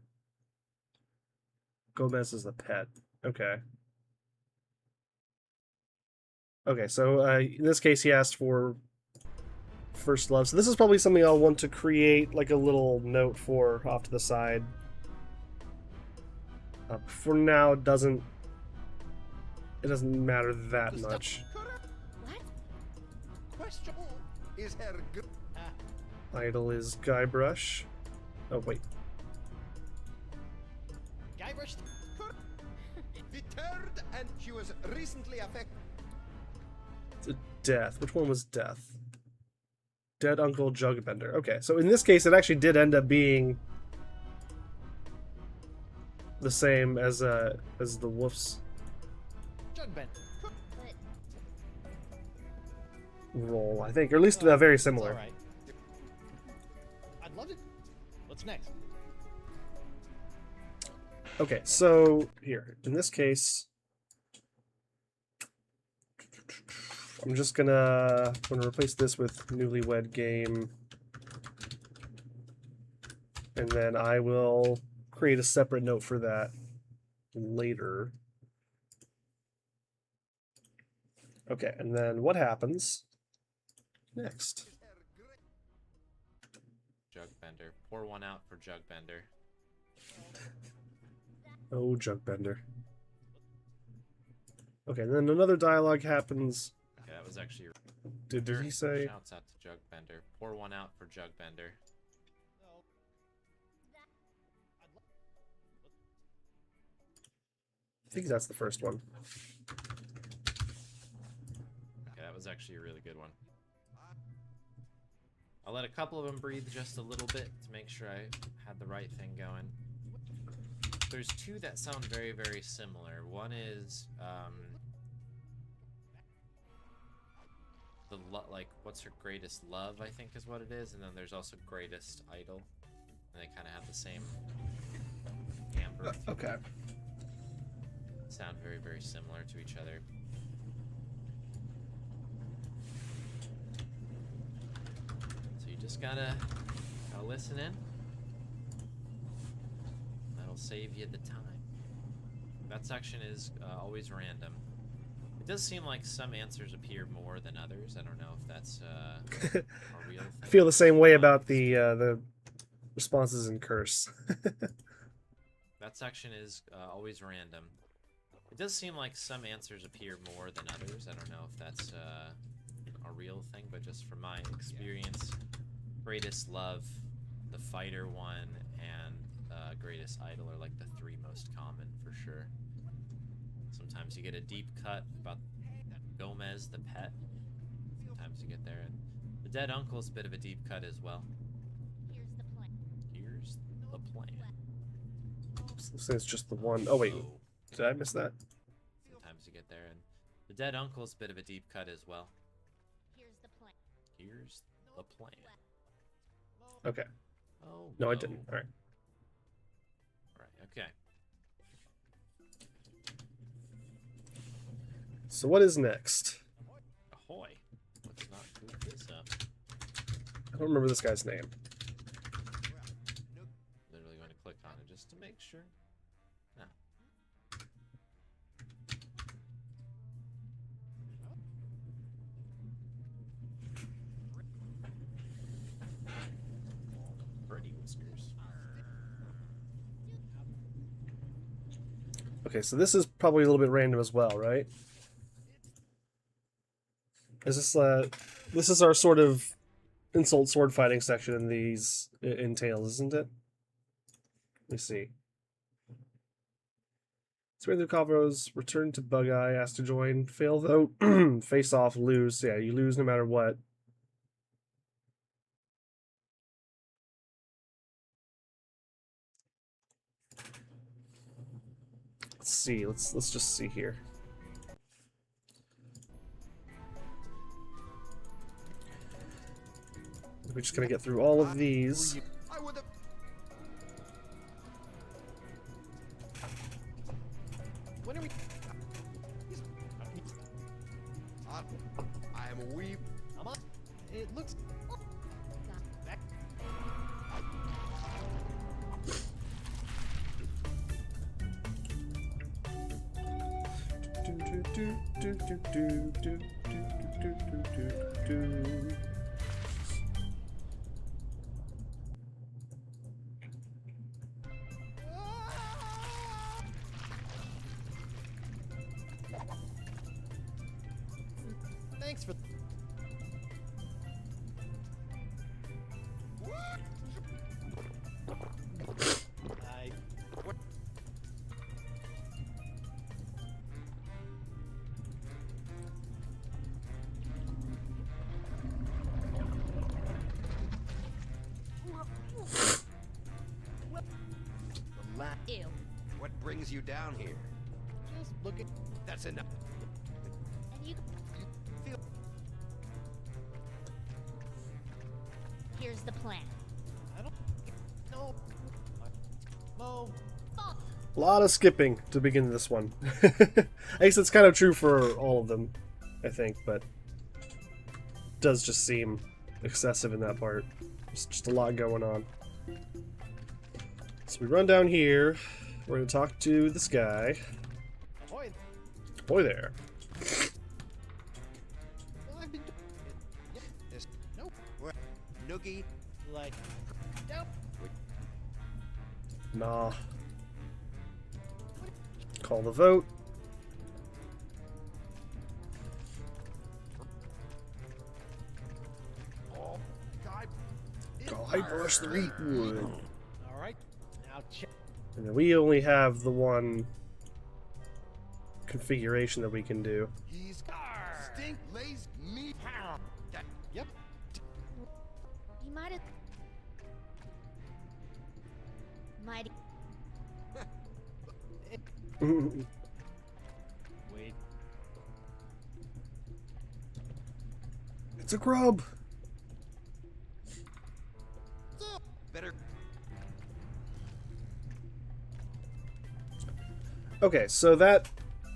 Gomez is the pet. Okay. Okay, so in this case, he asked for first love. So this is probably something I'll want to create like a little note for off to the side. For now, it doesn't matter that much. What? Question is her. Idol is Guybrush. Oh wait, Guybrush. The third, and she was recently affected. Death. Which one was Death? Dead Uncle Jugbender. Okay, so in this case, it actually did end up being the same as the Wolf's Jugbend. But role, I think, or at least very It's similar. all right. I'd love it. What's next? Okay, so here in this case, I'm just gonna replace this with newlywed game, and then I will create a separate note for that later. Okay, and then what happens next? Jugbender. Pour one out for Jugbender. Oh, Jugbender. Okay, and then another dialogue happens. Okay, that was actually. Did he say? Shouts out to Jugbender. Pour one out for Jugbender. I think that's the first one. Okay, that was actually a really good one. I'll let a couple of them breathe just a little bit to make sure I had the right thing going. There's two that sound very, very similar. One is like what's her greatest love, I think is what it is, and then there's also greatest idol, and they kind of have the same timbre. Okay. sound very, very similar to each other. So you just gotta listen in. That'll save you the time. That section is always random. It does seem like some answers appear more than others. I don't know if that's a real thing. I feel the same way about the responses in Curse. That section is always random. It does seem like some answers appear more than others. I don't know if that's a real thing, but just from my experience, Greatest Love, the Fighter one, and Greatest Idol are like the three most common for sure. Sometimes you get a deep cut about Gomez the pet. Sometimes you get there, and the dead uncle's a bit of a deep cut as well. Here's the plan. Here's the plan. So it's just the one. Oh wait, did I miss that? Sometimes you get there, and the dead uncle's a bit of a deep cut as well. Here's the plan. Here's the plan. Okay. Oh No, I didn't. All right. Right. Okay. So what is next? Ahoy! Let's not screw this up. I don't remember this guy's name. Literally going to click on it just to make sure. No. Pretty whiskers. Okay, so this is probably a little bit random as well, right? Is this is our sort of insult sword fighting section in these entails, isn't it? Let me see. Surrender Calvados, return to Bug Eye, asked to join, fail though, face off, lose. Yeah, you lose no matter what. Let's see. Let's just see here. We're just gonna get through all of these. I would have. When are we? I am a weep. I'm on. It looks. Back. Thanks for. I. What? Ew. What brings you down here? Just look at. That's enough. And you. Feel. Here's the plan. I don't. No. Mo. Oh, A lot of skipping to begin this one. I guess it's kind of true for all of them, I think, but it does just seem excessive in that part. There's just a lot going on. So we run down here. We're going to talk to this guy. Ahoy. Boy there. Well, I've been. Yep. This. Nope. What? Noogie. Like. Nope. Nah. Call the vote. Oh, God. Guybrush the Wheatwood. All right. Now check. And then we only have the one configuration that we can do. He's stink lays me. That. Yep. he might have. Might. Wait. It's a grub. Better. Okay, so that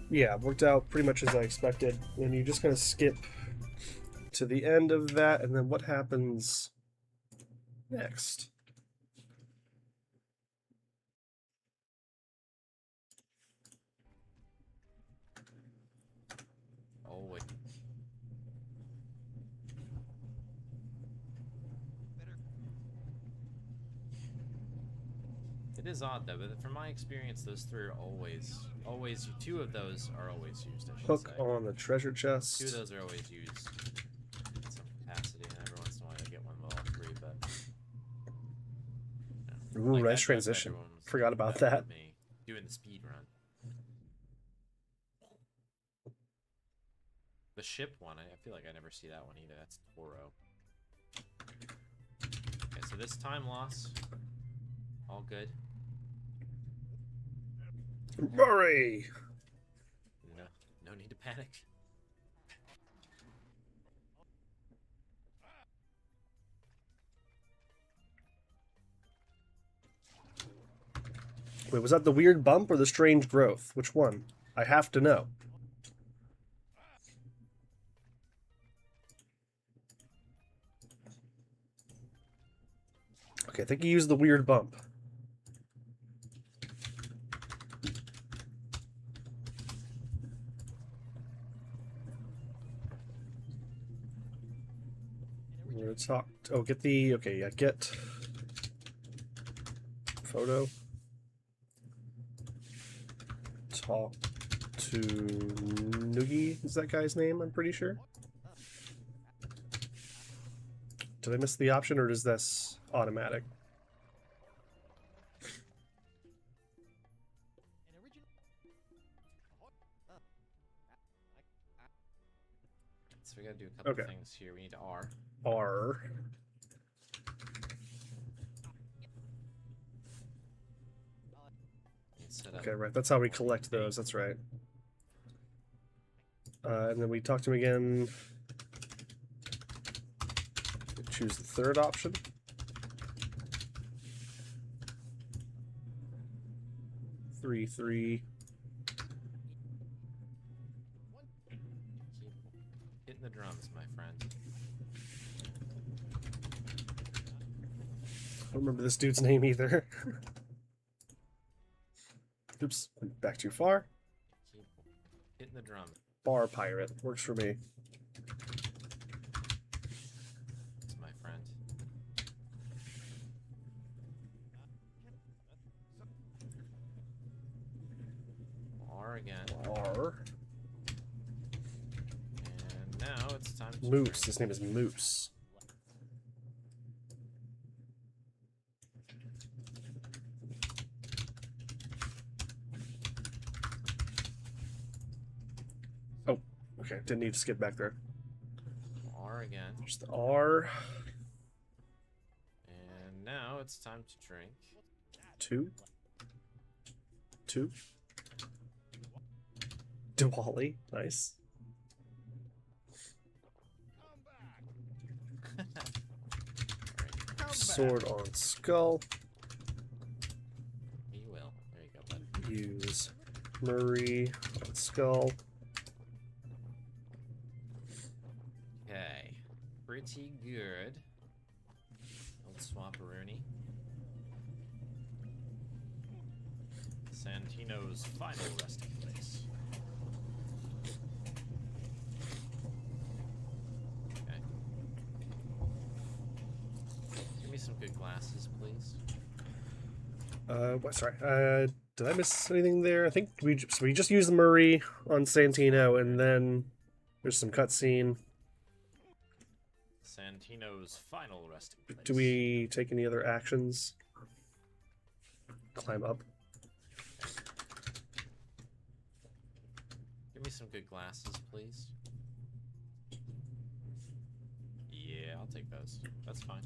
Yeah, worked out pretty much as I expected. And you just kind of skip to the end of that, and then what happens next? Oh wait. It is odd though, but from my experience, those three are always, two of those are always used. I should Hook say. on the treasure chest. Two of those are always used in some capacity, and every once in a while I get one with all three. But Ooh, like, nice I bet transition. everyone's Forgot about better that. than me doing the speed run. The ship one, I feel like I never see that one either. That's Toro. Okay, so this time loss, all good. Murray! No need to panic. Wait, was that the weird bump or the strange growth? Which one? I have to know. Okay, I think you used the weird bump. We're gonna talk. Oh, get the. Okay, yeah, get. Photo. Talk to Noogie. Is that guy's name? I'm pretty sure. Did I miss the option, or is this automatic? So we gotta do a couple Okay. things here. We need R. R. Set up. Okay, right. That's how we collect those. That's right. And then we talk to him again. Choose the third option. Three. Keep hitting the drums, my friend. I don't remember this dude's name either. Oops, went back too far. Keep hitting the drums, Bar pirate works for me. my friend. R again. R. And now it's time to Moose. His name is Moose. Oh, okay. Didn't need to skip back there. R again. There's the R. And now it's time to drink. Two. Diwali. Nice. Sword on skull. You will. There you go, bud. Use Murray on skull. Okay. Pretty good. Old Swapperoonie. Santino's final resting place. Okay. Give me some good glasses, please. What? Sorry. Did I miss anything there? I think we just used the Murray on Santino, and then there's some cutscene. Santino's final resting place. Do we take any other actions? Climb up. Give me some good glasses, please. Yeah, I'll take those. That's fine.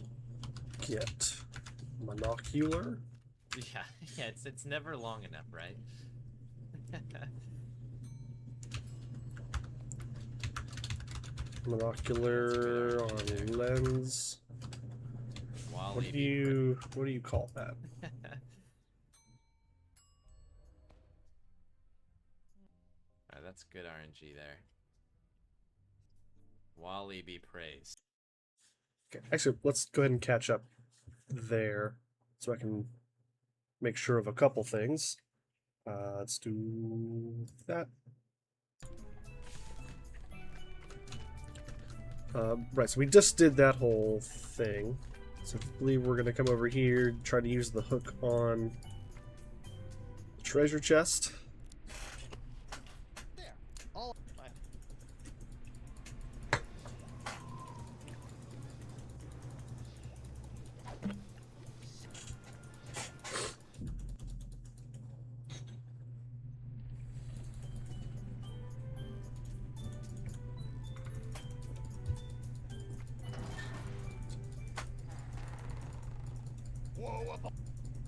Get monocular. Yeah, it's never long enough, right? Monocular on lens. What do you call that? That's good RNG there. Wally be praised. Okay, actually, let's go ahead and catch up there so I can make sure of a couple things. Let's do that. Right, so we just did that whole thing. So I believe we're going to come over here, try to use the hook on the treasure chest. There. All my Whoa, up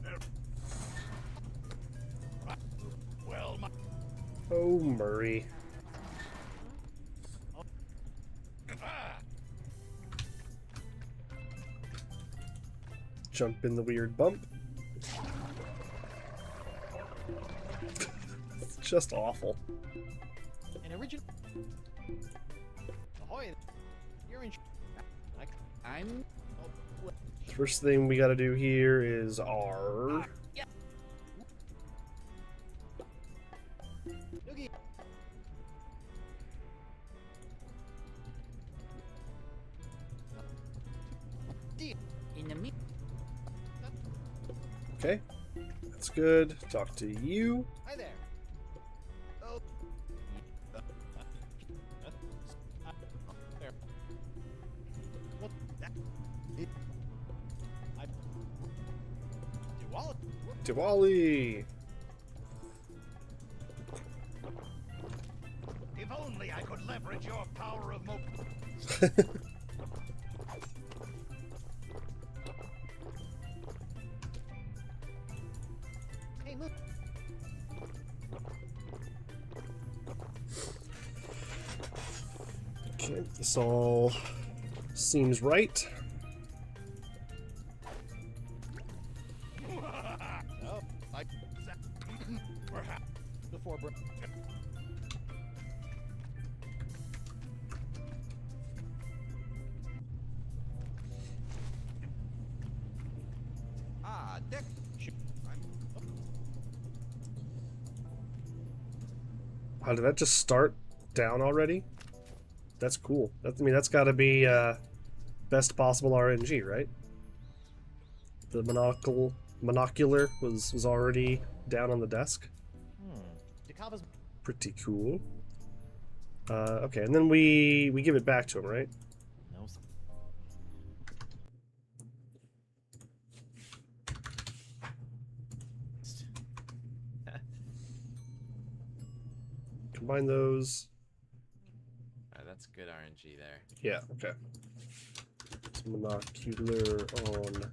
there. Well, my... Oh, Murray. Ah! Jump in the weird bump. It's just awful. an original. Ahoy! You're in. I'm. Oh, First thing we got to do here is R. yeah. Noogie. In the meat. Okay, that's good. Talk to you. Hi there. Oh. There. What? That? I. Wallet. Diwali. If only I could leverage your power of mo... Hey, look. Okay, this all seems right. Oh, I. Perhaps. Before break. Ah, deck. How did that just start down already? That's cool. That, I mean, that's got to be best possible RNG, right? The monocular was already down on the desk. Dakava's. Pretty cool. Okay, and then we give it back to him, right? No. Combine those. That's good RNG there. Yeah, okay. It's monocular on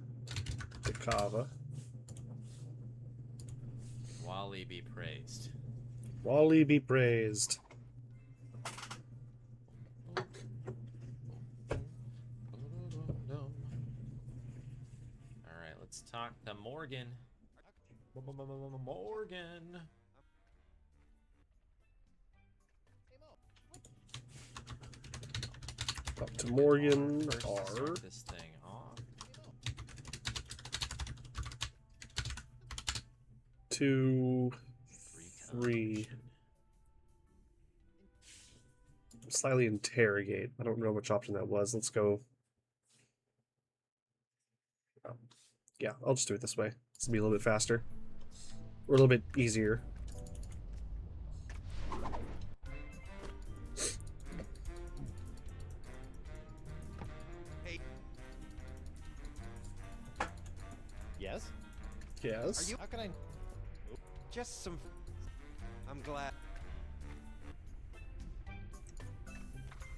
Dakava. Wally be praised. Wally be praised. Alright, let's talk to Morgan. Morgan. Up to Morgan. First to R. start this thing off. 2, 3. Slightly interrogate. I don't know which option that was. Let's go. Oh. Yeah, I'll just do it this way. This will be a little bit faster. Or a little bit easier. Yes. Yes. Are you- How can I? Just some. I'm glad.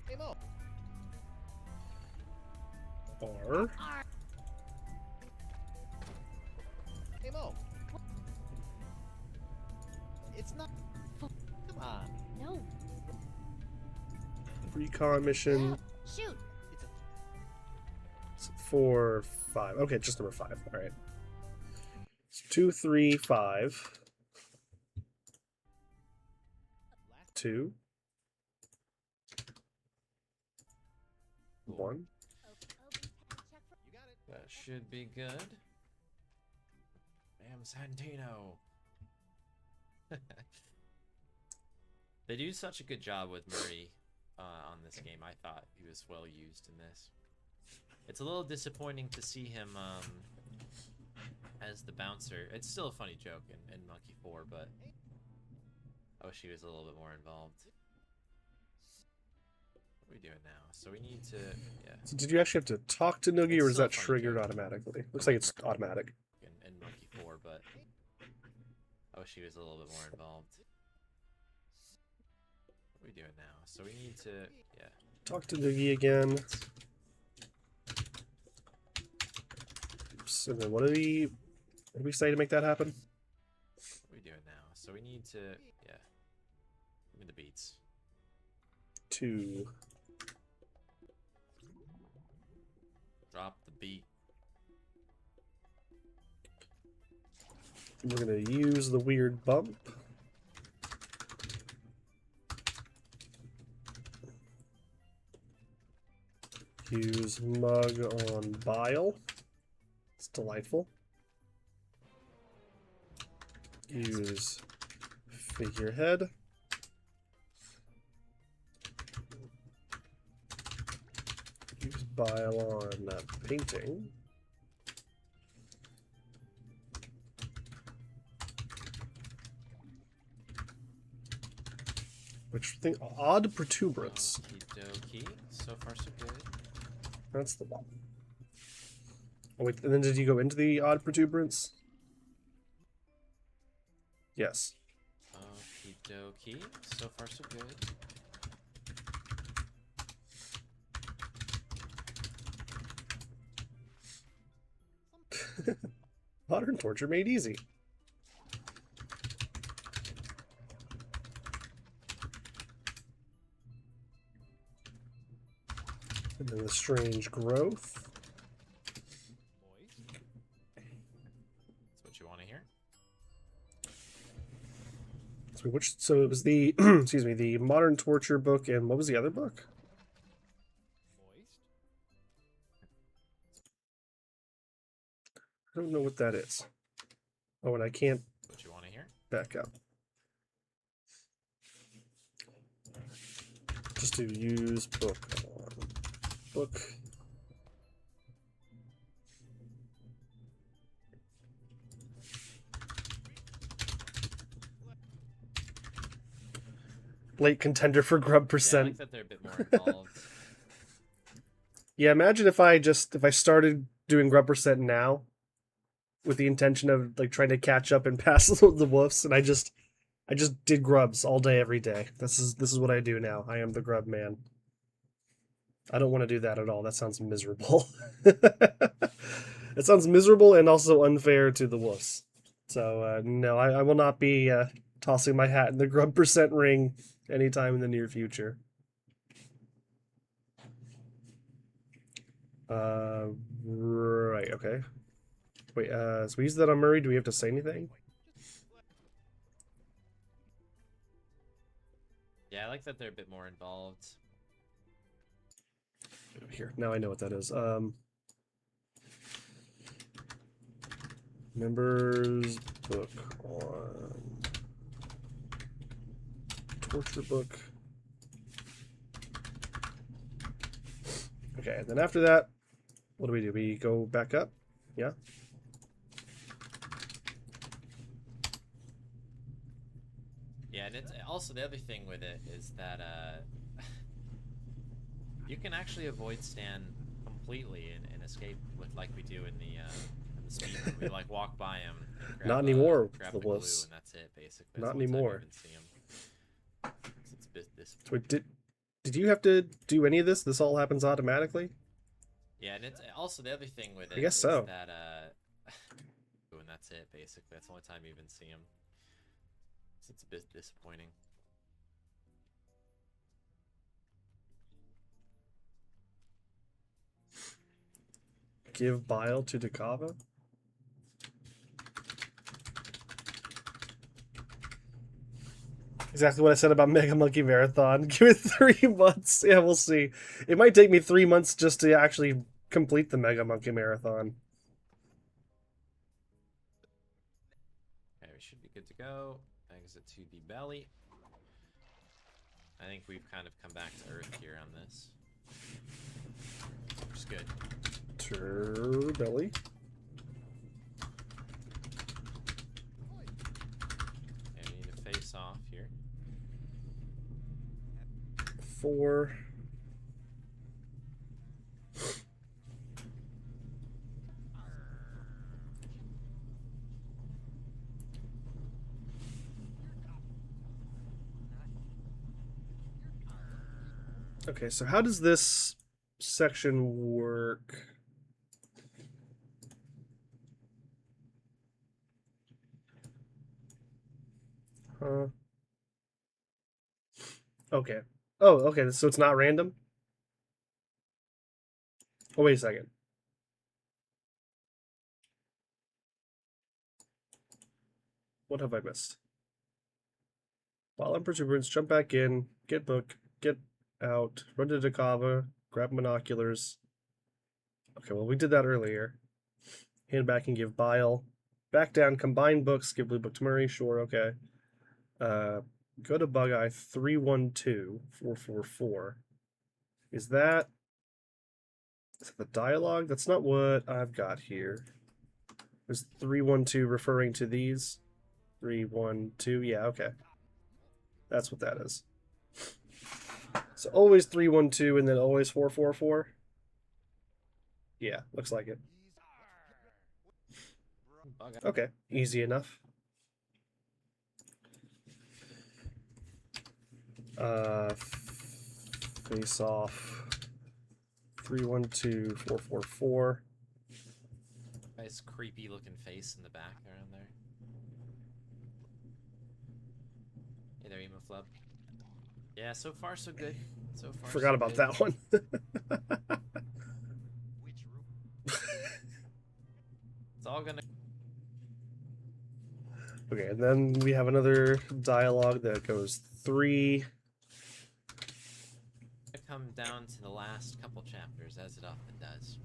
Hey Mo. R. Hey Mo. It's not. Come on. No. Recon mission. Shoot. It's a. 4, 5. Okay, just number 5. All right. It's 2, 3, 5. 2. 1. You got it. That should be good. Damn, Santino. They do such a good job with Murray on this game. I thought he was well used in this. It's a little disappointing to see him as the bouncer. It's still a funny joke in Monkey 4, but I wish he was a little bit more involved. What are we doing now? So we need to, yeah. So did you actually have to talk to Noogie, It's or is still a that funny triggered joke. automatically? Looks like it's automatic. In Monkey 4, but I wish he was a little bit more involved. What are we doing now? So we need to, yeah. Talk to Noogie again. Oops. And then what did we say to make that happen? What are we doing now? So we need to, yeah. Give me the beats. 2. Drop the beat. We're gonna use the weird bump. Use mug on bile. It's delightful. Use figurehead. Use bile on painting. Which thing? Odd protuberance. Okie dokie. So far, so good. That's the one. Oh wait, and then did you go into the odd protuberance? Yes. Okie dokie. So far, so good. Modern torture made easy. And then the strange growth. Moist. That's what you want to hear. So it was the excuse me, the modern torture book, and what was the other book? Moist. I don't know what that is. Oh, and I can't What you want to hear. back up. Just to use book on book. Late contender for grub Yeah, I percent. like that they're a bit more involved. Yeah, imagine if I started doing grub percent now with the intention of like trying to catch up and pass the woofs, and I just did grubs all day every day. This is what I do now. I am the grub man. I don't want to do that at all. That sounds miserable. It sounds miserable and also unfair to the woofs. So no, I will not be tossing my hat in the grub percent ring anytime in the near future. Right, okay. Wait, so we use that on Murray. Do we have to say anything? Yeah, I like that they're a bit more involved. Here, now I know what that is. Members book on torture book. Okay, and then after that, what do? We go back up? Yeah? Yeah, and it's also the other thing with it is that you can actually avoid Stan completely and escape with like we do in the speed run. We like walk by him. And grab, Not anymore, grab the glue, wolves. and that's it basically. That's Not the only time you anymore. even see him. So it's a bit So wait, did you have to do any of this? This all happens automatically? Yeah, and it's also the other thing with it I guess is so. that and that's it basically. That's the only time you even see him. So it's a bit disappointing. Give bile to Dakava? Exactly what I said about Mega Monkey Marathon. Give it 3 months. Yeah, we'll see. It might take me 3 months just to actually complete the Mega Monkey Marathon. Okay, we should be good to go. Exit to the belly. I think we've kind of come back to Earth here on this. Which is good. Belly. Okay, we need to face off here. 4. Okay, so how does this section work? Huh. Okay. Oh, okay, so it's not random? Oh, wait a second. What have I missed? While in perseverance, jump back in, get book, get out, run to Dakava, grab binoculars. Okay, well, we did that earlier. Hand back and give bile. Back down, combine books, give blue book to Murray, sure, okay. Go to Bug Eye 312-444. Is that the dialogue? That's not what I've got here. Is 312 referring to these? 312, yeah, okay. That's what that is. So always 312 and then always 444? Yeah, looks like it. Okay, easy enough. Face off 312-444. Nice creepy looking face in the back around there. Hey there, Emo Flub. Yeah, so far so good. So far. Forgot so about good. that one. It's all gonna Okay, and then we have another dialogue that goes 3. come down to the last couple chapters, as it often does.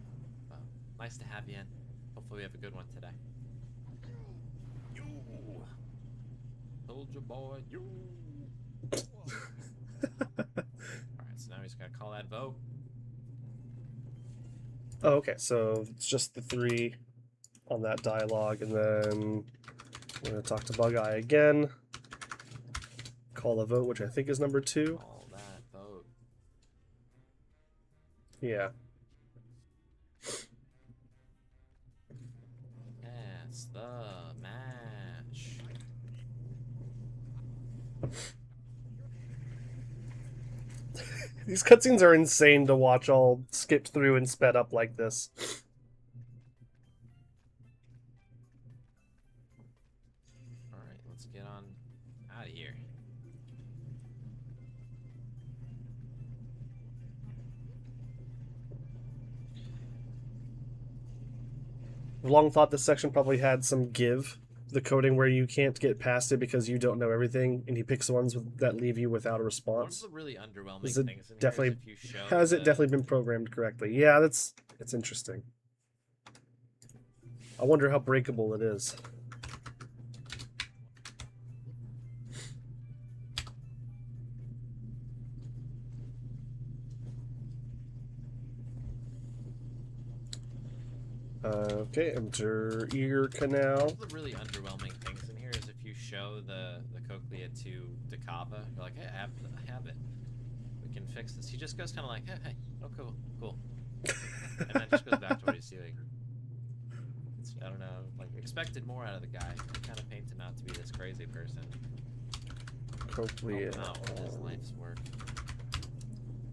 Well, nice to have you in. Hopefully we have a good one today. You! Soldier boy, you! Alright, so now we just gotta call that vote. Oh, okay, so it's just the 3 on that dialogue, and then we're going to talk to Bug Eye again. Call a vote, which I think is number 2. Call that vote. Yeah. That's the match. These cutscenes are insane to watch all skipped through and sped up like this. Alright, let's get on out of here. I've long thought this section probably had some give. The coding where you can't get past it because you don't know everything, and he picks ones that leave you without a One of response. the really underwhelming Is it things in definitely here is if you show has it the- definitely been programmed correctly? Yeah, it's interesting. I wonder how breakable it is. Okay, enter ear canal. One of the really underwhelming things in here is if you show the cochlea to Dakava, you're like, hey, I have it. We can fix this. He just goes kind of like, hey, oh, cool. And then just goes back to what he's doing. I don't know, like, expected more out of the guy. They kind of paint him out to be this crazy person. Cochlea. Help him out with his life's work.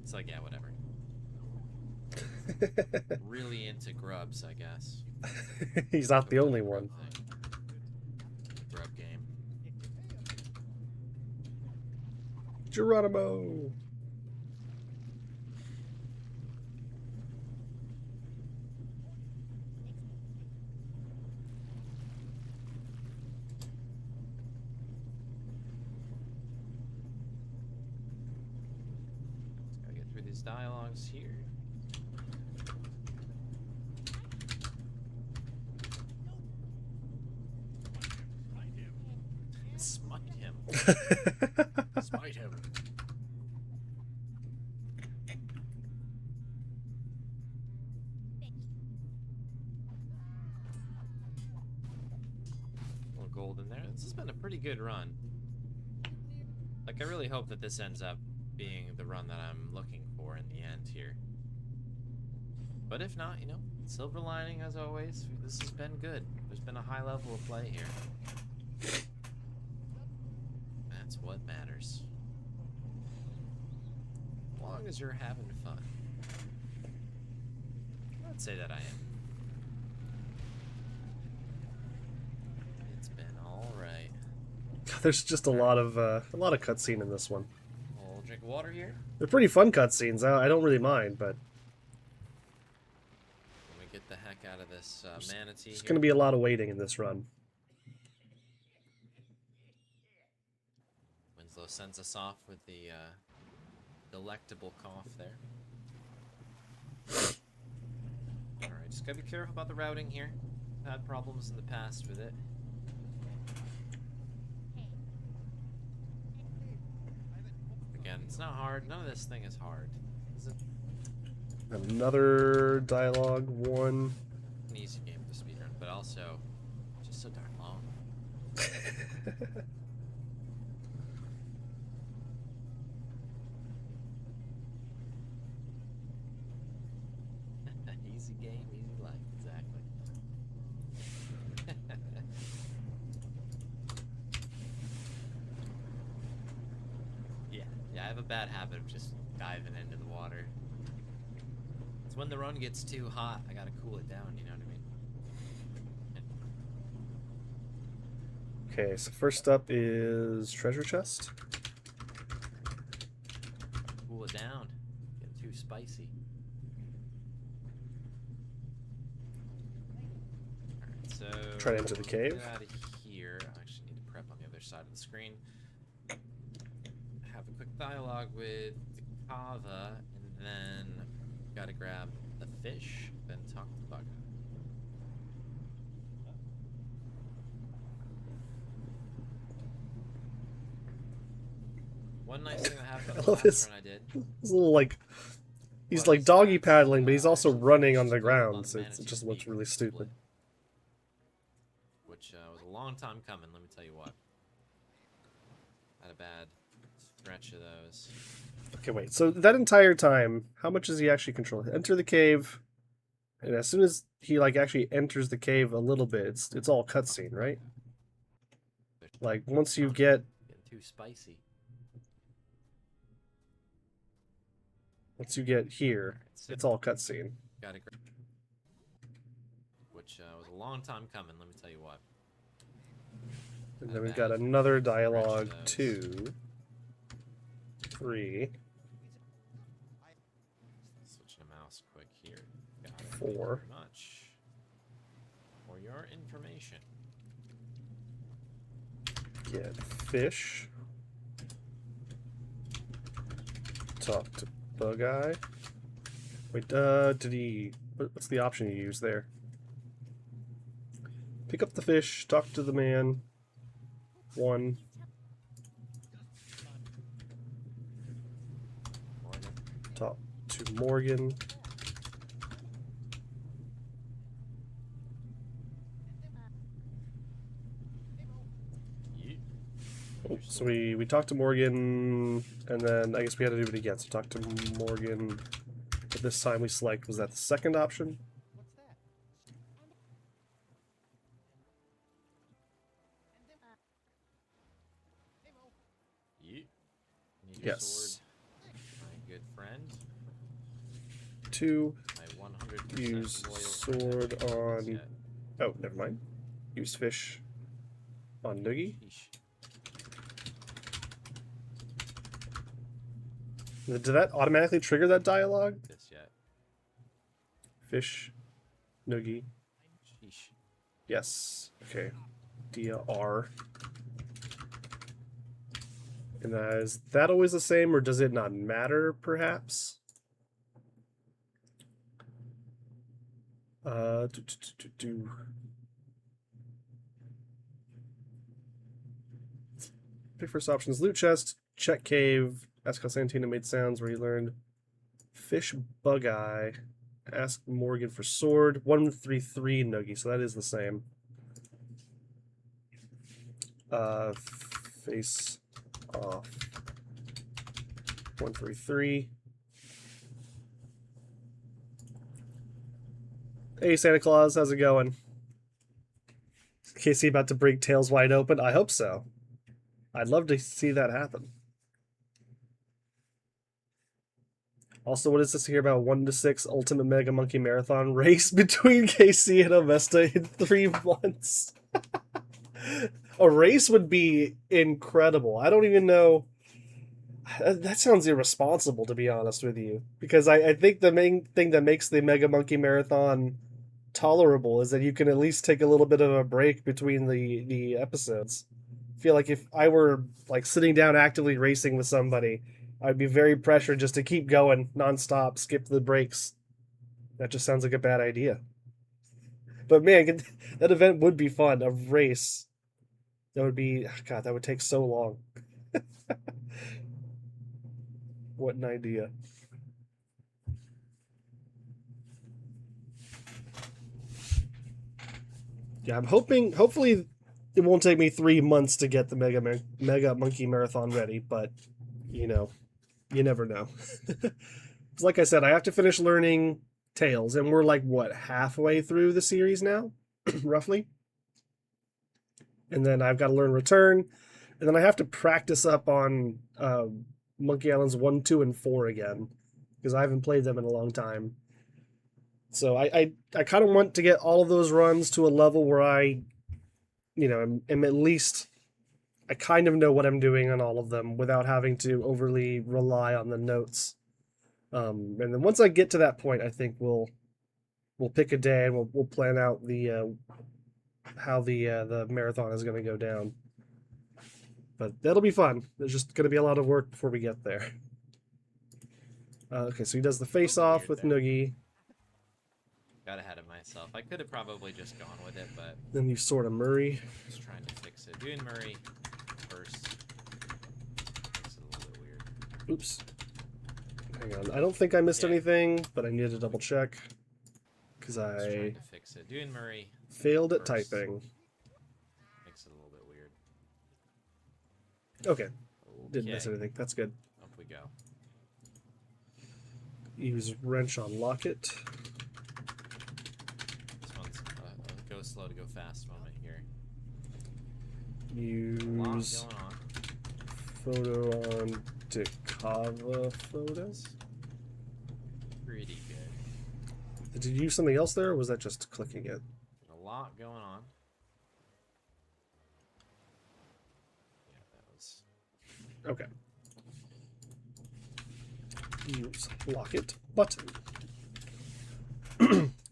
It's like, yeah, whatever. Really into grubs, I guess. He's not the only one. Grub game. Geronimo. these dialogues here. Smite him. Smite him. A little gold in there. This has been a pretty good run. Like, I really hope that this ends up being the run that I'm looking for in the end here. But if not, you know, silver lining as always. This has been good. There's been a high level of play here. That's what matters. As long as you're having fun. I'd say that I am. It's been alright. There's just a lot of cutscene in this one. We'll drink of water here. They're pretty fun cutscenes. I don't really mind, but Let me get the heck out of this manatee. there's here. going to be a lot of waiting in this run. Winslow sends us off with the delectable cough there. Alright, just gotta be careful about the routing here. I've had problems in the past with it. Again, it's not hard. None of this thing is hard. This is Another dialogue one. an easy game to speedrun, but also just so darn long. Easy game, easy life, exactly. Yeah, I have a bad habit of just diving into the water. It's when the run gets too hot, I gotta cool it down, you know what I mean? Okay, so first up is treasure chest. Cool it down. Get too spicy. Alright, so Try to enter the cave. Get out of here. I actually need to prep on the other side of the screen. Have a quick dialogue with the Kava, and then gotta grab the fish, then talk to Bugga. One nice thing that happened I on the love last his- run I did. He's a little like he's like doggy paddling, but he's also running on the ground, so it just looks really stupid. Which was a long time coming, let me tell you what. Had a bad stretch of those. Okay, wait. So that entire time, how much is he actually controlling? Enter the cave, and as soon as he like actually enters the cave a little bit, it's all cutscene, right? Like once you get Getting too spicy. here, it's all cutscene. Gotta which was a long time coming, let me tell you what. And then we've got another dialogue, Stretch those. 2, 3, Switching a mouse quick here. Got it. 4. Thank you very much for your information. Get fish. Talk to Bug Eye. Wait, did he... What's the option you use there? Pick up the fish, talk to the man. 1. Morgan. Talk to Morgan. Yeet. Oh, so we talked to Morgan, and then I guess we had to do it again. So talk to Morgan. But this time we select, was that the second option? What's that? Yeet. Need your Yes. sword, my good friend. 2. My 100% Use loyal sword friend. on... Yeah. Oh, never mind. Use fish on Noogie. Yeesh. Did that automatically trigger that dialogue? This yet. Fish, Noogie. Sheesh. Yes. Okay. Dia R. And is that always the same, or does it not matter, perhaps? Uh, do, do, do, do, do. Pick first options: loot chest, check cave. Ask how Santino made sounds where he learned fish bug eye. Ask Morgan for sword. 133 Noogie, so that is the same. Face off. 133. Hey Santa Claus, how's it going? Casey about to break tails wide open? I hope so. I'd love to see that happen. Also, what is this here about 1 to 6 Ultimate Mega Monkey Marathon race between KC and Avesta in 3 months? A race would be incredible. I don't even know. That sounds irresponsible, to be honest with you. Because I think the main thing that makes the Mega Monkey Marathon tolerable is that you can at least take a little bit of a break between the episodes. I feel like if I were like sitting down actively racing with somebody, I'd be very pressured just to keep going nonstop, skip the breaks. That just sounds like a bad idea. But man, that event would be fun. A race. That would be, God, that would take so long. What an idea. Yeah, I'm hopefully it won't take me 3 months to get the Mega Monkey Marathon ready, but, you know, you never know. Like I said, I have to finish learning Tails, and we're like, what, halfway through the series now? Roughly? And then I've got to learn Return, and then I have to practice up on Monkey Islands 1, 2, and 4 again, because I haven't played them in a long time. So I kind of want to get all of those runs to a level where I, you know, am at least, I kind of know what I'm doing on all of them without having to overly rely on the notes. And then once I get to that point, I think we'll pick a day and we'll plan out the how the marathon is going to go down. But that'll be fun. There's just going to be a lot of work before we get there. Okay, so he does the face off with Noogie. Got ahead of myself. I could have probably just gone with it, but Then you sort of Murray. just trying to fix it. Doing Murray first. It's a little bit weird. Oops. Hang on. I don't think I missed anything, but I need to double check. Because Just I trying to fix it. Doing Murray failed at first. typing. Makes it a little bit weird. Okay. Didn't miss Okay, anything. That's good. up we go. Use wrench on locket. This one's a go slow to go fast moment here. A lot Use going on. photo on Decava photos. Pretty good. Did you use something else there, or was that just clicking it? A lot going on. Yeah, that was. Okay. Use locket button.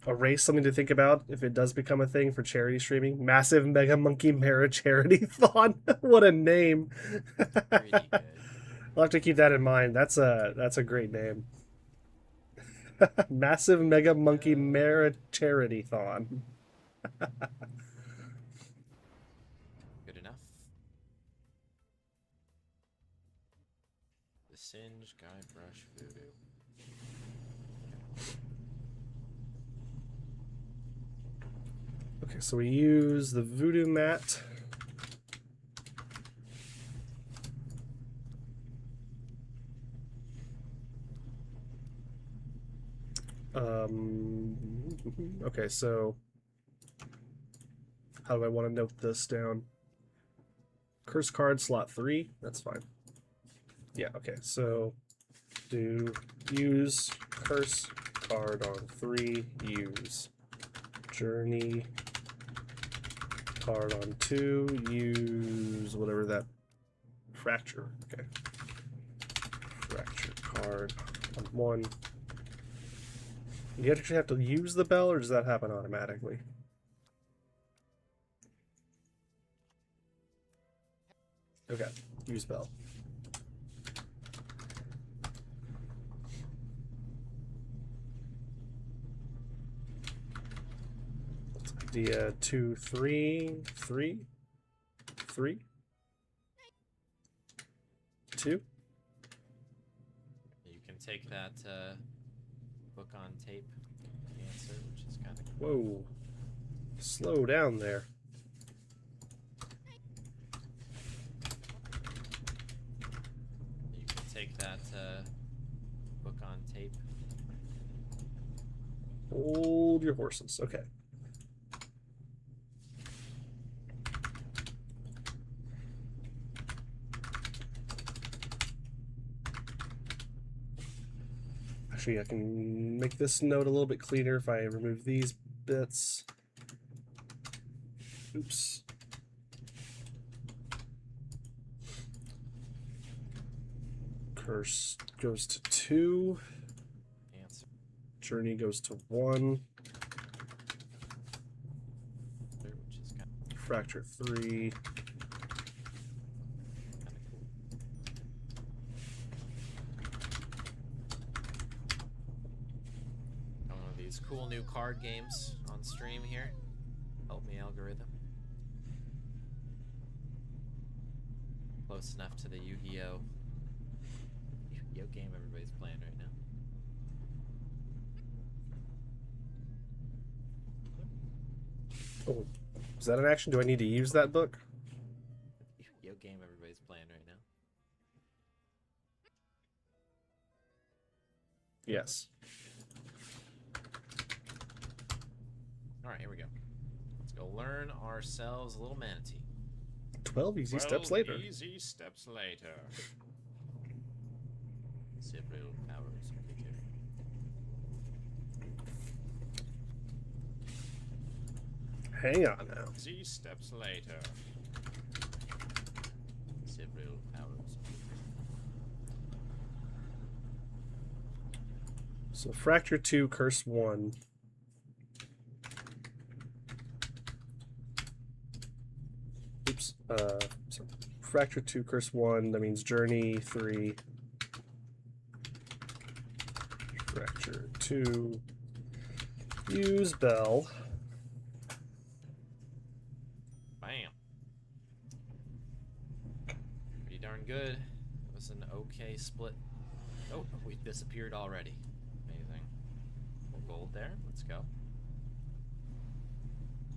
A race, something to think about if it does become a thing for charity streaming. Massive Mega Monkey Mara Charity-thon. What a name. Pretty good. I'll have to keep that in mind. That's a great name. Massive Mega Monkey Mara Charity-thon. Good enough. The Singe, Guybrush, Voodoo. Okay, so we use the voodoo mat. Okay, so how do I want to note this down? Curse card slot 3, that's fine. Yeah, okay, so do use curse card on 3, use journey card on 2, use whatever that fracture, okay. Fracture card on 1. You actually have to use the bell, or does that happen automatically? Okay, use bell. idea. 2, 3, 3, 3, 2. You can take that book on tape answer, which is kind of cool. Whoa. Slow down there. You can take that book on tape. Hold your horses. Okay. Actually, I can make this note a little bit cleaner if I remove these bits. Oops. Curse goes to 2. Answer. Journey goes to 1. Which is kind Fracture 3. of cool. Got one of these cool new card games on stream here. Help me, algorithm. Close enough to the Yu-Gi-Oh! Yu-Gi-Oh! Game everybody's playing right now. Oh, is that an action? Do I need to use that book? Yu-Gi-Oh! Game everybody's playing right now. Yes. Alright, here we go. Let's go learn ourselves a little manatee. 12 easy steps later. Easy steps later. Several hours later. Hang on now. Easy steps later. Several hours. So fracture 2, curse 1. Oops. So fracture 2, curse 1. That means journey 3. Fracture 2. Use bell. Bam. Pretty darn good. It was an okay split. Oh, we disappeared already. Amazing. Gold there. Let's go.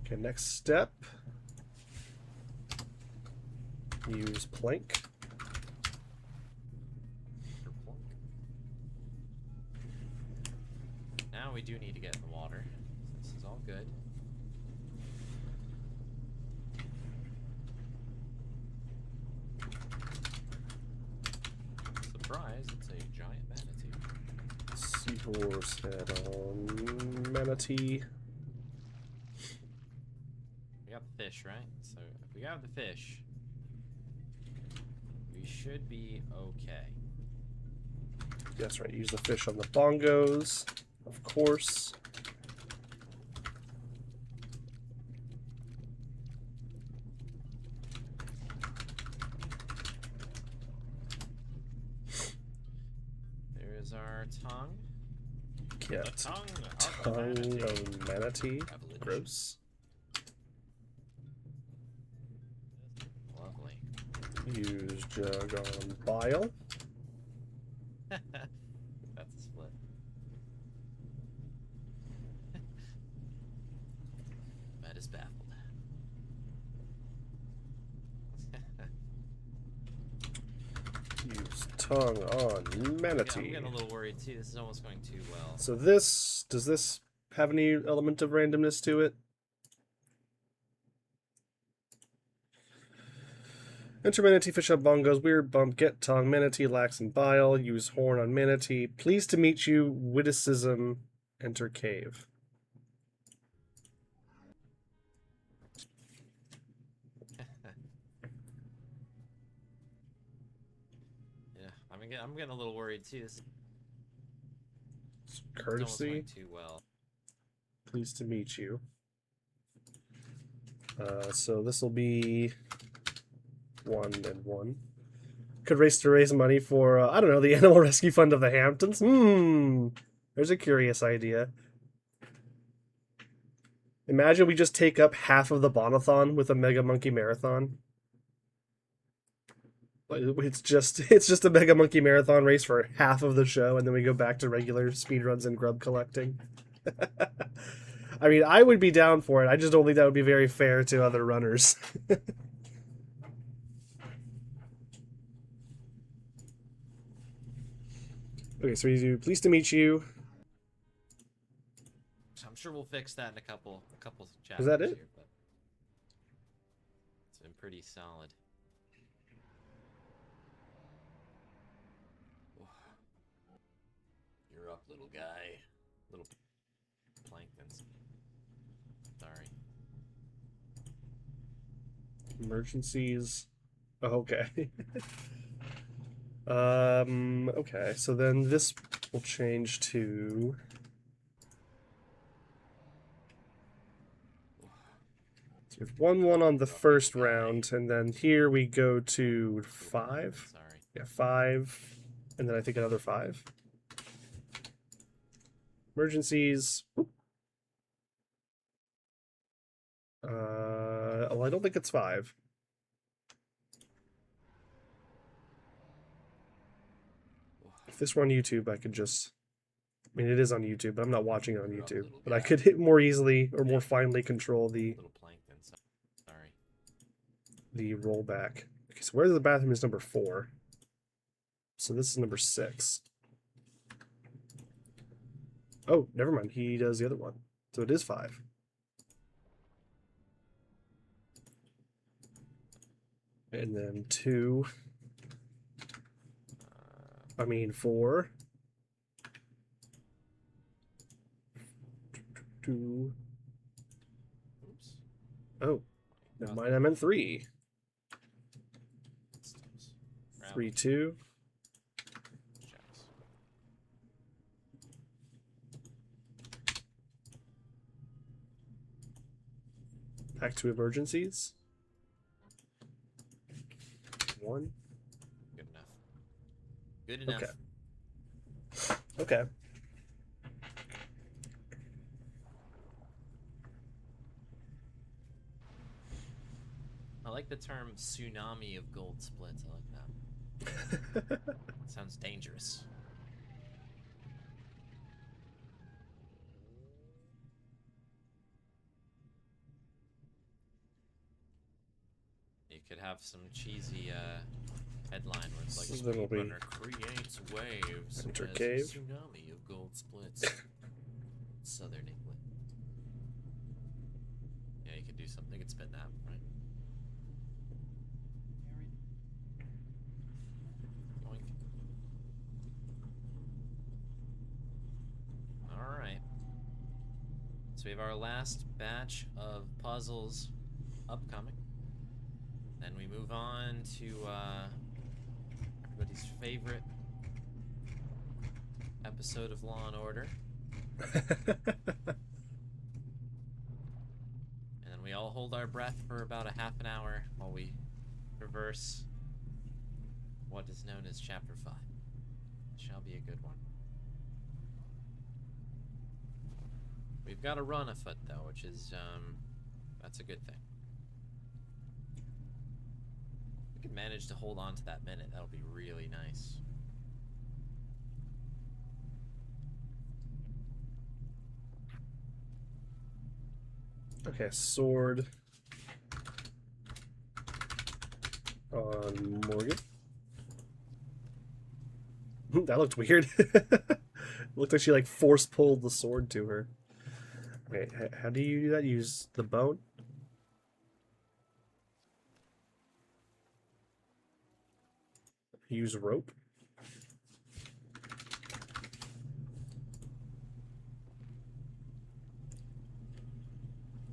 Okay, next step. Use plank. Now we do need to get in the water. This is all good. Surprise, it's a giant manatee. Seahorse head on manatee. We got the fish, right? So if we got the fish, we should be okay. That's right, use the fish on the bongos, of course. There is our tongue. Get The tongue tongue of manatee. Revelation. Gross. Lovely. Use jug on bile. That's a split. Matt is baffled. Use tongue on Yeah, I'm manatee. getting a little worried too. This is almost going too well. So does this have any element of randomness to it? Enter manatee, fish up bongos, weird bump, get tongue, manatee, lax and bile, use horn on manatee. Pleased to meet you, witticism, enter cave. Yeah, I'm getting a little worried too. This is almost Courtesy, going too well. pleased to meet you. So this will be 1 and 1. Could race to raise money for, I don't know, the Animal Rescue Fund of the Hamptons? There's a curious idea. Imagine we just take up half of the Bonathon with a Mega Monkey Marathon. Like, it's just a Mega Monkey Marathon race for half of the show, and then we go back to regular speedruns and grub collecting. I mean, I would be down for it. I just don't think that would be very fair to other runners. Okay, so we do pleased to meet you. I'm sure we'll fix that in a couple chapters. Is that it? Here, but it's been pretty solid. You're up, little guy. Little planktons. Sorry. Emergencies. Oh, okay. Okay, so then this will change to... So we have 1-1 on the first round, and then here we go to 5. Sorry. Yeah, 5, and then I think another 5. Emergencies. Whoop. Well, I don't think it's 5. If this were on YouTube, I could just... I mean, it is on YouTube, but I'm not watching it on YouTube. But I could hit more easily or more finely control the Little plankton. Sorry. the rollback. Okay, so where's the bathroom is number 4. So this is number 6. Oh, never mind. He does the other one. So it is 5. And then 2. I mean 4. 2. Oops. Oh, never mind. I meant 3. Systems. 3, 2. Checks. Back to emergencies. 1. Good enough. Good enough. Okay. Okay. I like the term tsunami of gold splits. I like that. Sounds dangerous. You could have some cheesy headline where it's like, So then it'll be speedrunner creates waves Enter as cave. a tsunami of gold splits. Southern England. Yeah, you could do something. You could spin that, right? Yoink. Alright. So we have our last batch of puzzles upcoming. Then we move on to everybody's favorite episode of Law and Order. And then we all hold our breath for about a half an hour while we traverse what is known as Chapter 5. It shall be a good one. We've got a run afoot though, which is that's a good thing. If we can manage to hold on to that minute, that'll be really nice. Okay, sword on Morgan. That looked weird. It looked like she like force pulled the sword to her. Wait, how do you do that? Use the bone? Use rope?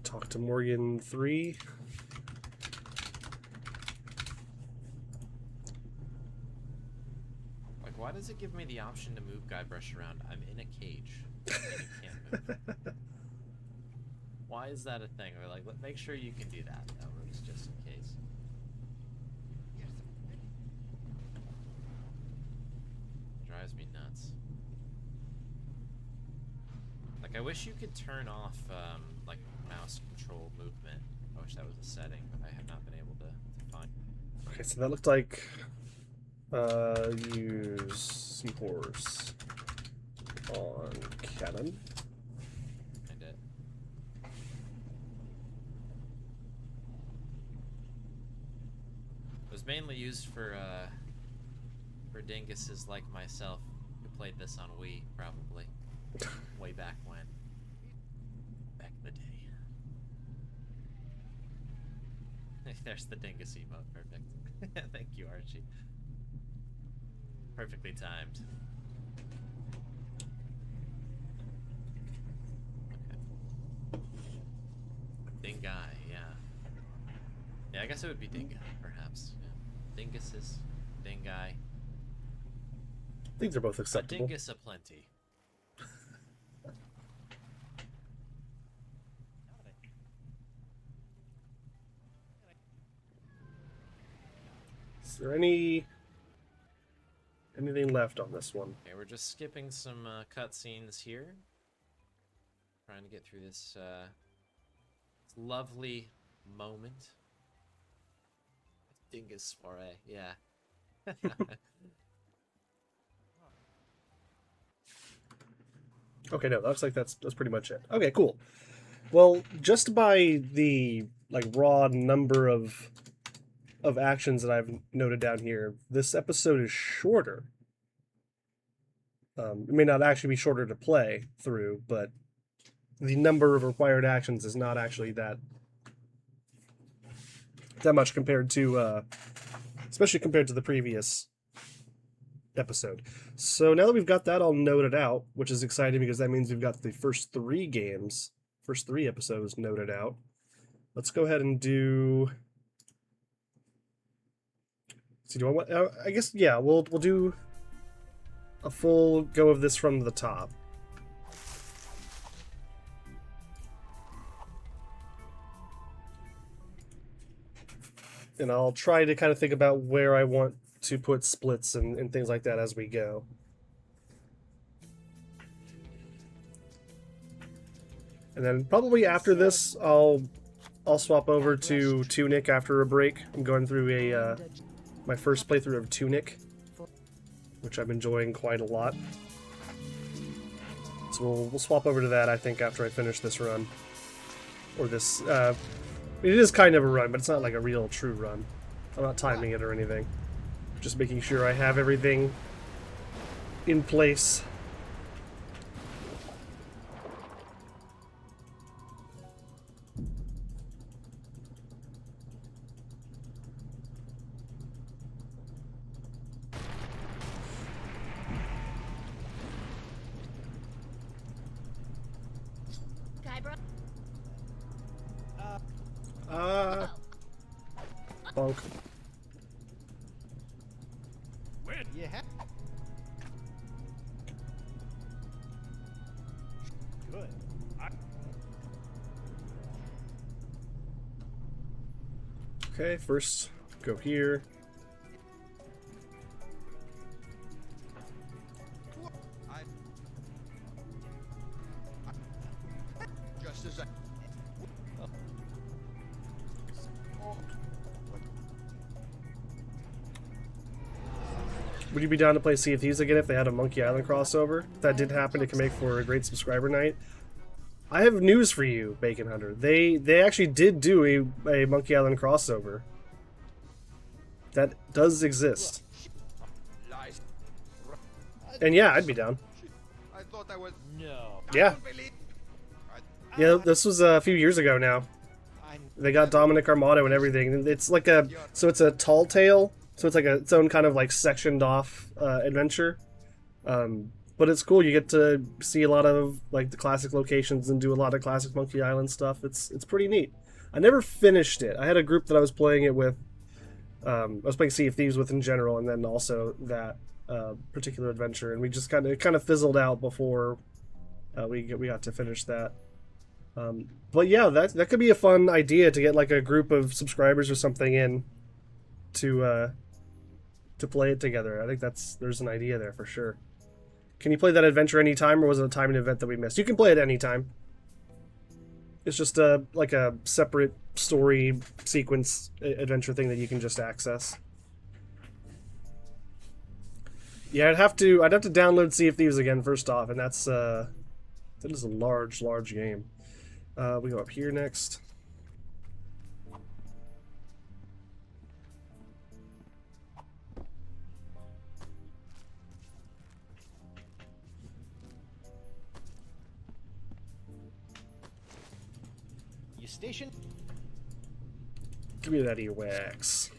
Talk to Morgan 3. Like, why does it give me the option to move Guybrush around? I'm in a cage. And you can't move. Why is that a thing? Or like, make sure you can do that, Elrose, just in case. Drives me nuts. Like, I wish you could turn off, like, mouse control movement. I wish that was a setting, but I have not been able to find. Okay, so that looked like use seahorse on cannon. I did. It was mainly used for dinguses like myself who played this on Wii, probably. Way back when. Back in the day. There's the dingus emote. Perfect. Thank you, Archie. Perfectly timed. Okay. Dingai, yeah. Yeah, I guess it would be Dingai, perhaps. Yeah. Dinguses, Dingai. I think they're both A acceptable. dingus aplenty. Is there anything left on this one? Okay, we're just skipping some cutscenes here. Trying to get through this lovely moment. Dingus foray, yeah. Okay, no, looks like that's pretty much it. Okay, cool. Well, just by the like raw number of actions that I've noted down here, this episode is shorter. It may not actually be shorter to play through, but the number of required actions is not actually that much compared to, especially compared to the previous episode. So now that we've got that all noted out, which is exciting because that means we've got the first three episodes noted out. Let's go ahead and do. So do I want? I guess yeah. We'll do a full go of this from the top. And I'll try to kind of think about where I want to put splits and things like that as we go. And then probably after this, I'll swap over to Tunic after a break. I'm going through my first playthrough of Tunic, which I'm enjoying quite a lot. So we'll swap over to that, I think, after I finish this run. Or this, it is kind of a run, but it's not like a real true run. I'm not timing it or anything. Just making sure I have everything in place. Guybrush? Bonk. When? Yeah. Good. Okay, first go here. Just as I... Would you be down to play Sea of Thieves again if they had a Monkey Island crossover? That did happen. It can make for a great subscriber night. I have news for you, Bacon Hunter. They actually did do a Monkey Island crossover. That does exist. Lies. And yeah, I'd be down. I thought I was... No. Yeah. I don't believe... Yeah, this was a few years ago now. They got Dominic Armato and everything. It's like so it's a tall tale. So it's like its own kind of like sectioned off adventure. But it's cool. You get to see a lot of like the classic locations and do a lot of classic Monkey Island stuff. It's pretty neat. I never finished it. I had a group that I was playing it with. I was playing Sea of Thieves with in general, and then also that particular adventure. And we just kind of fizzled out before we got to finish that. But yeah, that could be a fun idea to get like a group of subscribers or something in to play it together. I think there's an idea there for sure. Can you play that adventure anytime, or was it a timing event that we missed? You can play it anytime. It's just a like a separate story sequence adventure thing that you can just access. Yeah, I'd have to download Sea of Thieves again first off, and that is a large game. We go up here next. You station? Give me that earwax.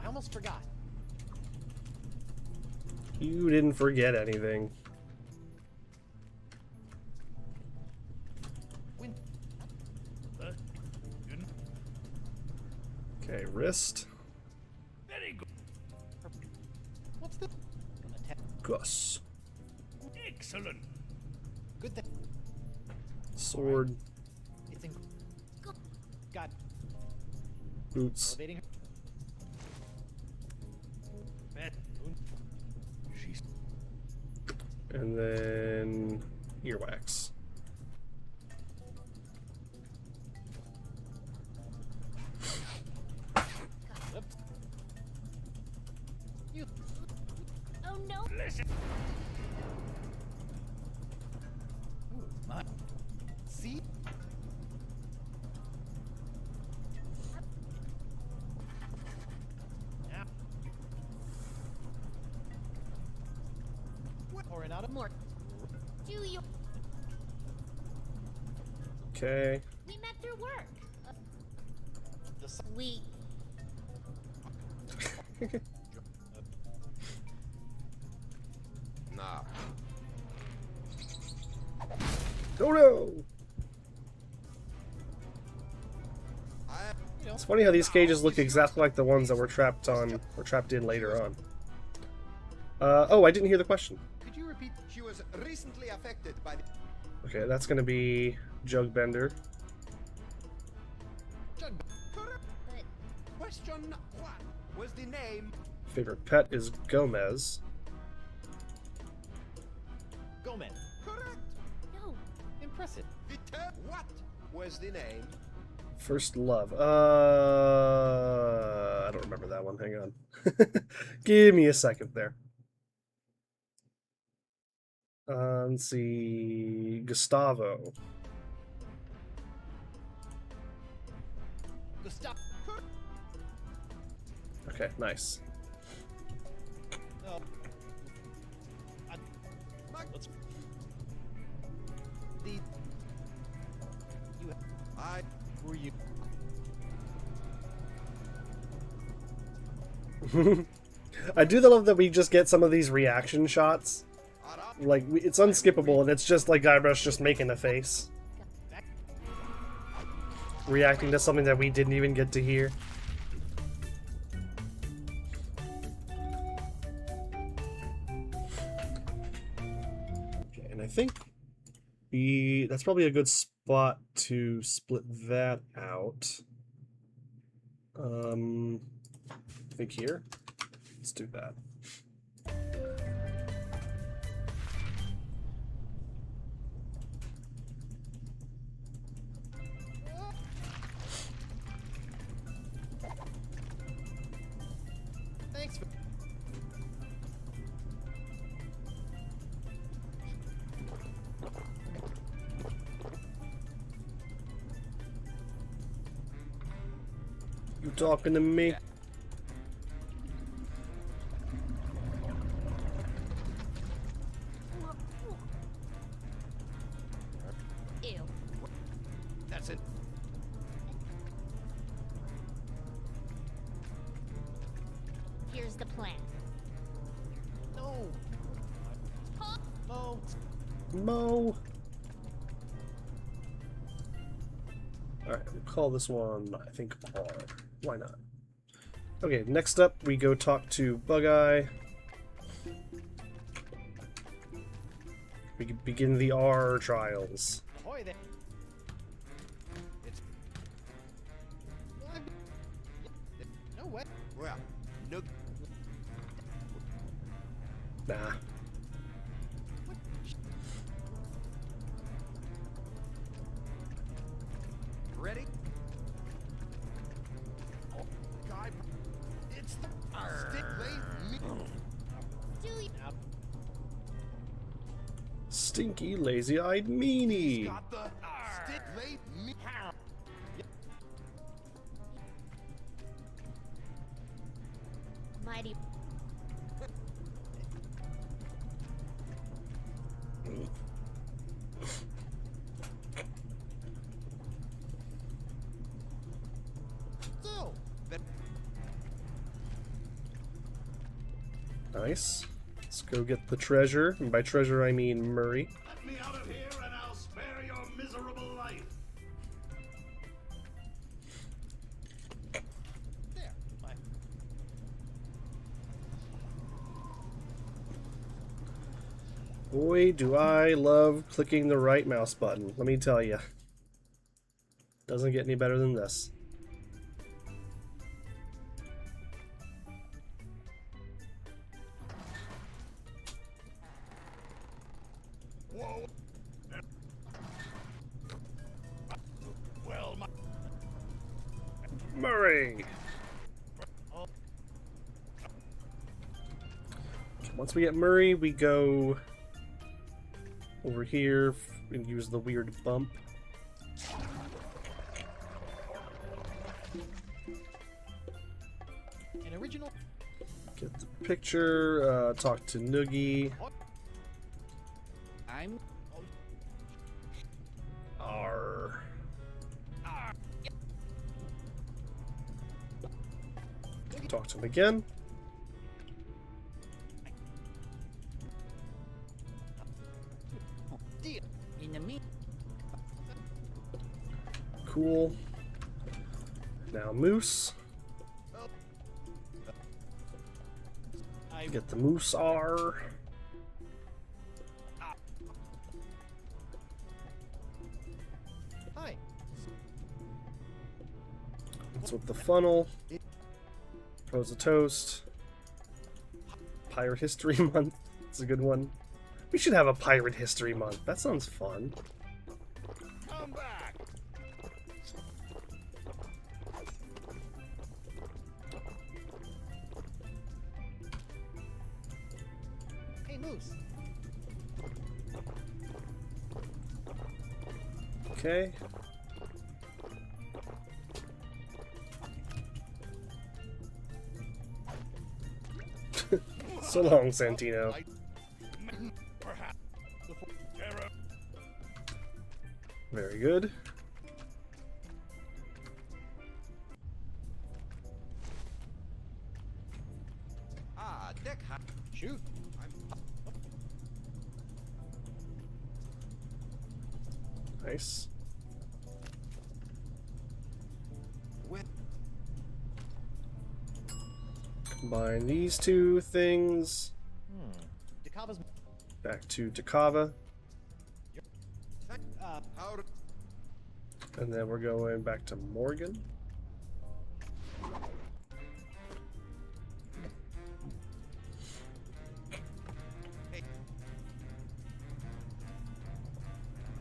I almost forgot. You didn't forget anything. When? Okay, wrist. Very good. What's the attack? Gus. Excellent. Good thing. Sword. It's in. God. Boots. Elevating her. She's And then earwax. Whoops. You. Oh no! listen. Ooh, my. See? Now. Pouring out a more. Do you? Okay. We met through work. The s- We. Nah. Oh no! you know. It's funny how these cages look exactly like the ones that we're trapped in later on. Oh, I didn't hear the question. Could you repeat? She was recently affected by the Okay, that's gonna be Jugbender. Jug. correct But question. What was the name? Favorite pet is Gomez. Gomez. Correct. no. Impressive. What was the name? First love. I don't remember that one. Hang on. Give me a second there. Let's see. Gustavo. Gustav. Okay, nice. No. Let's. The. You. I Were you? I do love that we just get some of these reaction shots. Like, it's unskippable, and it's just like Guybrush just making a face. Reacting to something that we didn't even get to hear. Okay, and I think that's probably a good spot to split that out. I think here. Let's do that. Thanks for. You talking to me? Ew. That's it. Here's the plan. No. Mo. Mo. Alright, we'll call this one, I think, R. Why not? Okay, next up, we go talk to Bug-Eye. We begin the R trials. Ahoy there. It's. Nah. Ready? Oh, guy. It's the stick late me. Do you Stinky, lazy-eyed meanie. Got the stick late me. mighty So, Nice. Let's go get the treasure. And by treasure, I mean Murray. Let me out of here and I'll spare your miserable life. there. My Boy, do I love clicking the right mouse button. Let me tell you. Doesn't get any better than this. Whoa. Well, my Murray! Once we get Murray, we go over here and use the weird bump. an original. Get the picture, talk to Noogie. I'm. R. Talk to him again. Deal. In the meat. Cool. Now Moose. I Get the Moose R. Hi. That's with the funnel. Pros a toast. Pirate History Month. It's a good one. We should have a Pirate History Month. That sounds fun. come back. Hey, Moose. Okay. So long, Santino. Perhaps. Terror. Very good. Ah, deck. Shoot. Nice. Combine these two things. Dakava's. Back to Dakava. How And then we're going back to Morgan.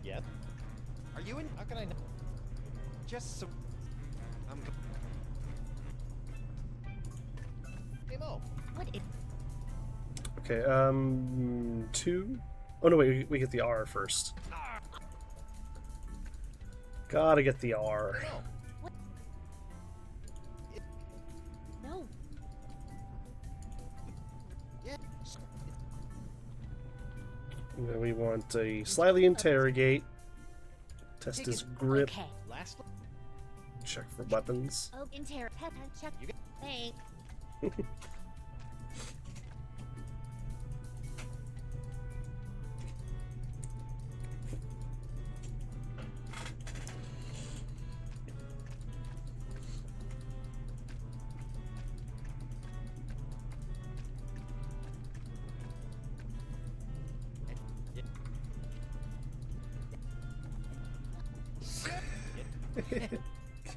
Yes. are you in? How can I? Just so. I'm. Hey, Mo. what if Okay, 2. Oh no, wait, we get the R first. Gotta get the R. no Yeah. And then we want a slightly interrogate. Test his grip. okay Last. Check for weapons. oh inter check You get- thanks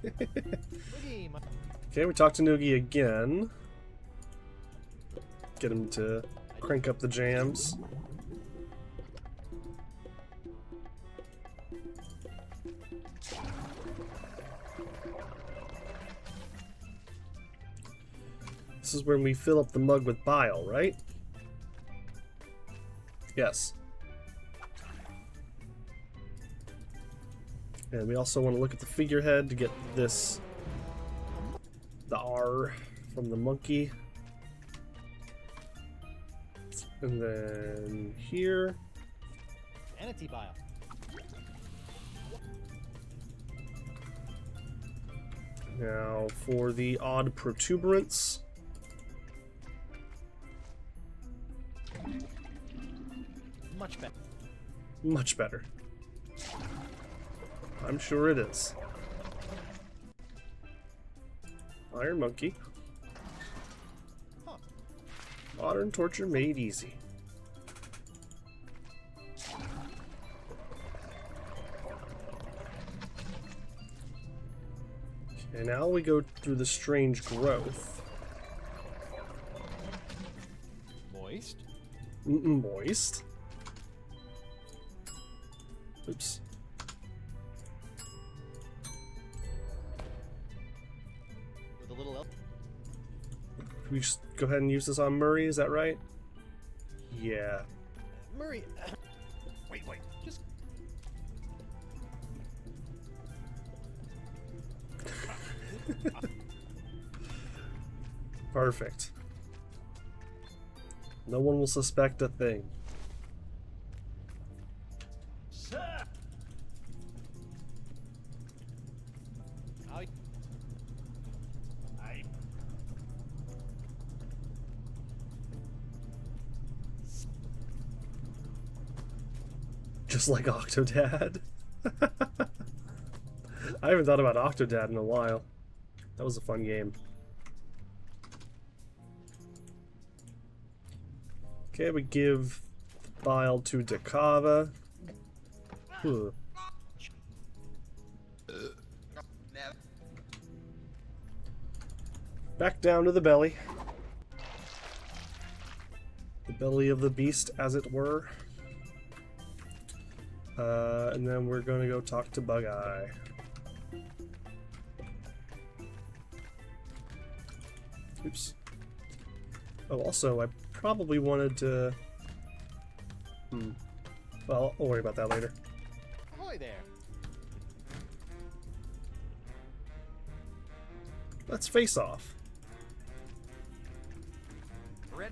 Boogie, my. Okay, we talk to Noogie again. Get him to Crank up the jams. This is when we fill up the mug with bile, right? Yes. And we also want to look at the figurehead to get this, the R from the monkey. And then here. Vanity bile. Now for the odd protuberance. Much better. Much better. I'm sure it is. Iron monkey. Huh. Modern torture made easy. Okay, now we go through the strange growth. Moist. Moist. Oops. With a little help. Can we just go ahead and use this on Murray? Is that right? Yeah. Murray. Wait. Just. Perfect. No one will suspect a thing. Sir. I. Just like Octodad. I haven't thought about Octodad in a while. That was a fun game. Okay, we give bile to Dakava. Huh. Back down to the belly. The belly of the beast, as it were. And then we're gonna go talk to Bug-Eye. Oops. Oh, also, I probably wanted to... Well, I'll worry about that later. Ahoy there. Let's face off. Red.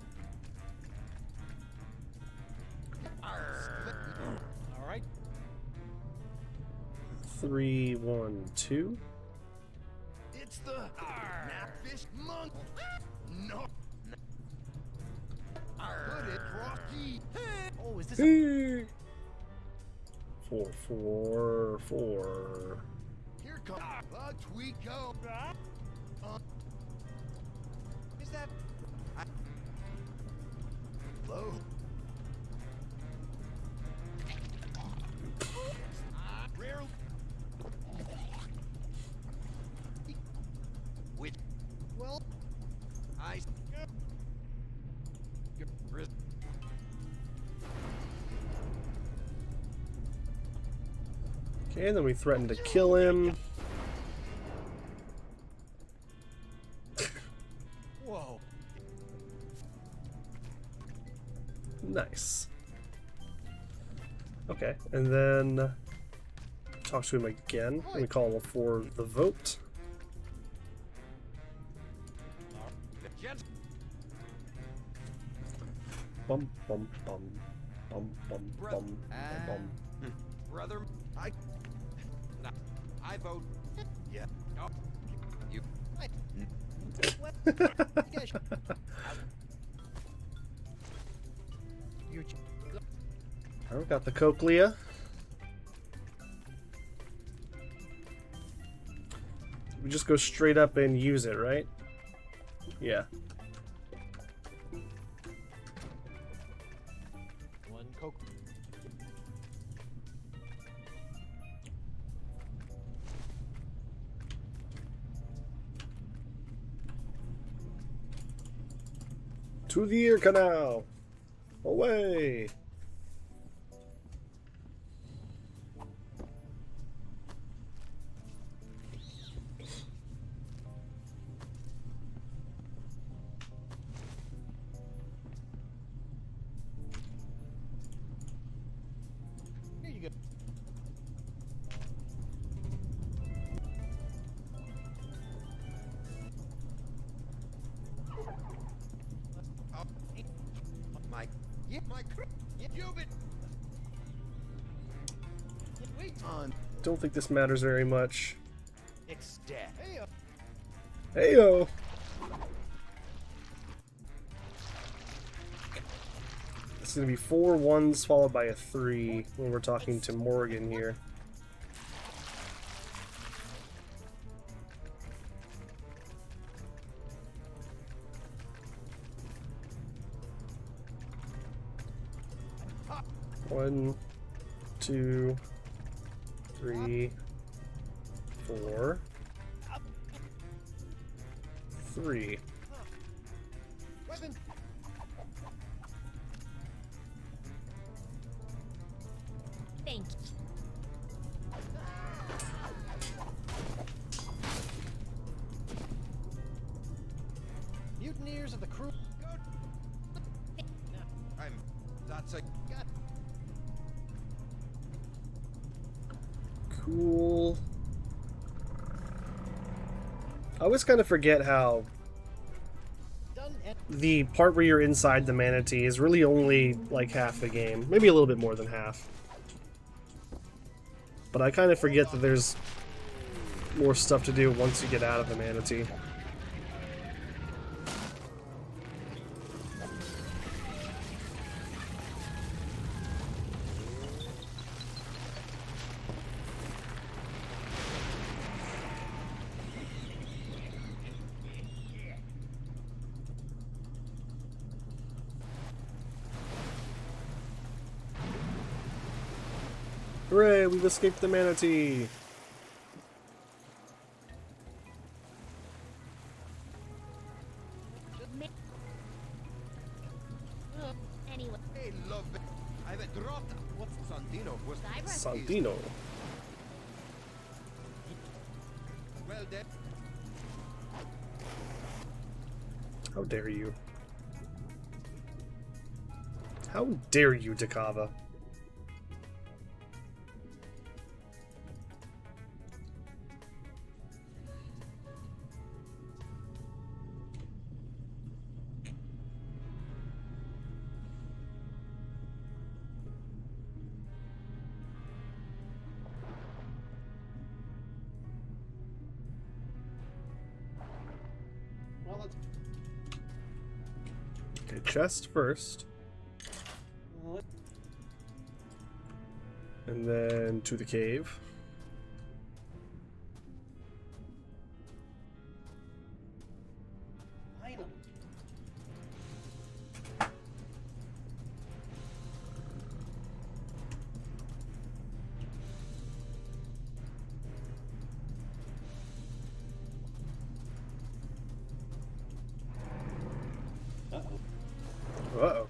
All right. 3, 1, 2. It's the Napfish monk. No. Put it Rocky. Oh, is this a... 4, 4, 4. Here comes Bug Tweako. Is that... Low. Rare. With. Well. I. Okay, then we threaten to kill him. Whoa. Nice. Okay, and then talk to him again. And we call him for the vote. Bum bum bum bum bum bum bum. Brother, I vote. Yeah. Oh, you. What? You guys... You're... I got the cochlea. We just go straight up and use it, right? Yeah. One Coke. To the ear canal. Away! Here you go. My, yeah, my, you've been. Wait. On Don't think this matters very much. X death. Hey, Heyo! This is gonna be 4 1s followed by a 3 when we're talking to Morgan here. One, 2, 3, 4, 3. weapon. Thank you. Mutineers of the crew. That's a. God. Cool. I always kind of forget how Done and the part where you're inside the manatee is really only like half the game. Maybe a little bit more than half. But I kind of forget that there's more stuff to do once you get out of the manatee. Hooray, we've escaped the manatee! Anyway, Hey, love it. I've a dropped. What's Sandino was Sandino. well dead. How dare you? How dare you, Dakava? well, let's. Okay, chest first. And then to the cave. Item. Uh-oh.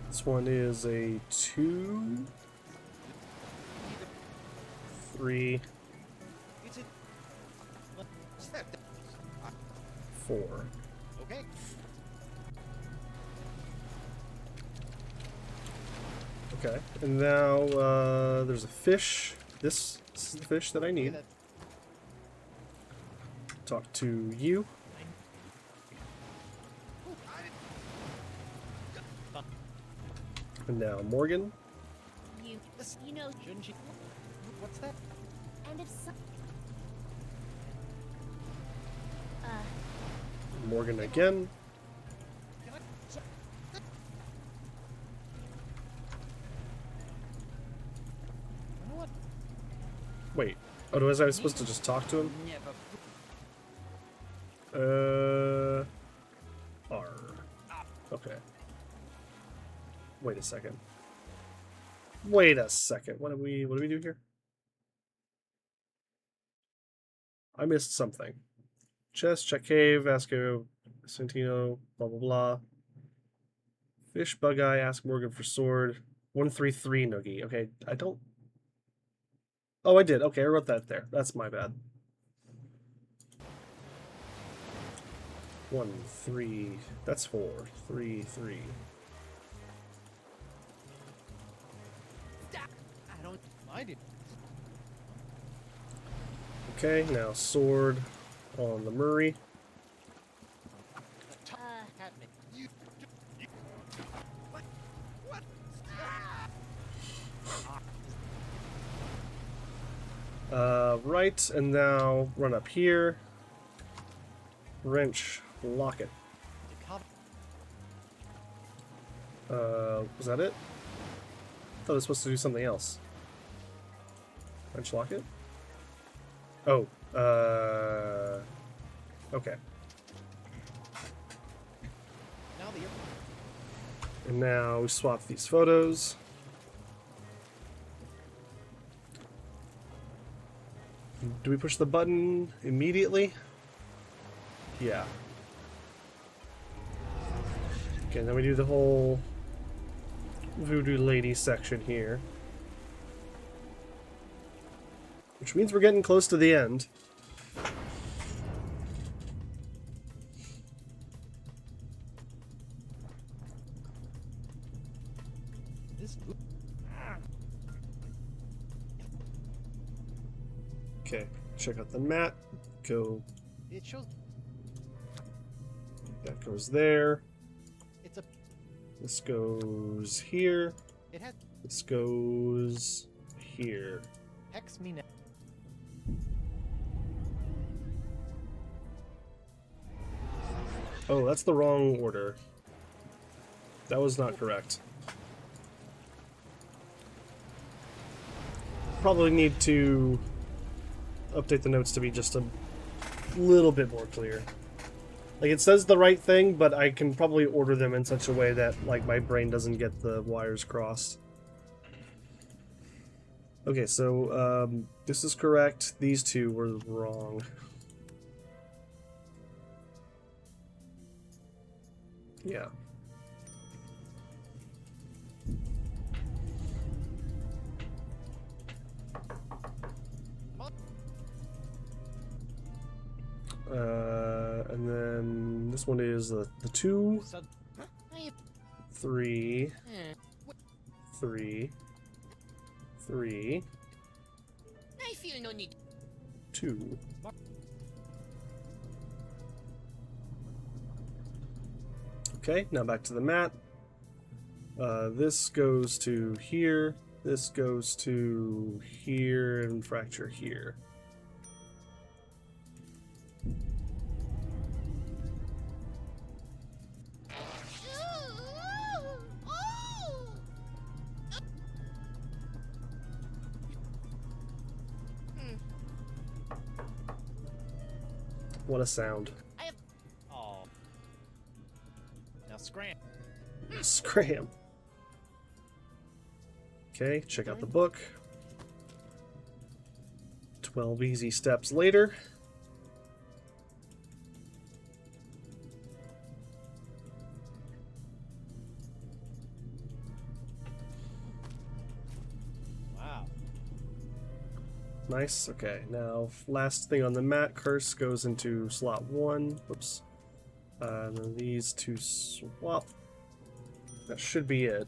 This one is a 2, 3, 4. Okay. Okay, and now there's a fish. This is the fish that I need. That. Talk to you. And now Morgan. you know, Shouldn't she? What's that? and if some, Morgan again. You know what? Wait. Oh, was I supposed to just talk to him? Never. R. Okay. Wait a second. Wait a second. What do we do here? I missed something. Chest, check cave, Vasco, Santino, blah blah blah. Fish, bug eye, ask Morgan for sword. 133 Noogie. Okay, I don't. Oh, I did. Okay, I wrote that there. That's my bad. 1 3. That's 4. 3 3. I don't mind it. Okay, now sword on the Murray. Hat me. What? Right, and now run up here. Wrench, lock it. Was that it? I thought it was supposed to do something else. Wrench, lock it? Oh, okay. Now the And now we swap these photos. Do we push the button immediately? Yeah. Okay, then we do the whole voodoo lady section here. Which means we're getting close to the end. this Okay, check out the mat. Go. it shows That goes there. it's a This goes here. it has This goes here. hex me now. Oh, that's the wrong order. That was not correct. Probably need to update the notes to be just a little bit more clear. Like, it says the right thing, but I can probably order them in such a way that, like, my brain doesn't get the wires crossed. Okay, so, this is correct. These two were wrong. Yeah. And then this one is the 2, Sud- 3, 3, 3, I feel no need. 2. Okay, now back to the mat. This goes to here, this goes to here, and fracture here. What a sound. Oh. Now scram. Scram. Okay, check out the book. 12 easy steps later. Wow. Nice. Okay, now last thing on the mat, curse goes into slot 1. Whoops. And then these two swap. That should be it.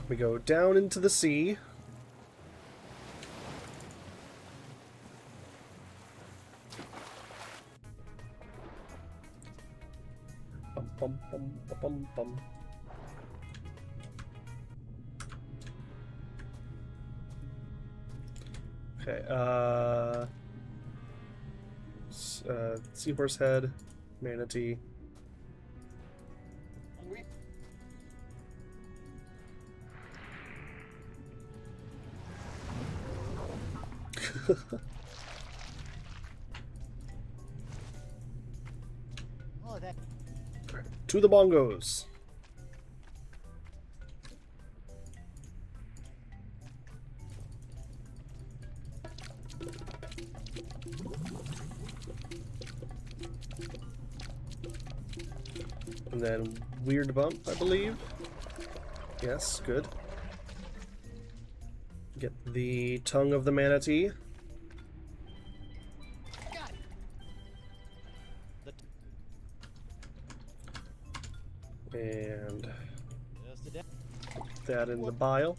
We go down into the sea. Bum, bum, bum, bum, bum. Okay, seahorse head, manatee. Oh, that. To the bongos. And then weird bump, I believe. Yes, good. Get the tongue of the manatee. Got it. And Just a death. put that in the bile.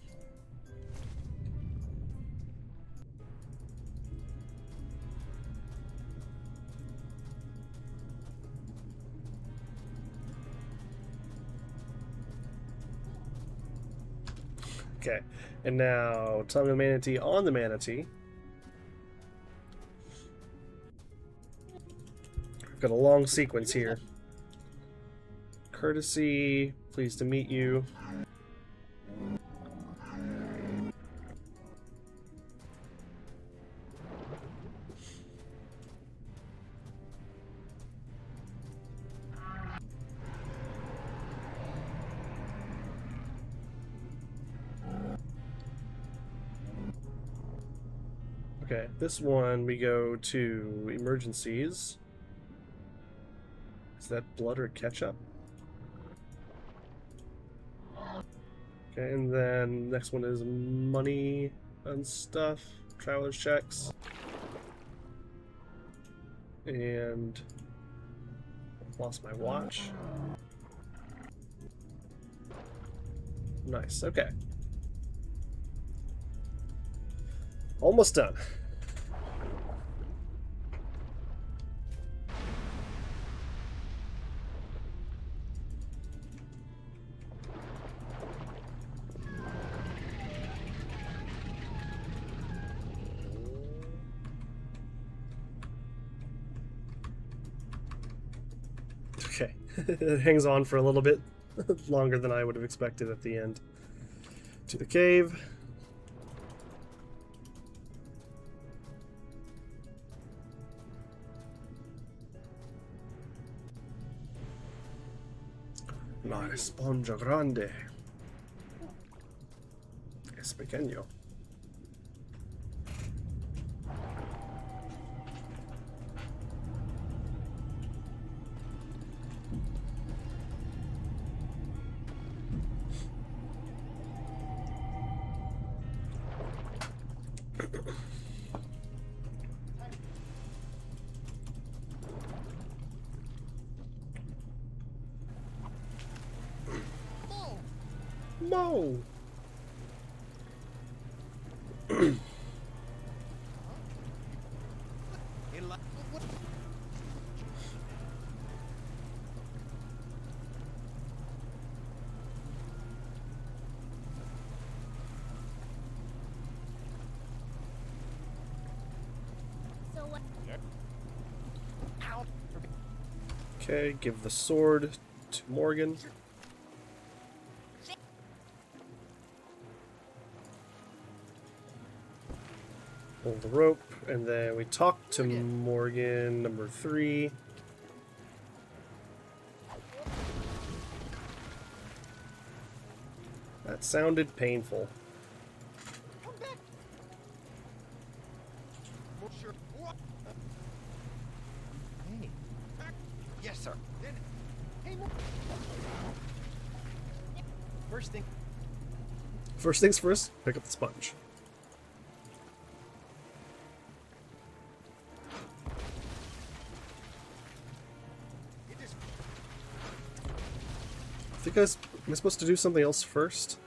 Okay, and now tongue of manatee on the manatee. I've got a long sequence here. Courtesy, pleased to meet you. Okay, this one we go to emergencies. Is that blood or ketchup? Okay, and then next one is money and stuff, traveler's checks. And lost my watch. Nice, okay. Almost done. Okay, it hangs on for a little bit longer than I would have expected at the end. To the cave. La esponja grande. Es pequeño. Mo! So what? Okay, give the sword to Morgan. Pull the rope, and then we talk to Morgan, number 3. That sounded painful. Hey. Yes, sir. Then Hey, look. First thing. First things first, pick up the sponge. it is Am I supposed to do something else first?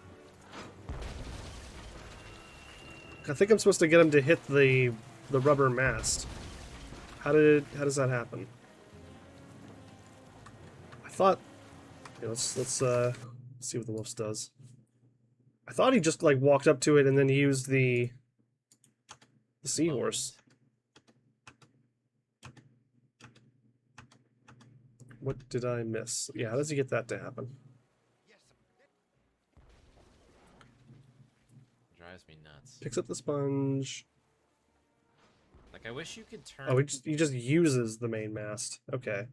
I think I'm supposed to get him to hit the rubber mast. How does that happen? I thought, yeah, let's see what the wolf does. I thought he just like walked up to it and then he used the seahorse. What did I miss? Yeah, how does he get that to happen? yes, sir. Drives me nuts. Picks up the sponge. Like, I wish you could turn... Oh, he just uses the main mast. Okay.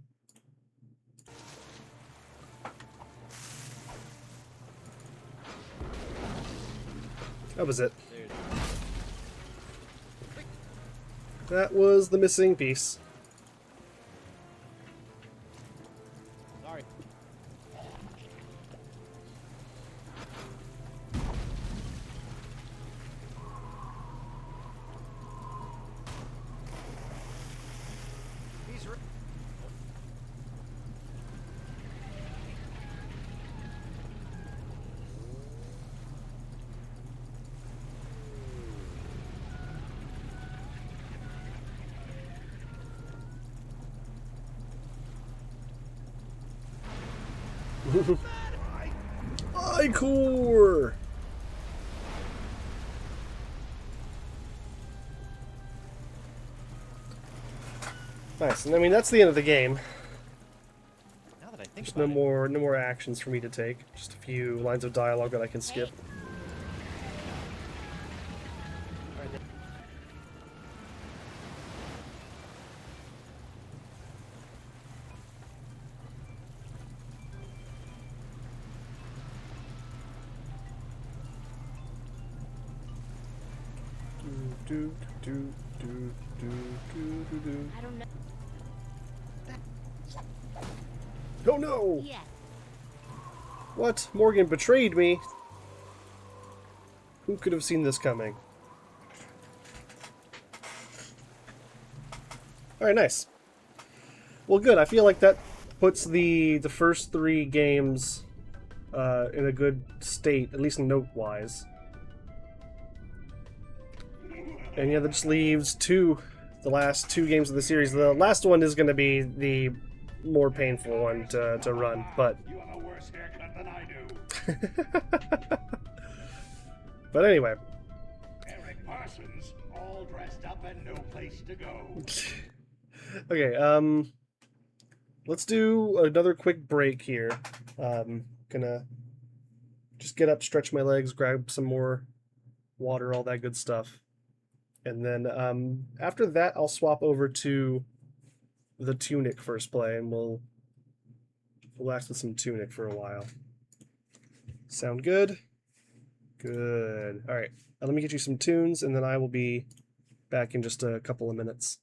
That was it. There it is. That was the missing piece. Sorry. He's re- Ichor! Nice. And I mean, that's the end of the game. Now that I think There's about no more actions for me to take. Just a few lines of dialogue that I can skip. it. All right, then. Do, do, do, do, do, do, do. I don't know. Oh no! Yeah. What? Morgan betrayed me? Who could have seen this coming? Alright, nice. Well, good. I feel like that puts the first 3 games in a good state, at least note-wise. And yeah, that just leaves the last 2 games of the series. The last one is going to be the more painful one to run, but... You have a worse haircut than I do. But anyway. Eric Parsons, all dressed up and no place to go. Okay, let's do another quick break here. Gonna just get up, stretch my legs, grab some more water, all that good stuff. And then after that, I'll swap over to the Tunic first play, and we'll relax with some Tunic for a while. Sound good? Good. All right. Let me get you some tunes, and then I will be back in just a couple of minutes.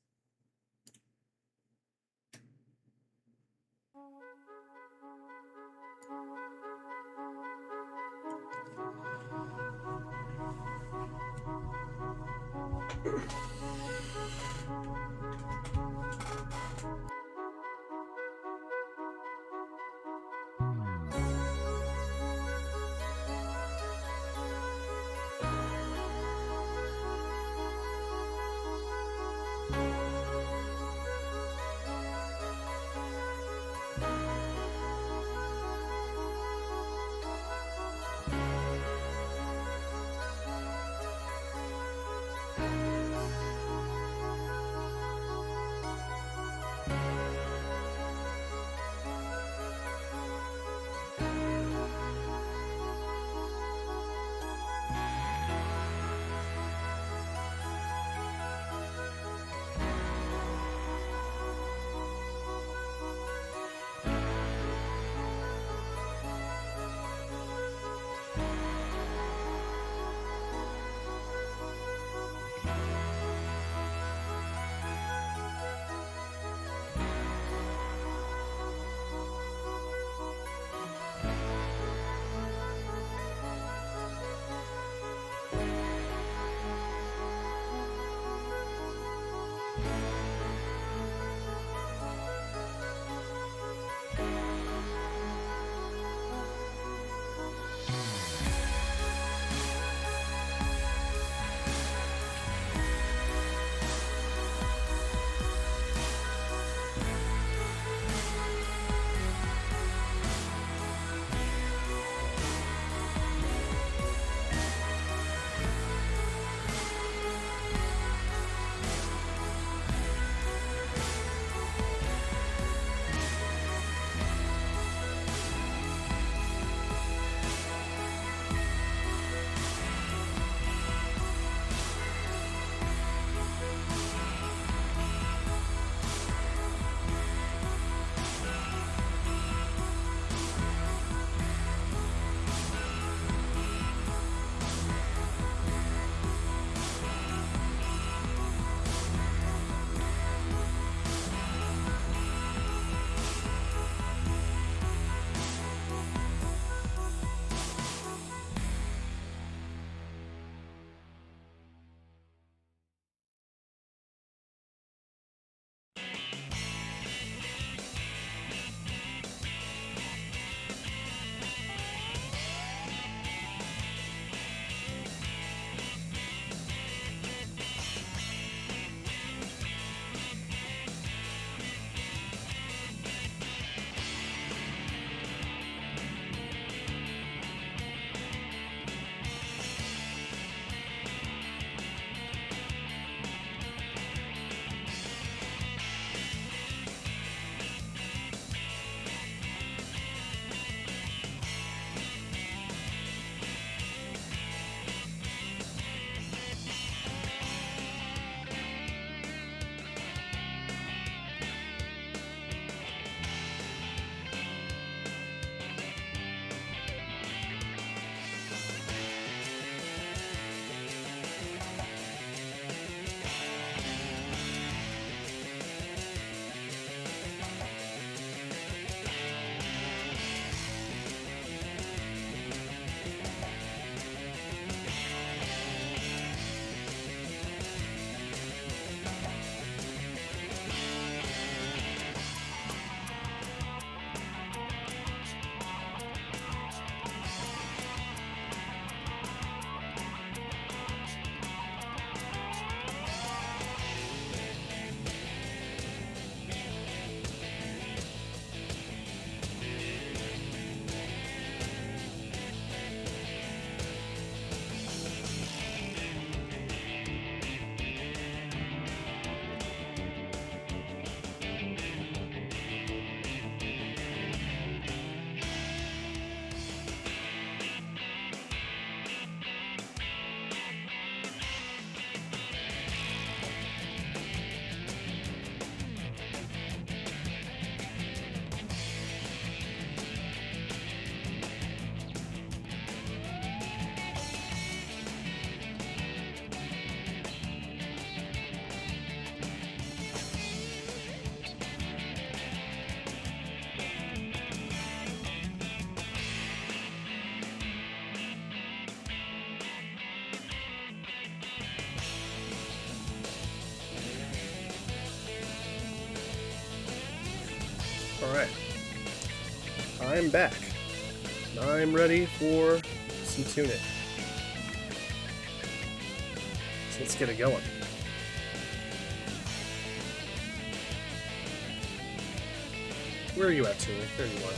Alright. I'm back. I'm ready for some tunic. So let's get it going. Where are you at, tunic? There you are.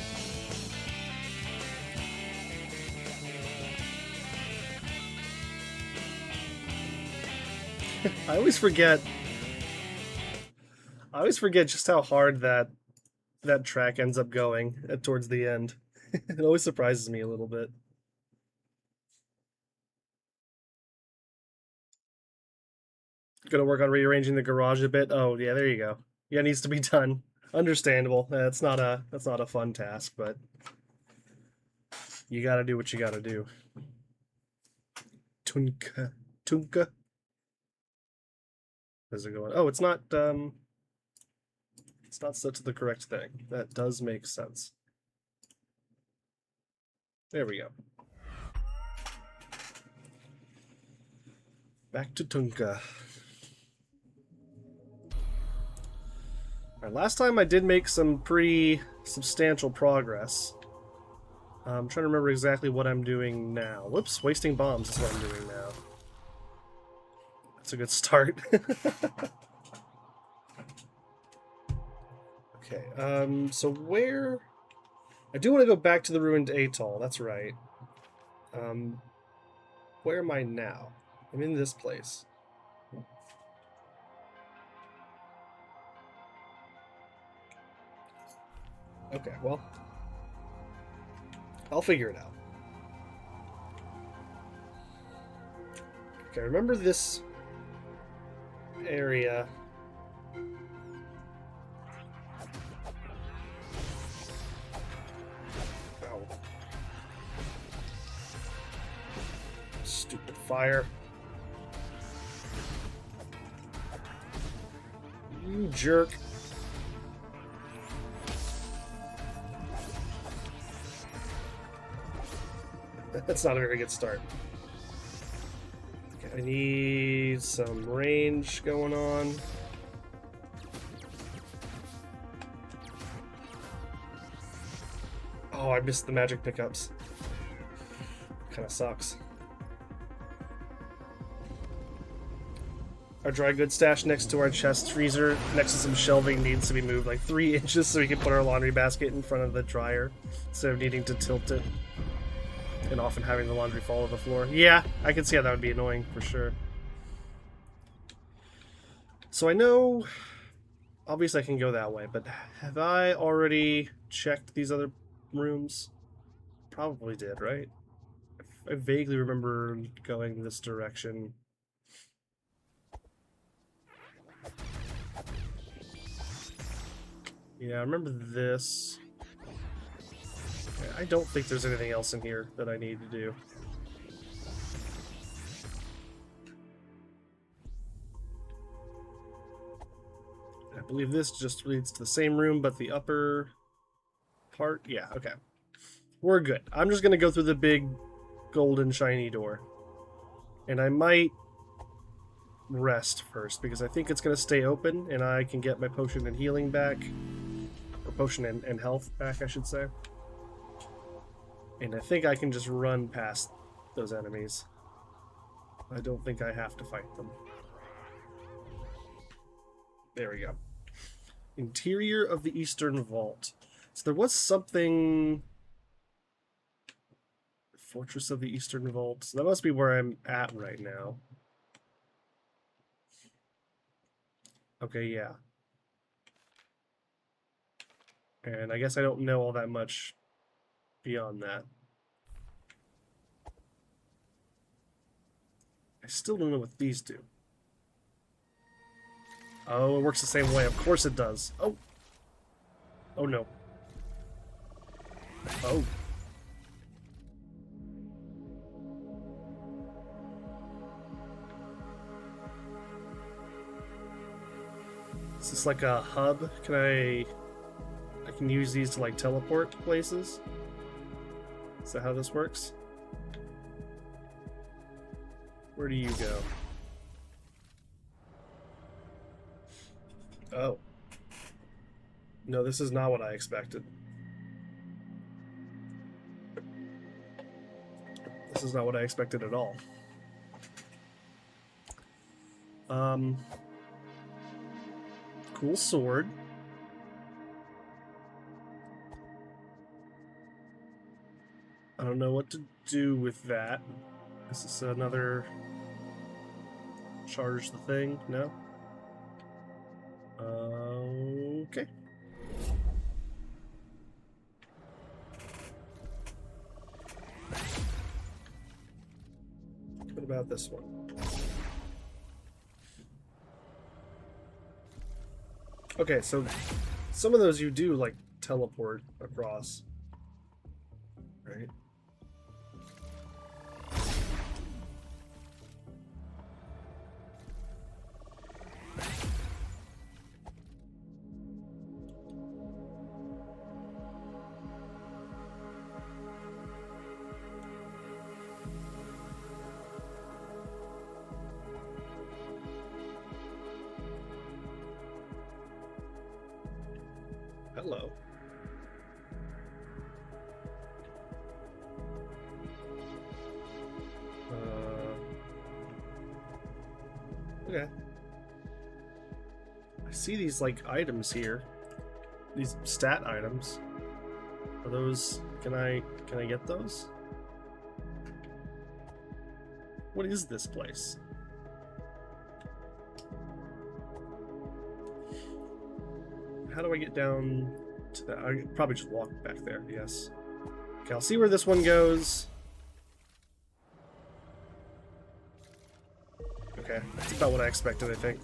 I always forget just how hard that track ends up going towards the end. It always surprises me a little bit. Gonna work on rearranging the garage a bit. Oh yeah, there you go. Yeah, it needs to be done. Understandable. That's not a fun task, but you gotta do what you gotta do. Tunka. Tunka. How's it going? Oh, it's not set to the correct thing. That does make sense. There we go. Back to Tunka. Alright, last time I did make some pretty substantial progress. I'm trying to remember exactly what I'm doing now. Whoops, wasting bombs is what I'm doing now. That's a good start. Okay, so where... I do want to go back to the ruined atoll, that's right. Where am I now? I'm in this place. Okay, well... I'll figure it out. Okay, remember this area. Ow. Stupid fire. You jerk. That's not a very good start. Okay, I need some range going on. Oh, I missed the magic pickups. Kind of sucks. Our dry goods stash next to our chest freezer, next to some shelving, needs to be moved like 3 inches so we can put our laundry basket in front of the dryer instead of needing to tilt it and often having the laundry fall to the floor. Yeah, I can see how that would be annoying for sure. So I know, obviously I can go that way, but have I already checked these other rooms? Probably did, right? I vaguely remember going this direction. Yeah, I remember this. I don't think there's anything else in here that I need to do. I believe this just leads to the same room, but the upper part? Yeah, okay. We're good. I'm just going to go through the big golden shiny door. And I might rest first, because I think it's going to stay open, and I can get my potion and healing back. Or potion and health back, I should say. And I think I can just run past those enemies. I don't think I have to fight them. There we go. Interior of the Eastern Vault. So there was something... Fortress of the Eastern Vault. So that must be where I'm at right now. Okay, yeah. And I guess I don't know all that much beyond that. I still don't know what these do. Oh, it works the same way. Of course it does. Oh. Oh no. Oh. Is this like a hub? I can use these to like teleport places? Is that how this works? Where do you go? Oh. No, this is not what I expected. This is not what I expected at all. Cool sword. I don't know what to do with that. Is this another charge the thing? No? Okay. What about this one? Okay, so some of those you do like teleport across, right? Hello. Okay. I see these like items here. These stat items. Are those can I get those? What is this place? How do I get down to that? I could probably just walk back there, yes. Okay, I'll see where this one goes. Okay, that's about what I expected, I think.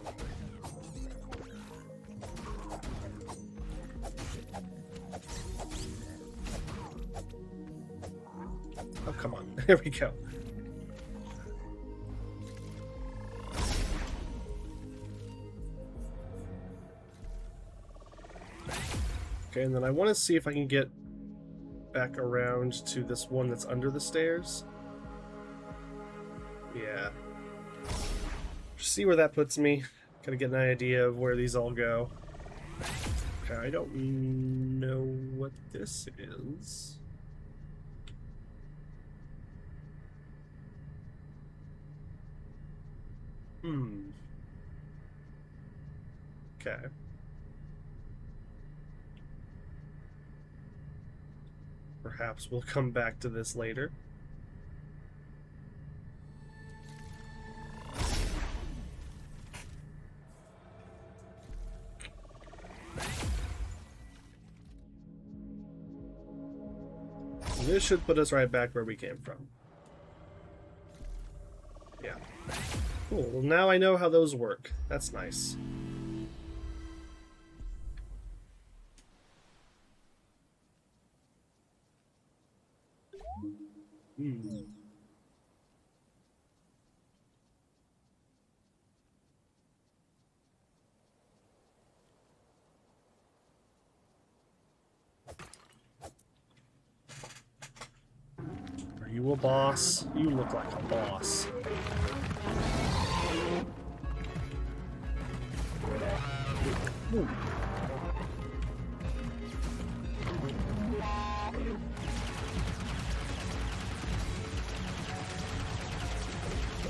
Oh, come on. There we go. Okay, and then I want to see if I can get back around to this one that's under the stairs. Yeah. Just see where that puts me. Kind of get an idea of where these all go. Okay, I don't know what this is. Okay. Perhaps we'll come back to this later. This should put us right back where we came from. Yeah. Cool. Well, now I know how those work. That's nice. Are you a boss? You look like a boss. Ooh.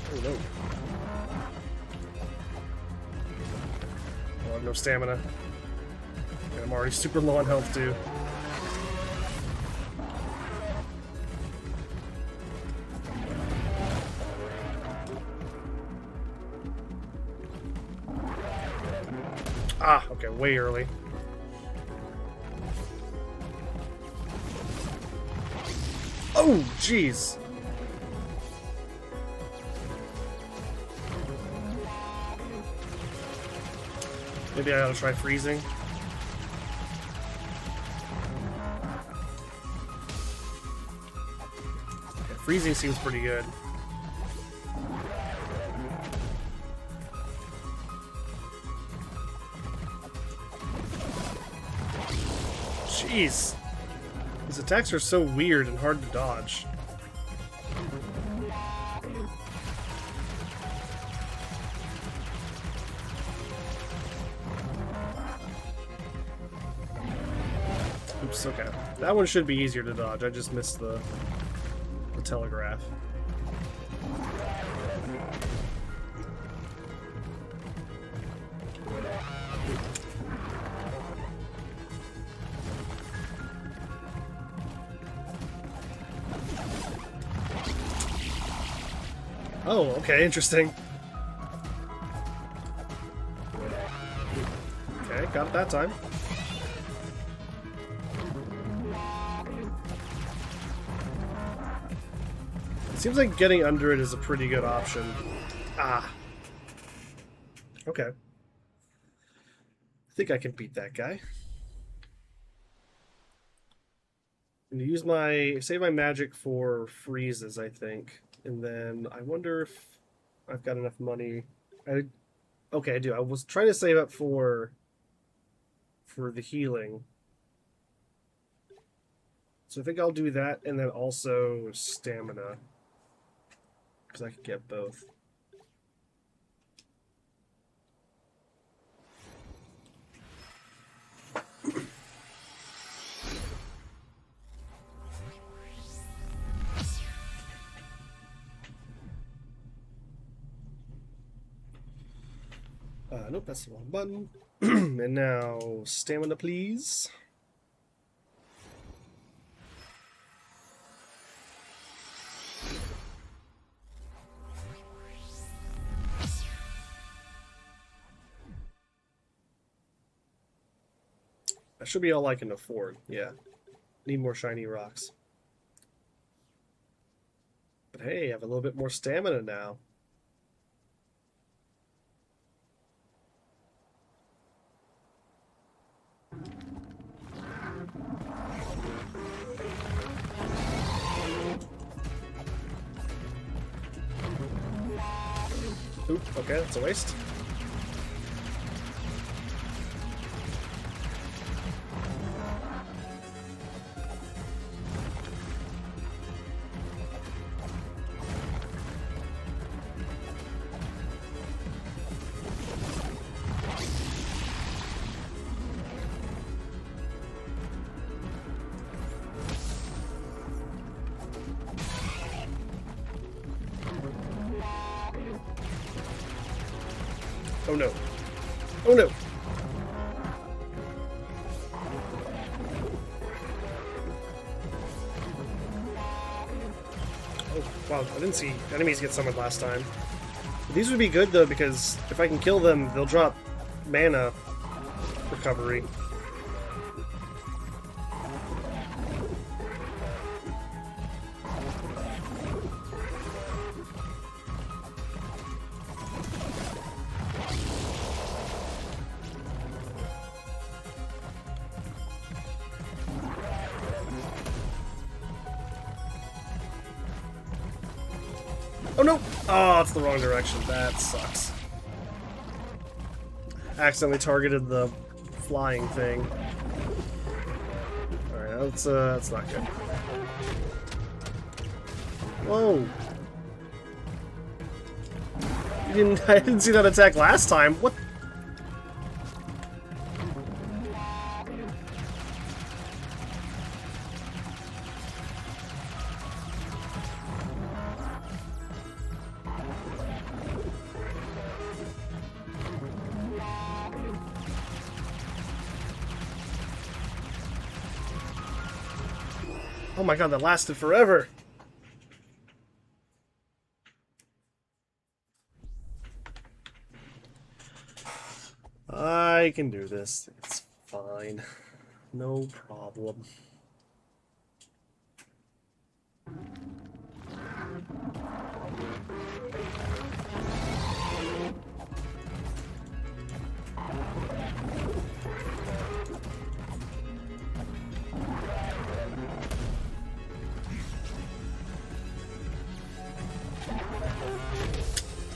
Oh no. Oh, I have no stamina. And I'm already super low on health too. Ah, okay, way early. Oh, jeez. Maybe I ought to try freezing. Okay, freezing seems pretty good. Jeez. These attacks are so weird and hard to dodge. Oops, okay. That one should be easier to dodge. I just missed the telegraph. Oh, okay, interesting. Okay, got it that time. It seems like getting under it is a pretty good option. Ah. Okay. I think I can beat that guy. I'm gonna use save my magic for freezes, I think. And then I wonder if I've got enough money. Okay, I do. I was trying to save up for the healing. So I think I'll do that and then also stamina. Because I could get both. Nope, that's the wrong button. And now, stamina, please. That should be all I can afford, yeah. Need more shiny rocks. But hey, I have a little bit more stamina now. Oop, okay, that's a waste. Oh no. Oh no. Oh, wow, I didn't see enemies get summoned last time. These would be good though, because if I can kill them, they'll drop mana recovery. Oh no! Oh, it's the wrong direction. That sucks. Accidentally targeted the flying thing. Alright, that's not good. Whoa! I didn't see that attack last time. What? Oh my god, that lasted forever! I can do this. It's fine. No problem.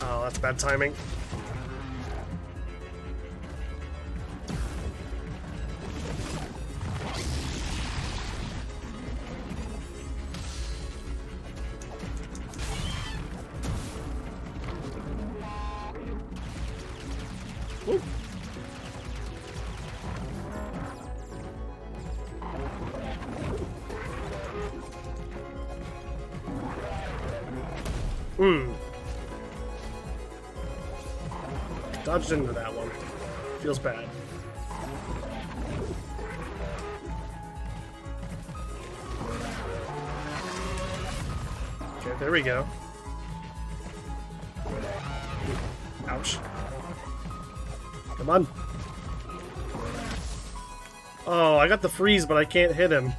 Oh, that's bad timing. Woo. Dodged into that one. Feels bad. Okay, there we go. Ouch. Come on. Oh, I got the freeze, but I can't hit him.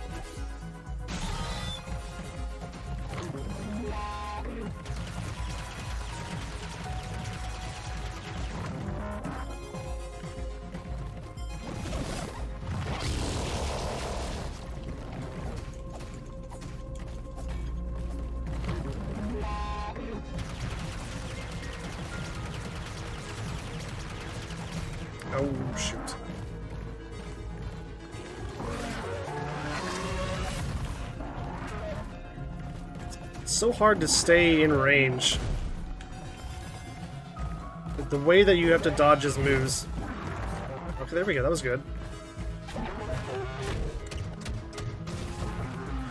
Oh, shoot. It's so hard to stay in range. The way that you have to dodge his moves. Okay, there we go. That was good.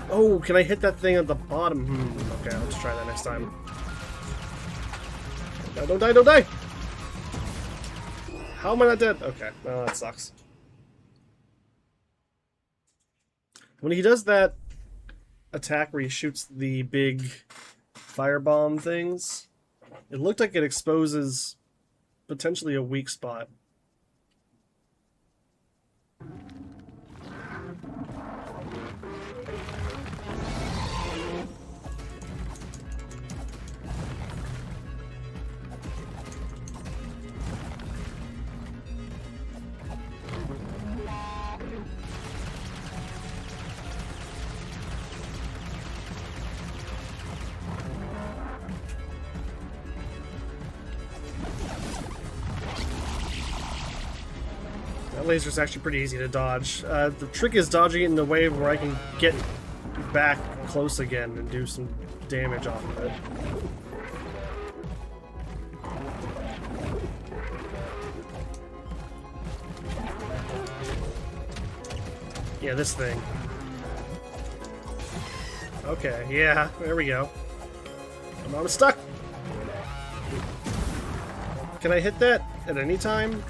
Oh, can I hit that thing at the bottom? Okay, let's try that next time. No, don't die, don't die! How am I not dead? Okay, well, that sucks. When he does that attack where he shoots the big firebomb things, it looked like it exposes potentially a weak spot. That laser's actually pretty easy to dodge. The trick is dodging it in a way where I can get back close again and do some damage off of it. Yeah, this thing. Okay, yeah, there we go. I'm stuck! Can I hit that at any time?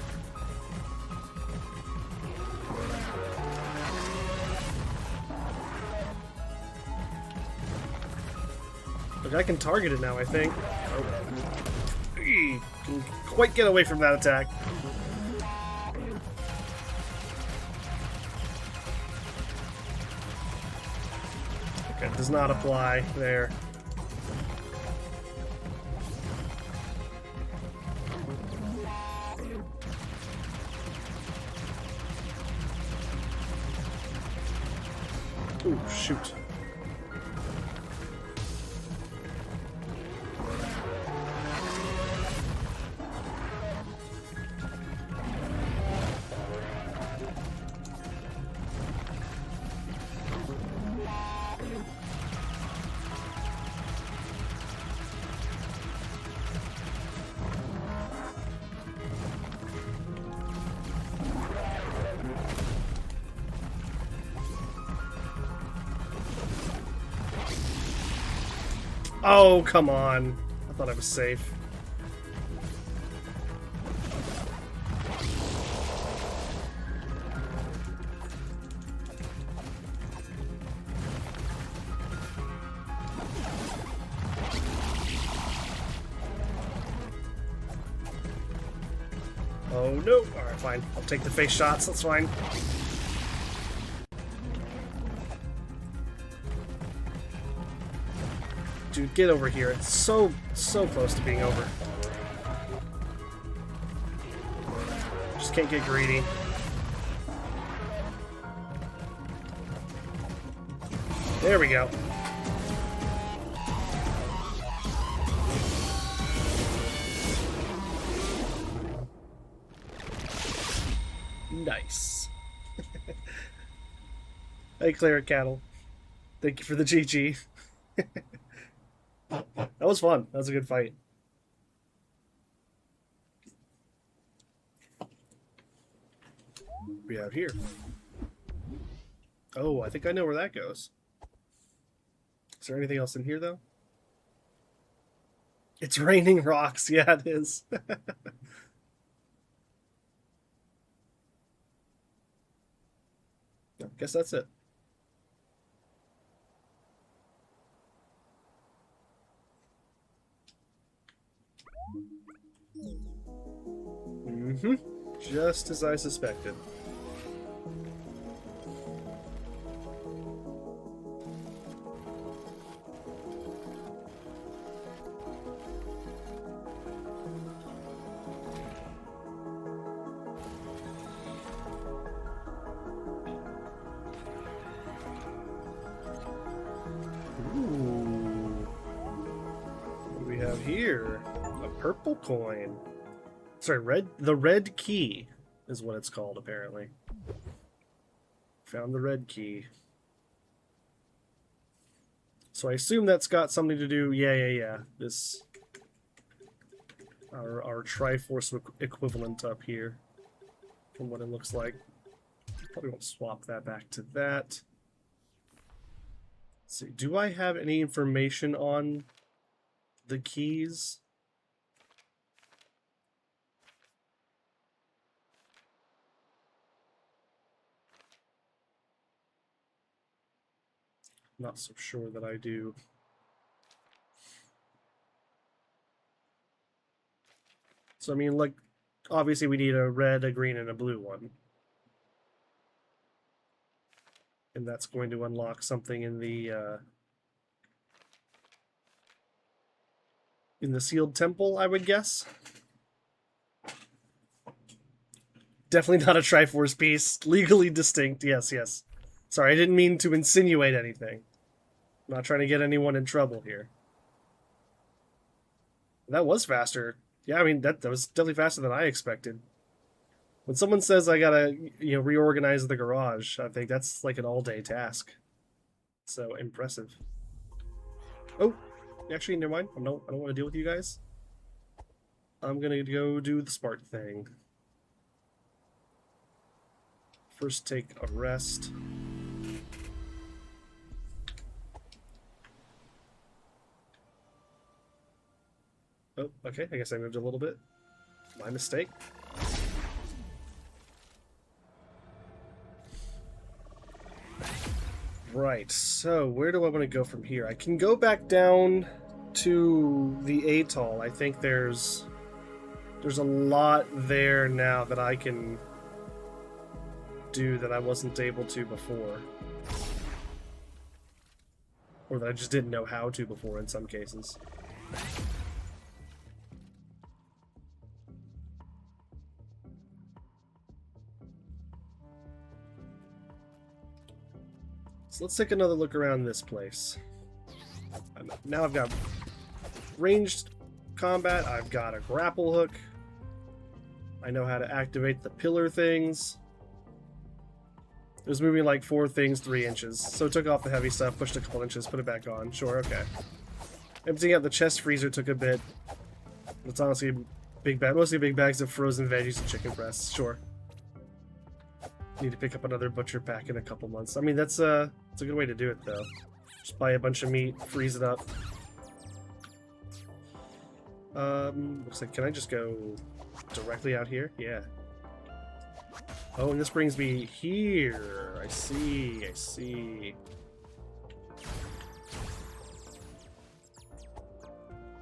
Look, I can target it now, I think. Oh. Can quite get away from that attack. Okay, it does not apply there. Ooh, shoot. Oh, come on. I thought I was safe. Oh, no. Alright, fine. I'll take the face shots. That's fine. Dude, get over here. It's so close to being over. Just can't get greedy. There we go. Nice. Hey, Clara Cattle. Thank you for the GG. That was fun. That was a good fight. We have here. Oh, I think I know where that goes. Is there anything else in here, though? It's raining rocks. Yeah, it is. I guess that's it. Mm-hmm. Just as I suspected. Ooh. What do we have here? A purple coin. Sorry, the red key is what it's called, apparently. Found the red key. So I assume that's got something to do... Yeah. This... Our Triforce equivalent up here. From what it looks like. Probably won't swap that back to that. Let's see, do I have any information on the keys? Not so sure that I do. So, I mean, like, obviously we need a red, a green, and a blue one. And that's going to unlock something in the sealed temple, I would guess. Definitely not a Triforce piece. Legally distinct, yes. Sorry, I didn't mean to insinuate anything. I'm not trying to get anyone in trouble here. That was faster. Yeah, I mean, that was definitely faster than I expected. When someone says I gotta, reorganize the garage, I think that's like an all-day task. So, impressive. Oh, actually, never mind. I don't want to deal with you guys. I'm gonna go do the smart thing. First, take a rest. Oh, okay, I guess I moved a little bit. My mistake. Right, so where do I want to go from here? I can go back down to the atoll. I think there's a lot there now that I can do that I wasn't able to before. Or that I just didn't know how to before in some cases. So let's take another look around this place. Now I've got ranged combat, I've got a grapple hook, I know how to activate the pillar things. It was moving like 4 things 3 inches, so it took off the heavy stuff, pushed a couple inches, put it back on. Sure, okay. Emptying out the chest freezer took a bit. It's honestly mostly big bags of frozen veggies and chicken breasts. Sure. Need to pick up another butcher pack in a couple months. I mean, that's a good way to do it, though. Just buy a bunch of meat, freeze it up. Looks like, can I just go directly out here? Yeah. Oh, and this brings me here. I see.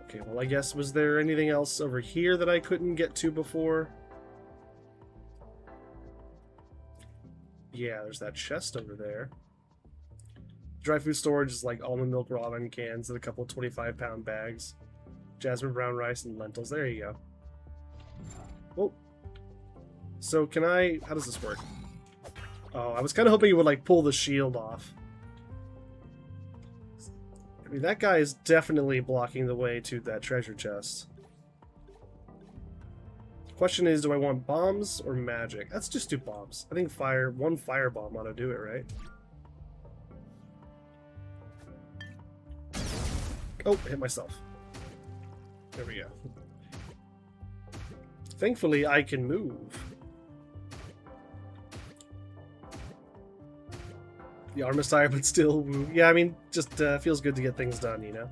Okay, well, I guess, was there anything else over here that I couldn't get to before? Yeah, there's that chest over there. Dry food storage is like almond milk ramen cans and a couple of 25-pound bags. Jasmine brown rice and lentils. There you go. Oh. So can I... How does this work? Oh, I was kind of hoping you would like pull the shield off. I mean, that guy is definitely blocking the way to that treasure chest. The question is, do I want bombs or magic? Let's just do bombs. I think one firebomb ought to do it, right? Oh, hit myself. There we go. Thankfully, I can move. The arm is tired, but still... Yeah, I mean, just feels good to get things done, you know?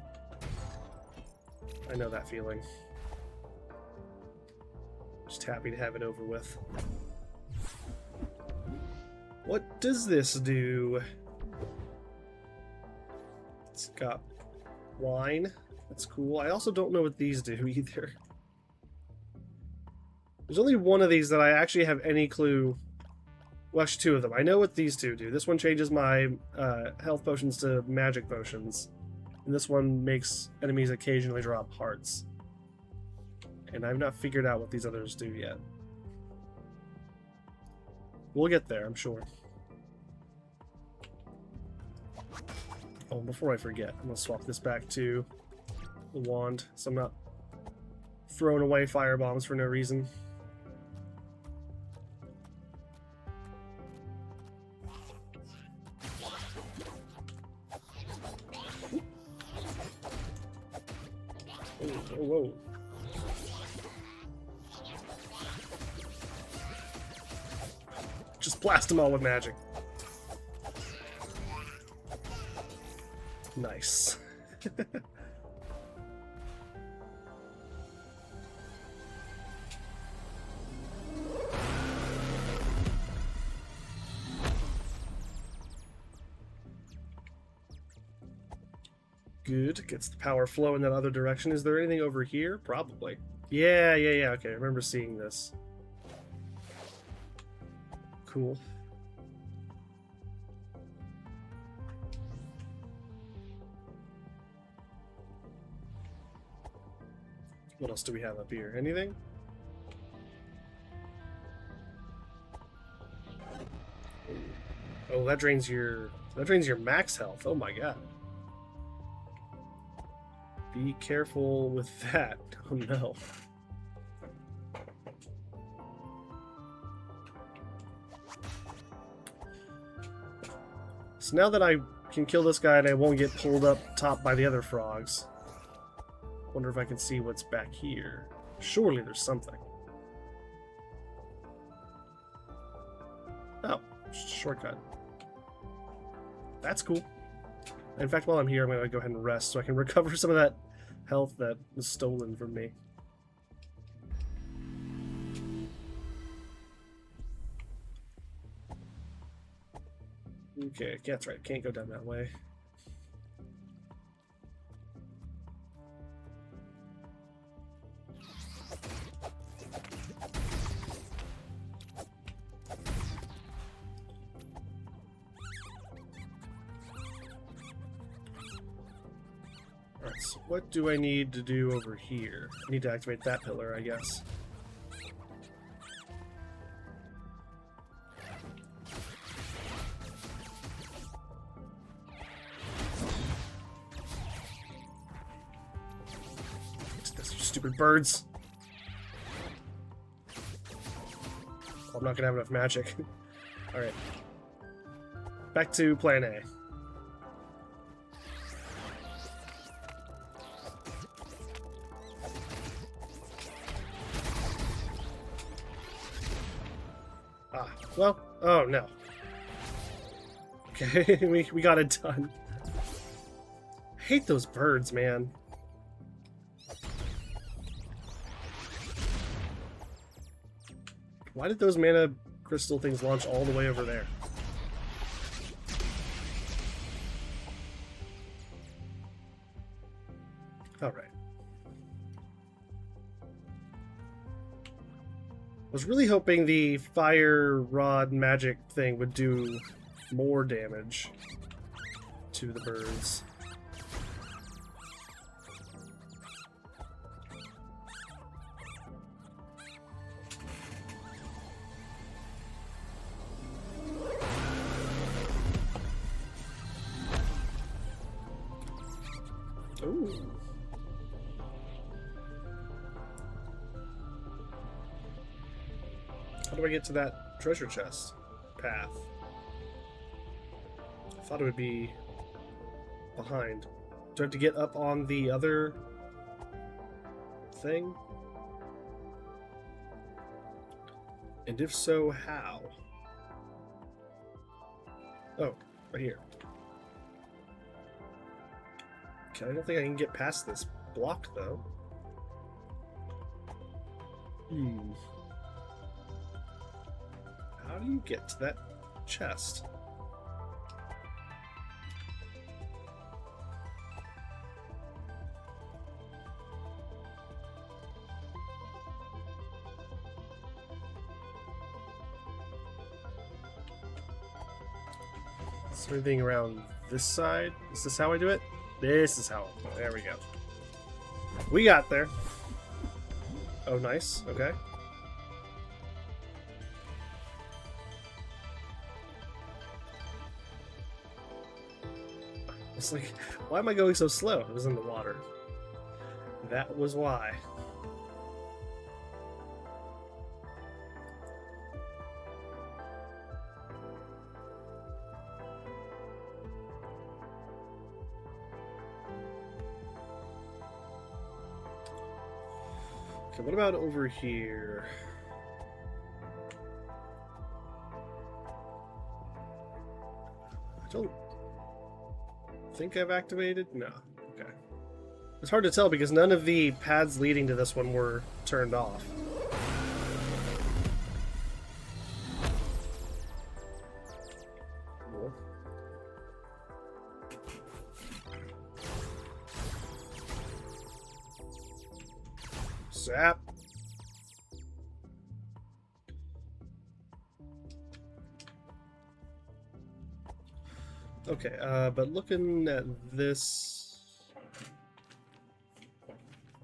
I know that feeling. Just happy to have it over with. What does this do? It's got wine. That's cool. I also don't know what these do either. There's only one of these that I actually have any clue. Well, actually, two of them. I know what these two do. This one changes my health potions to magic potions. And this one makes enemies occasionally drop hearts. And I've not figured out what these others do yet. We'll get there, I'm sure. Oh, before I forget, I'm going to swap this back to the wand, so I'm not throwing away fire bombs for no reason. Oh, whoa. Just blast them all with magic. Nice. Good. Gets the power flow in that other direction. Is there anything over here? Probably. Yeah. Okay, I remember seeing this. Cool. What else do we have up here? Anything? Oh, that drains your max health. Oh my god. Be careful with that. Oh no. So now that I can kill this guy and I won't get pulled up top by the other frogs, wonder if I can see what's back here. Surely there's something. Oh, just a shortcut. That's cool. In fact, while I'm here, I'm going to go ahead and rest so I can recover some of that health that was stolen from me. Okay, that's right. Can't go down that way. Alright, so what do I need to do over here? I need to activate that pillar, I guess. Stupid birds. Oh, I'm not gonna have enough magic. Alright. Back to plan A. Ah, well, oh no. Okay, we got it done. I hate those birds, man. Why did those mana crystal things launch all the way over there? Alright. I was really hoping the fire rod magic thing would do more damage to the birds. Ooh. How do I get to that treasure chest path? I thought it would be behind. Do I have to get up on the other thing? And if so, how? Oh, right here. Okay, I don't think I can get past this block, though. Hmm. How do you get to that chest? Is there anything around this side? Is this how I do it? This is how. There we go. We got there. Oh, nice. Okay. It's like, why am I going so slow? It was in the water. That was why. Okay, what about over here? I don't think I've activated? No. Okay. It's hard to tell because none of the pads leading to this one were turned off. Cool. Zap. Okay, but looking at this...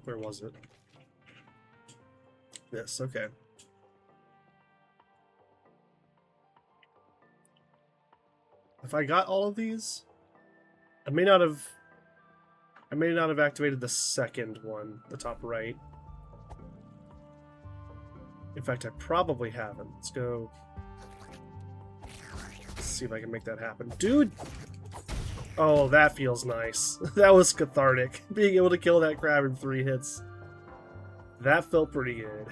Where was it? This, okay. If I got all of these, I may not have activated the second one, the top right. In fact, I probably haven't. Let's go. Let's see if I can make that happen. Dude! Oh, that feels nice. That was cathartic. Being able to kill that crab in 3 hits. That felt pretty good.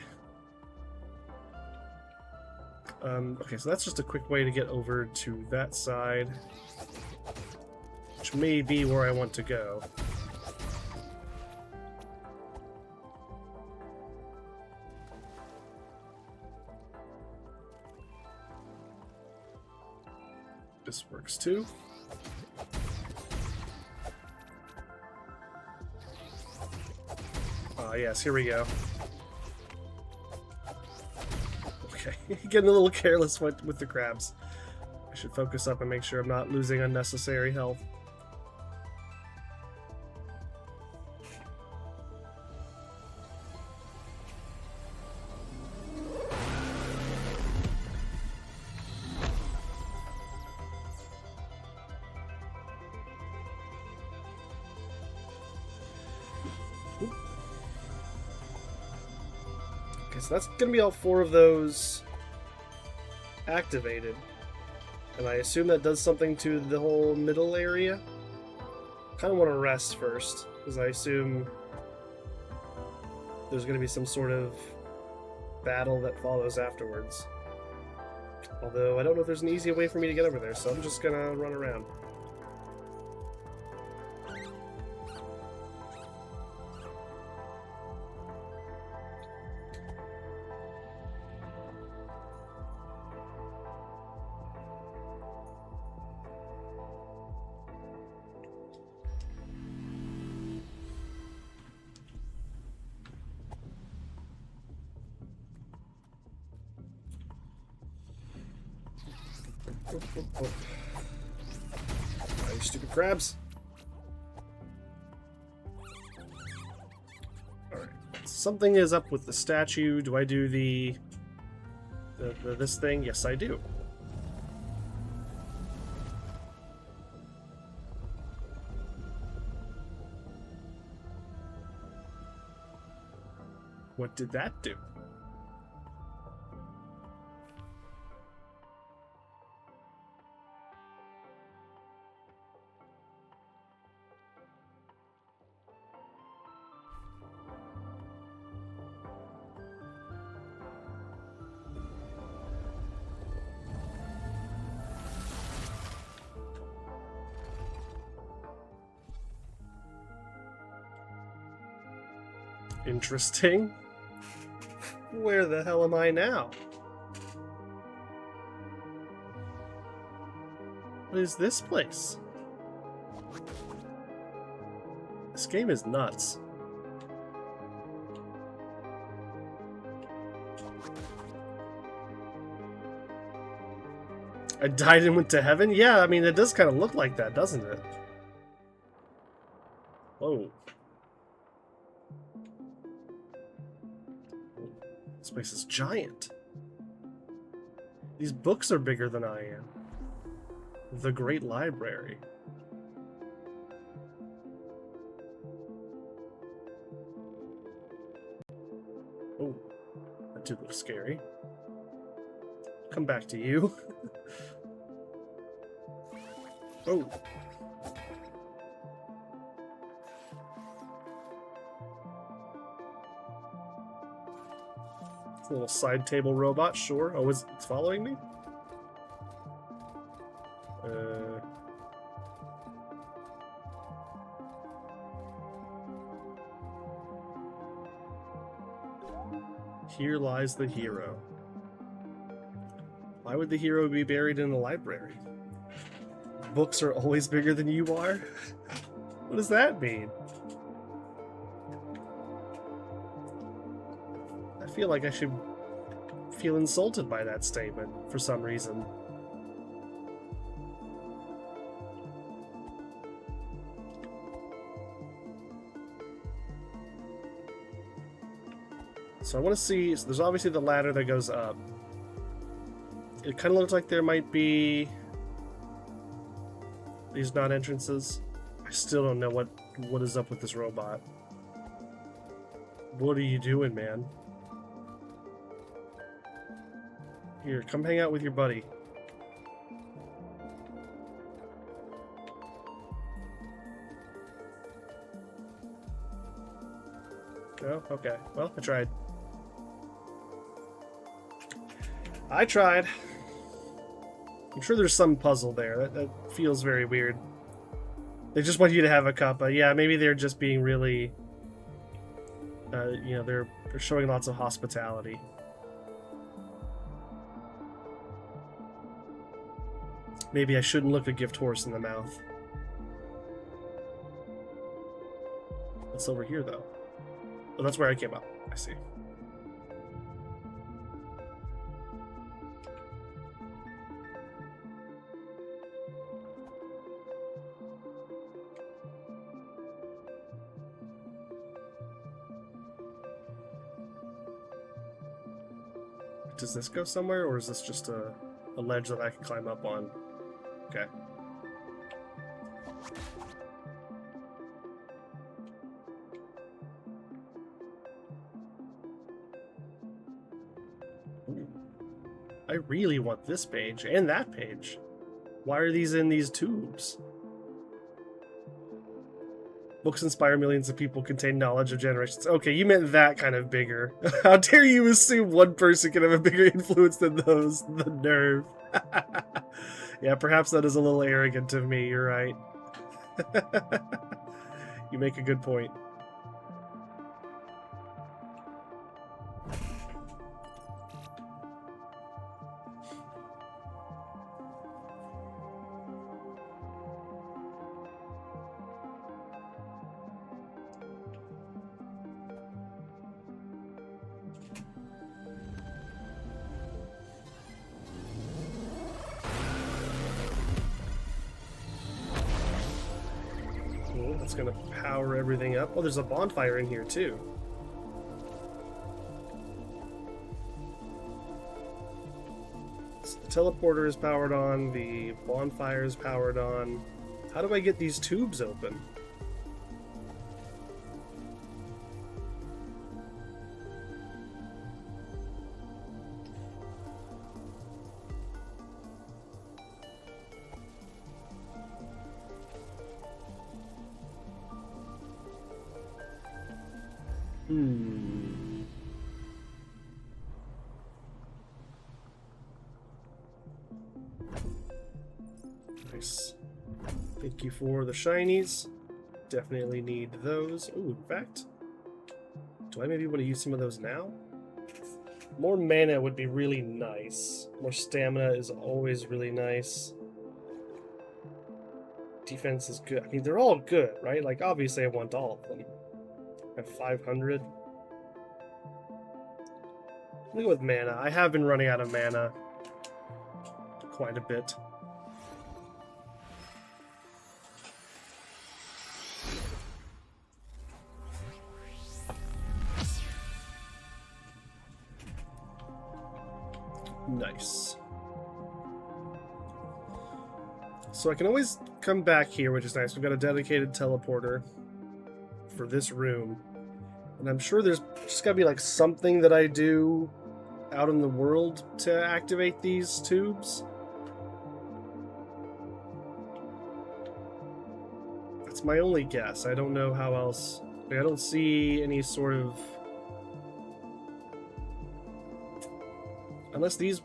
Okay, so that's just a quick way to get over to that side. Which may be where I want to go. This works too. Yes, here we go. Okay, getting a little careless with the crabs. I should focus up and make sure I'm not losing unnecessary health. Okay, so that's gonna be all 4 of those activated. And I assume that does something to the whole middle area. Kind of want to rest first, because I assume there's gonna be some sort of battle that follows afterwards. Although I don't know if there's an easy way for me to get over there, so I'm just gonna run around. Oh, you stupid crabs. Alright. Something is up with the statue. Do I do this thing? Yes, I do. What did that do? Interesting. Where the hell am I now? What is this place? This game is nuts. I died and went to heaven? Yeah, I mean, it does kind of look like that, doesn't it? Whoa. This place is giant. These books are bigger than I am. The Great Library. Oh, that did look scary. Come back to you. Oh. It's a little side table robot, sure. Oh, it's following me? Here lies the hero. Why would the hero be buried in a library? Books are always bigger than you are? What does that mean? I feel like I should feel insulted by that statement for some reason. So I want to see, so there's obviously the ladder that goes up. It kind of looks like there might be these non-entrances. I still don't know what is up with this robot. What are you doing, man? Here, come hang out with your buddy. No? Okay. Well, I tried. I tried. I'm sure there's some puzzle there. That feels very weird. They just want you to have a cuppa. Yeah, maybe they're just being really... you know, they're showing lots of hospitality. Maybe I shouldn't look a gift horse in the mouth. What's over here, though? Oh, that's where I came up. I see. Does this go somewhere, or is this just a ledge that I can climb up on? Okay. Ooh. I really want this page and that page. Why are these in these tubes? Books inspire millions of people, contain knowledge of generations. Okay, you meant that kind of bigger. How dare you assume one person can have a bigger influence than those? The nerve. Yeah, perhaps that is a little arrogant of me, you're right. You make a good point. That's gonna power everything up. Oh, there's a bonfire in here too. So the teleporter is powered on, the bonfire is powered on. How do I get these tubes open? Nice. Thank you for the shinies. Definitely need those. Ooh, in fact, do I maybe want to use some of those now? More mana would be really nice. More stamina is always really nice. Defense is good. I mean, they're all good, right? Like, obviously I want all of them. I have 500. Look with mana. I have been running out of mana quite a bit. Nice. So I can always come back here, which is nice. We've got a dedicated teleporter for this room. And I'm sure there's just gotta be like something that I do out in the world to activate these tubes. That's my only guess. I don't know how else. Like, I don't see any sort of... Unless these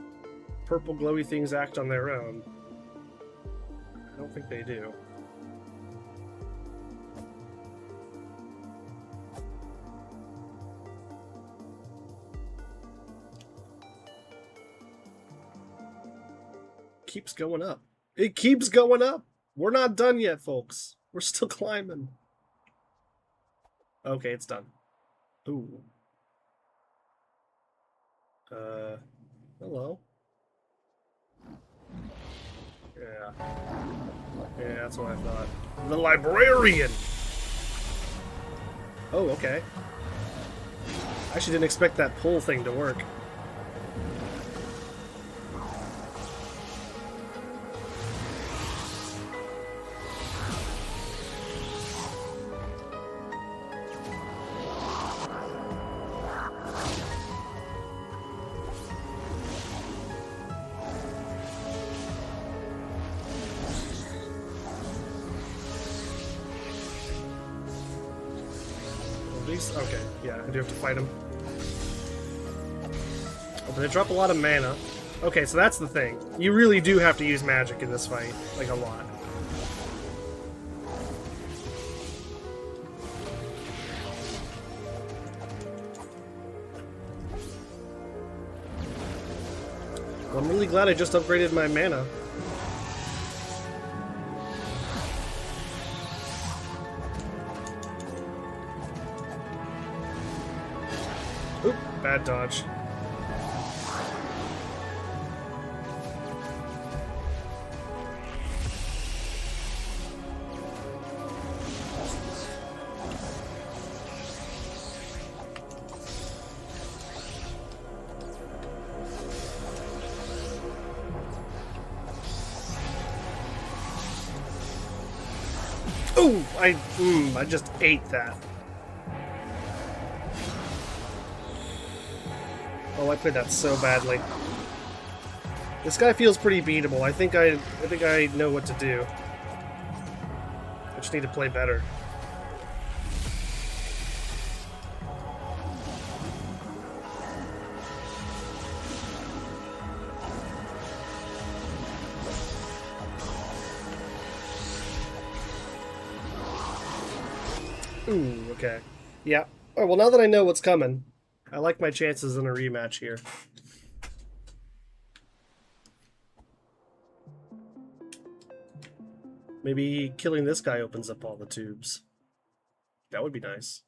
purple glowy things act on their own. I don't think they do. Keeps going up. It keeps going up! We're not done yet, folks. We're still climbing. Okay, it's done. Ooh. Hello. Yeah. Yeah, that's what I thought. The librarian! Oh, okay. I actually didn't expect that pull thing to work. Okay, yeah, I do have to fight him. Oh, but they drop a lot of mana. Okay, so that's the thing. You really do have to use magic in this fight, like a lot. Well, I'm really glad I just upgraded my mana. Oop, bad dodge. Ooh, I just ate that. Oh, I played that so badly. This guy feels pretty beatable. I think I know what to do. I just need to play better. Ooh, okay. Yeah. Oh, well, now that I know what's coming, I like my chances in a rematch here. Maybe killing this guy opens up all the tubes. That would be nice.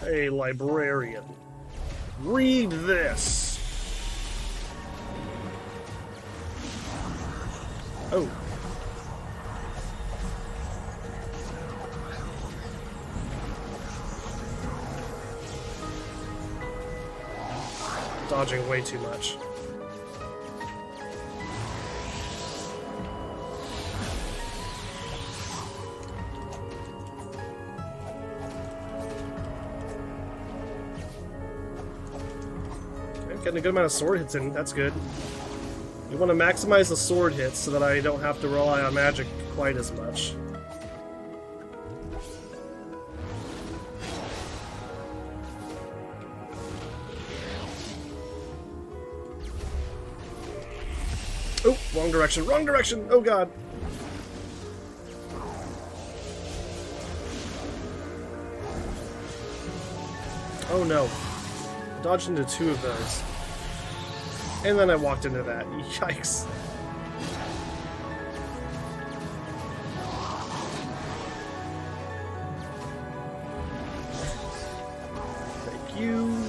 Hey, librarian. Read this! Oh. Dodging way too much. Okay, getting a good amount of sword hits in, that's good. You want to maximize the sword hits so that I don't have to rely on magic quite as much. Oh, wrong direction, wrong direction! Oh god! Oh no. I dodged into 2 of those. And then I walked into that. Yikes. Thank you.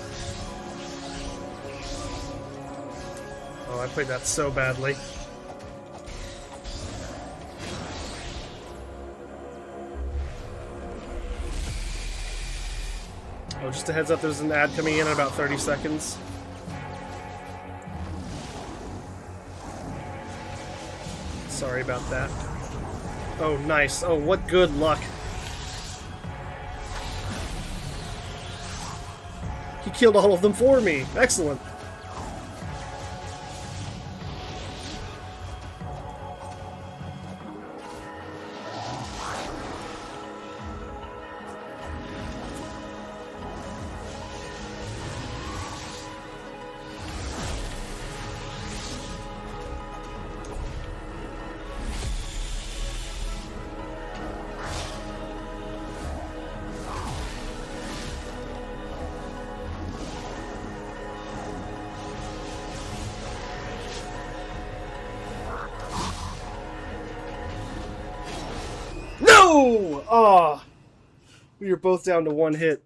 Oh, I played that so badly. Oh, just a heads up, there's an ad coming in about 30 seconds. Sorry about that. Oh, nice. Oh, what good luck. He killed all of them for me. Excellent. No! Ah, we were both down to 1 hit.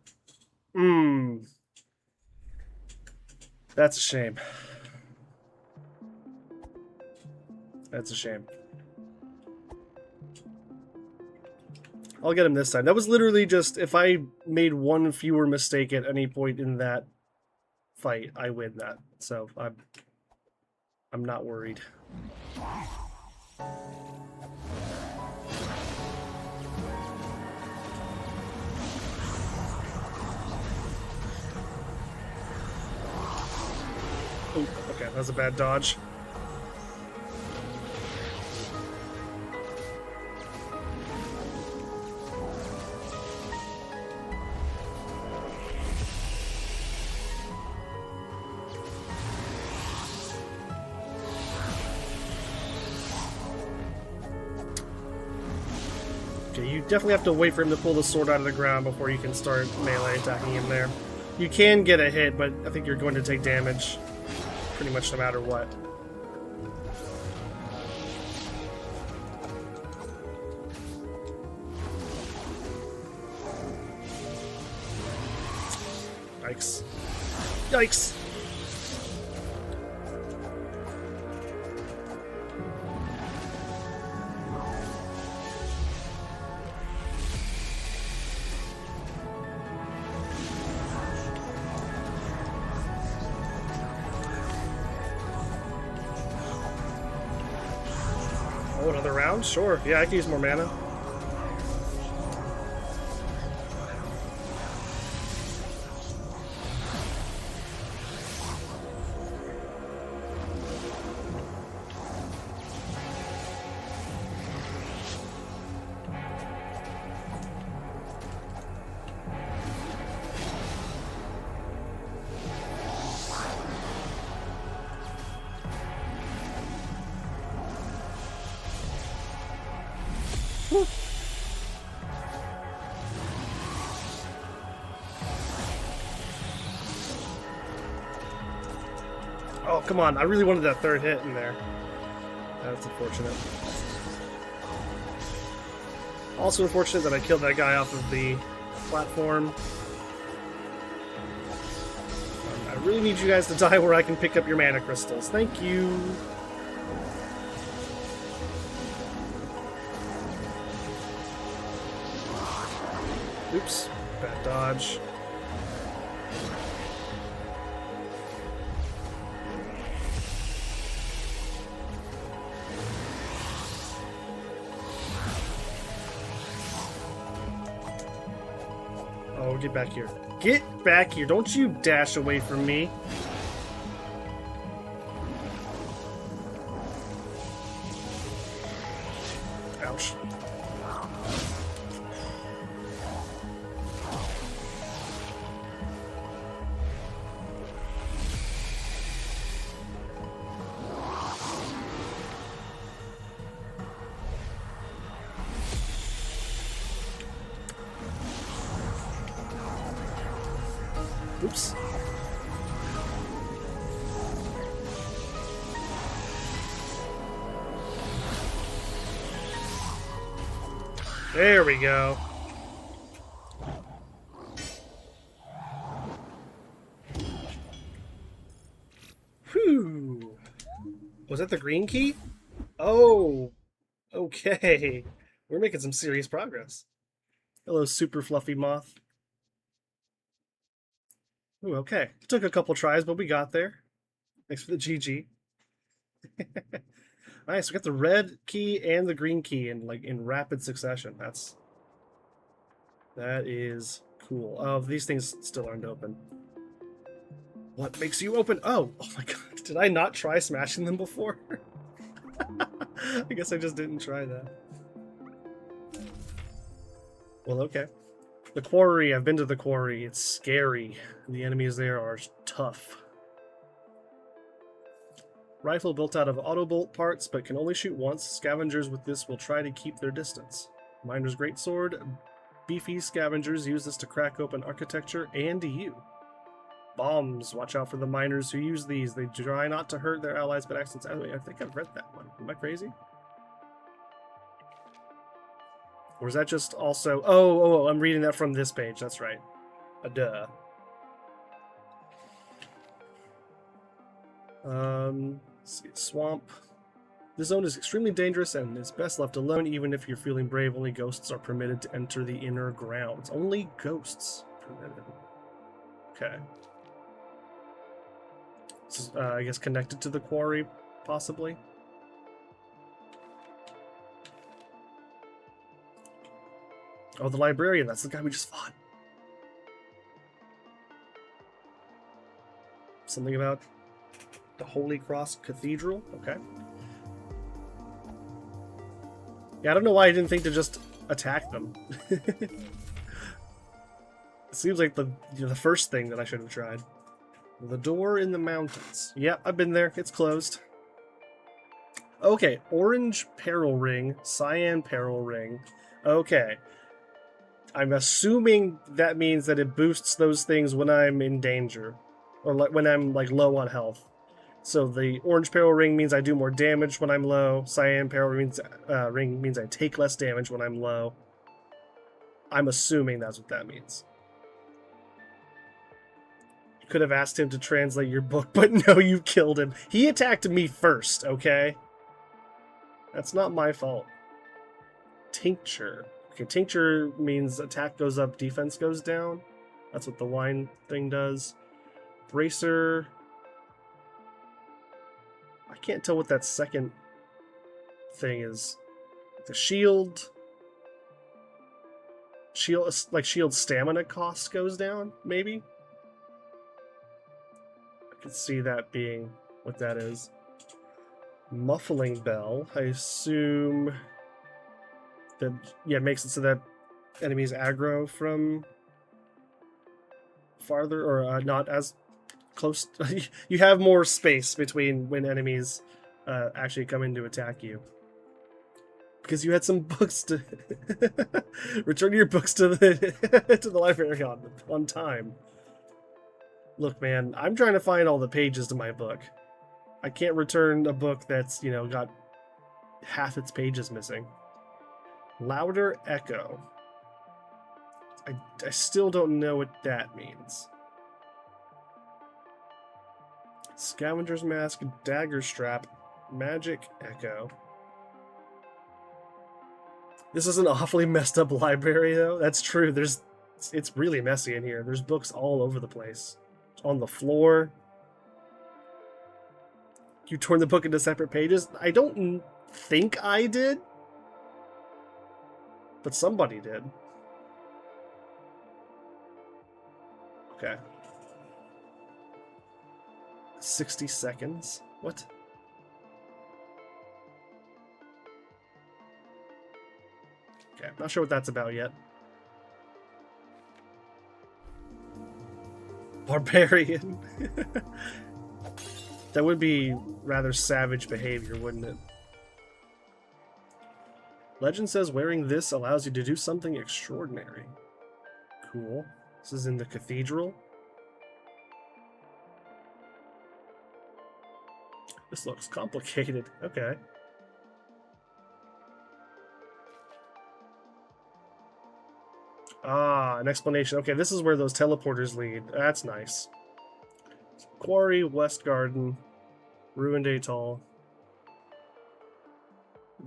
That's a shame. That's a shame. I'll get him this time. That was literally just, if I made 1 fewer mistake at any point in that fight, I win that. So I'm not worried. Oh, okay, that was a bad dodge. Okay, you definitely have to wait for him to pull the sword out of the ground before you can start melee attacking him there. You can get a hit, but I think you're going to take damage pretty much no matter what. Yikes. Yikes! Oh, another round? Sure. Yeah, I can use more mana. Oh, come on. I really wanted that 3rd hit in there. That's unfortunate. Also unfortunate that I killed that guy off of the platform. I really need you guys to die where I can pick up your mana crystals. Thank you. Oops. Bad dodge. Oh, get back here. Get back here. Don't you dash away from me. Ouch. Oops. There we go. Whew. Was that the green key? Oh, okay. We're making some serious progress. Hello, super fluffy moth. Ooh, okay. It took a couple tries, but we got there. Thanks for the GG. Nice, we got the red key and the green key in rapid succession. That is cool. Oh, these things still aren't open. What makes you open? Oh my god. Did I not try smashing them before? I guess I just didn't try that. Well, okay. The quarry, I've been to the quarry. It's scary. The enemies there are tough. Rifle built out of autobolt parts, but can only shoot once. Scavengers with this will try to keep their distance. Miner's greatsword. Beefy scavengers use this to crack open architecture and you. Bombs. Watch out for the miners who use these. They try not to hurt their allies, but accidentally. I think I've read that one. Am I crazy? Or is that just also... Oh, I'm reading that from this page. That's right. Duh. Let's see. Swamp. This zone is extremely dangerous and is best left alone. Even if you're feeling brave, only ghosts are permitted to enter the inner grounds. Only ghosts permitted. Okay. This is, I guess, connected to the quarry, possibly. Oh, the librarian. That's the guy we just fought. Something about the Holy Cross Cathedral. Okay. Yeah, I don't know why I didn't think to just attack them. It seems like the first thing that I should have tried. The door in the mountains. Yep, I've been there. It's closed. Okay, orange peril ring, cyan peril ring. Okay. I'm assuming that means that it boosts those things when I'm in danger. Or when I'm low on health. So the orange peril ring means I do more damage when I'm low. Cyan peril ring means I take less damage when I'm low. I'm assuming that's what that means. You could have asked him to translate your book, but no, you killed him. He attacked me first, okay? That's not my fault. Tincture. Okay, tincture means attack goes up, defense goes down. That's what the wine thing does. Bracer. I can't tell what that second thing is. The shield. Shield stamina cost goes down, maybe? I could see that being what that is. Muffling bell. I assume that, yeah, it makes it so that enemies aggro from farther, or not as close. You have more space between when enemies actually come in to attack you. Because you had some books to... Return your books to the to the library on time. Look, man, I'm trying to find all the pages to my book. I can't return a book that's, got half its pages missing. Louder echo. I still don't know what that means. Scavenger's mask, dagger strap, magic echo. This is an awfully messed up library, though. That's true. It's really messy in here. There's books all over the place. On the floor. You torn the book into separate pages? I don't think I did. But somebody did. Okay. 60 seconds? What? Okay, not sure what that's about yet. Barbarian. That would be rather savage behavior, wouldn't it? Legend says wearing this allows you to do something extraordinary. Cool. This is in the cathedral. This looks complicated. Okay. Ah, an explanation. Okay, this is where those teleporters lead. That's nice. Quarry, West Garden, Ruined Atoll.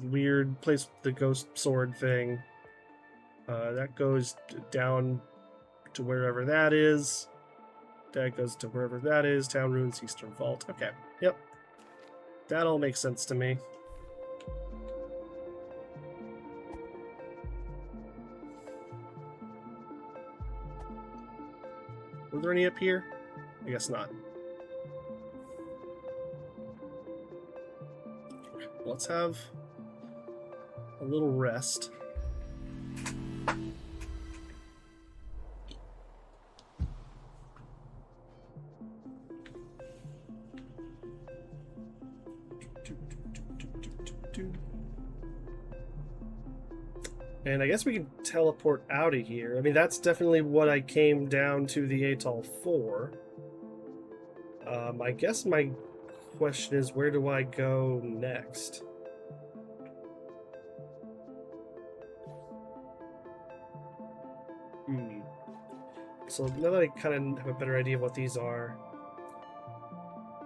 Weird place with the ghost sword thing. That goes down to wherever that is. That goes to wherever that is. Town Ruins, Eastern Vault. Okay, yep. That all makes sense to me. Were there any up here? I guess not. Let's have a little rest. And I guess we can teleport out of here. I mean, that's definitely what I came down to the atoll for. I guess my question is, where do I go next? So now that I kind of have a better idea of what these are,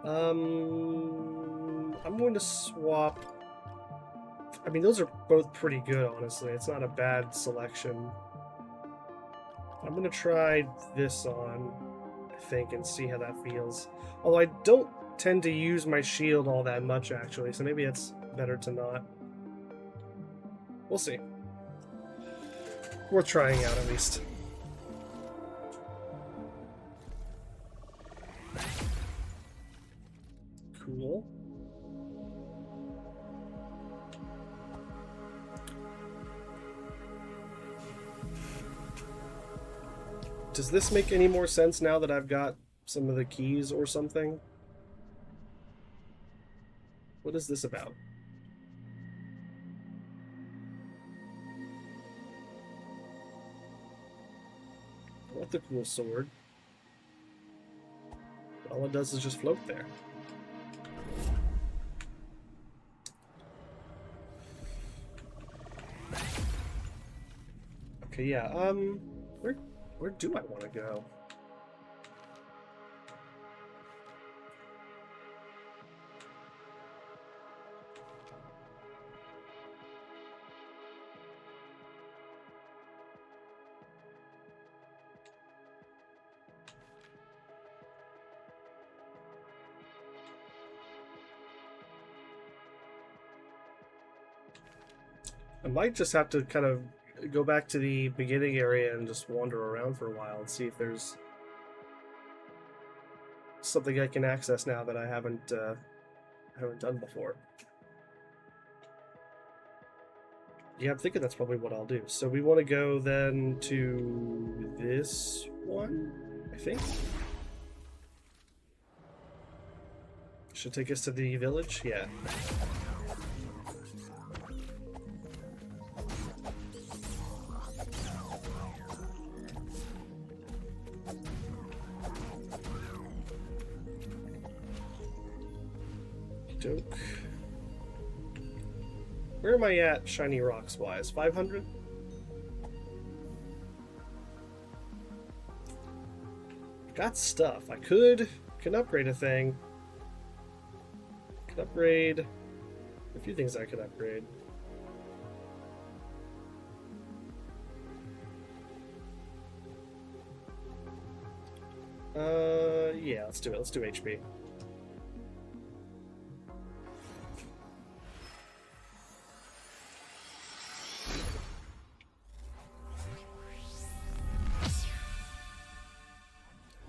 I'm going to swap. I mean, those are both pretty good, honestly. It's not a bad selection. I'm going to try this on, I think, and see how that feels. Although I don't tend to use my shield all that much, actually, so maybe it's better to not. We'll see. Worth trying out, at least. Cool. Does this make any more sense now that I've got some of the keys or something? What is this about? What the cool sword. All it does is just float there. Okay, yeah, where do I want to go? I might just have to kind of go back to the beginning area and just wander around for a while and see if there's something I can access now that I haven't done before. Yeah, I'm thinking that's probably what I'll do. So we want to go then to this one, I think. Should take us to the village? Yeah. Doke. Where am I at shiny rocks wise? 500? Got stuff. I can upgrade a thing. Could upgrade a few things I could upgrade. Yeah, let's do it. Let's do HP.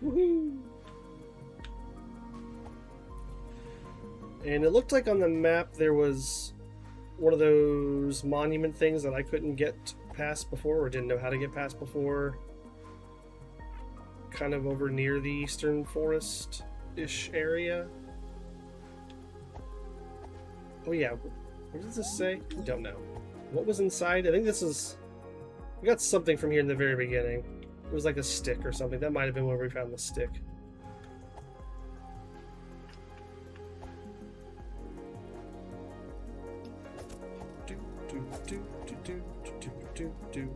Woohoo! And it looked like on the map there was one of those monument things that I couldn't get past before, or didn't know how to get past before. Kind of over near the Eastern Forest-ish area. Oh yeah, what does this say? I don't know. What was inside? I think this is... We got something from here in the very beginning. It was like a stick or something. That might have been where we found the stick. Do, do, do, do, do, do.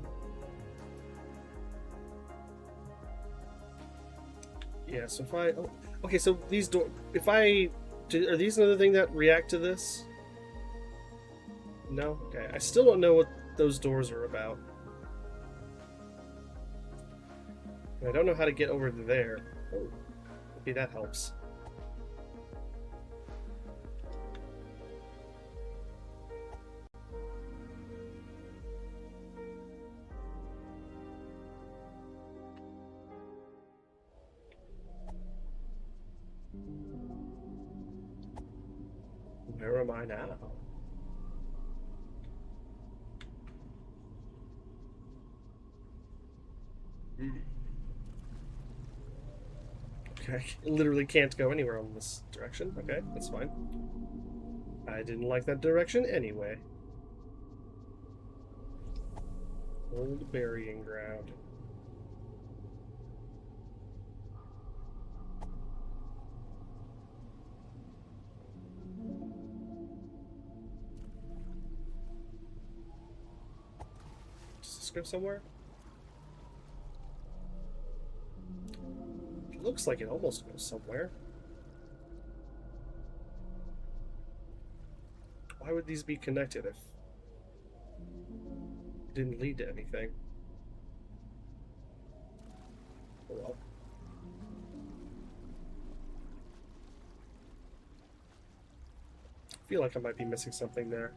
Yeah, so if I... Oh, okay, so these door... If I... Are these another thing that react to this? No? Okay, I still don't know what those doors are about. And I don't know how to get over to there. Oh, maybe that helps. Where am I now? Okay, I literally can't go anywhere in this direction. Okay, that's fine. I didn't like that direction anyway. Old burying ground. Does this go somewhere? It looks like it almost goes somewhere. Why would these be connected if it didn't lead to anything? Oh well. I feel like I might be missing something there.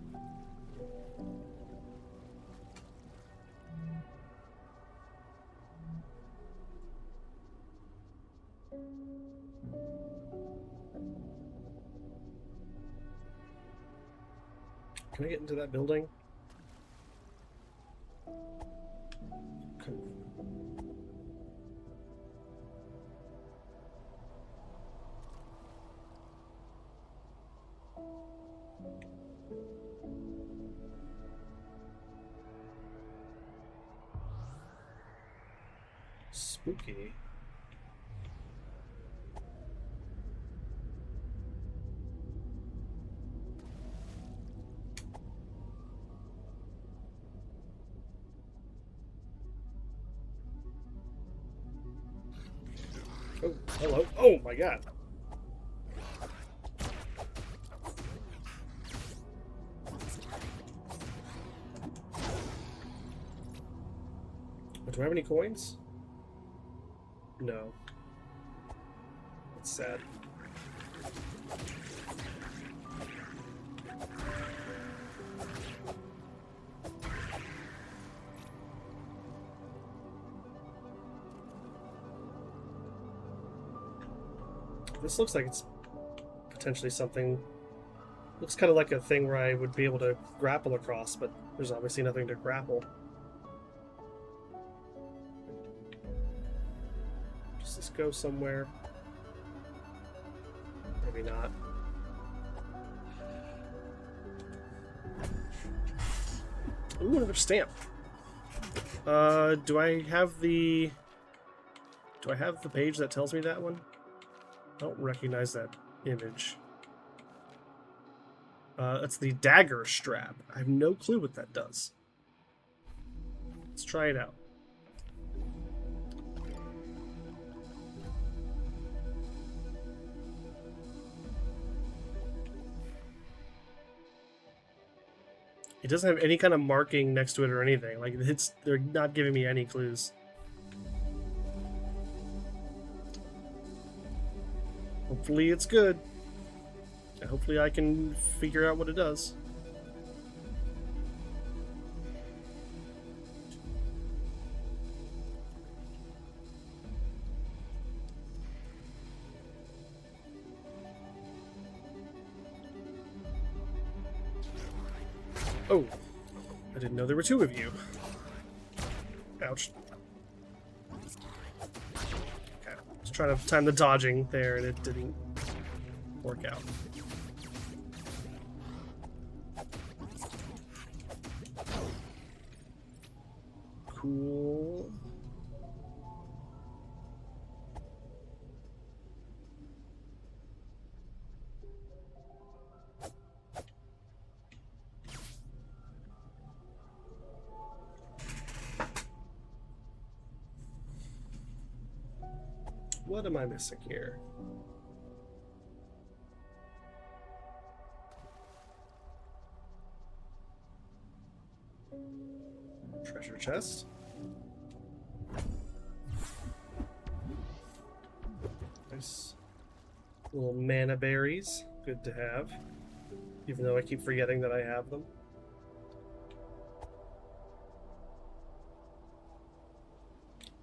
Can I get into that building? Okay. Spooky. Oh, hello. Oh my god. Do I have any coins? No. That's sad. This looks like it's potentially something... Looks kind of like a thing where I would be able to grapple across, but there's obviously nothing to grapple. Does this go somewhere? Maybe not. Ooh, another stamp. Do I have the page that tells me that one? I don't recognize that image. It's the dagger strap. I have no clue what that does. Let's try it out. It doesn't have any kind of marking next to it or anything. Like they're not giving me any clues. Hopefully it's good. Hopefully I can figure out what it does. Oh, I didn't know there were two of you. Ouch. Okay, just trying to time the dodging there and it didn't work out. Cool. What am I missing here? Treasure chest. Nice. Little mana berries. Good to have. Even though I keep forgetting that I have them.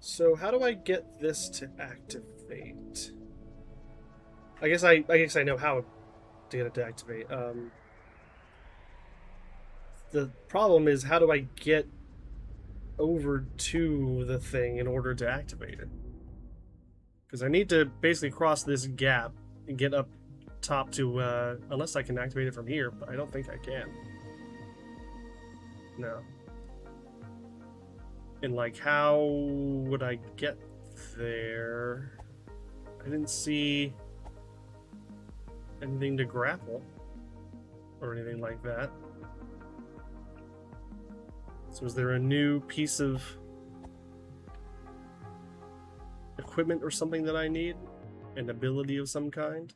So how do I get this to activate? I guess I know how to get it to activate. The problem is, how do I get over to the thing in order to activate it? Because I need to basically cross this gap and get up top to, unless I can activate it from here, but I don't think I can. No. And like, how would I get there? I didn't see anything to grapple or anything like that. So is there a new piece of equipment or something that I need? An ability of some kind?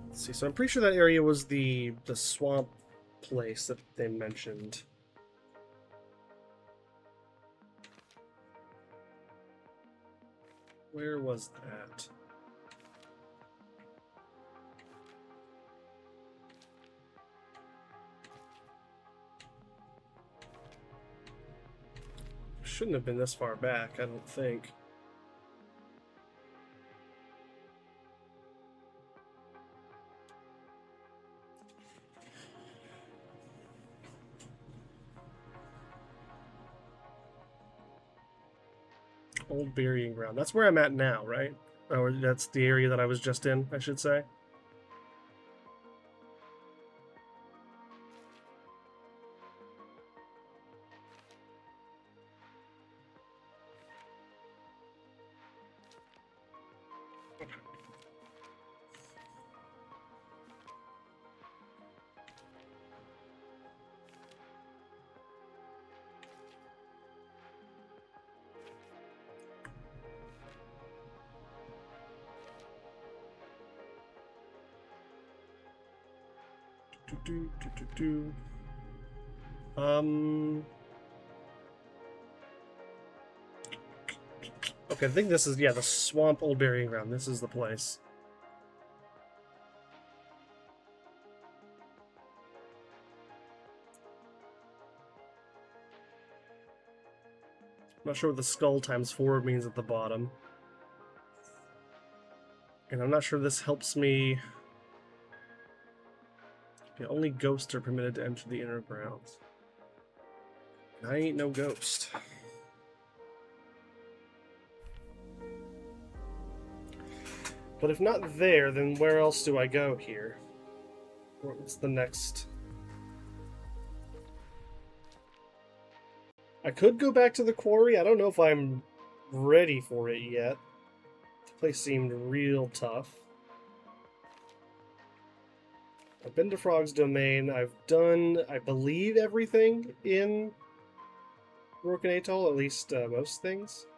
Let's see, so I'm pretty sure that area was the swamp place that they mentioned. Where was that? Shouldn't have been this far back, I don't think. Old burying ground. That's where I'm at now, right? Or that's the area that I was just in, I should say. Okay, I think this is, yeah, the swamp old burying ground. This is the place. I'm not sure what the skull times 4 means at the bottom. And I'm not sure this helps me. Okay, only ghosts are permitted to enter the inner grounds. I ain't no ghost. But if not there, then where else do I go here? What's the next? I could go back to the quarry. I don't know if I'm ready for it yet. The place seemed real tough. I've been to Frog's Domain. I've done, I believe, everything in Broken Atoll, at least most things.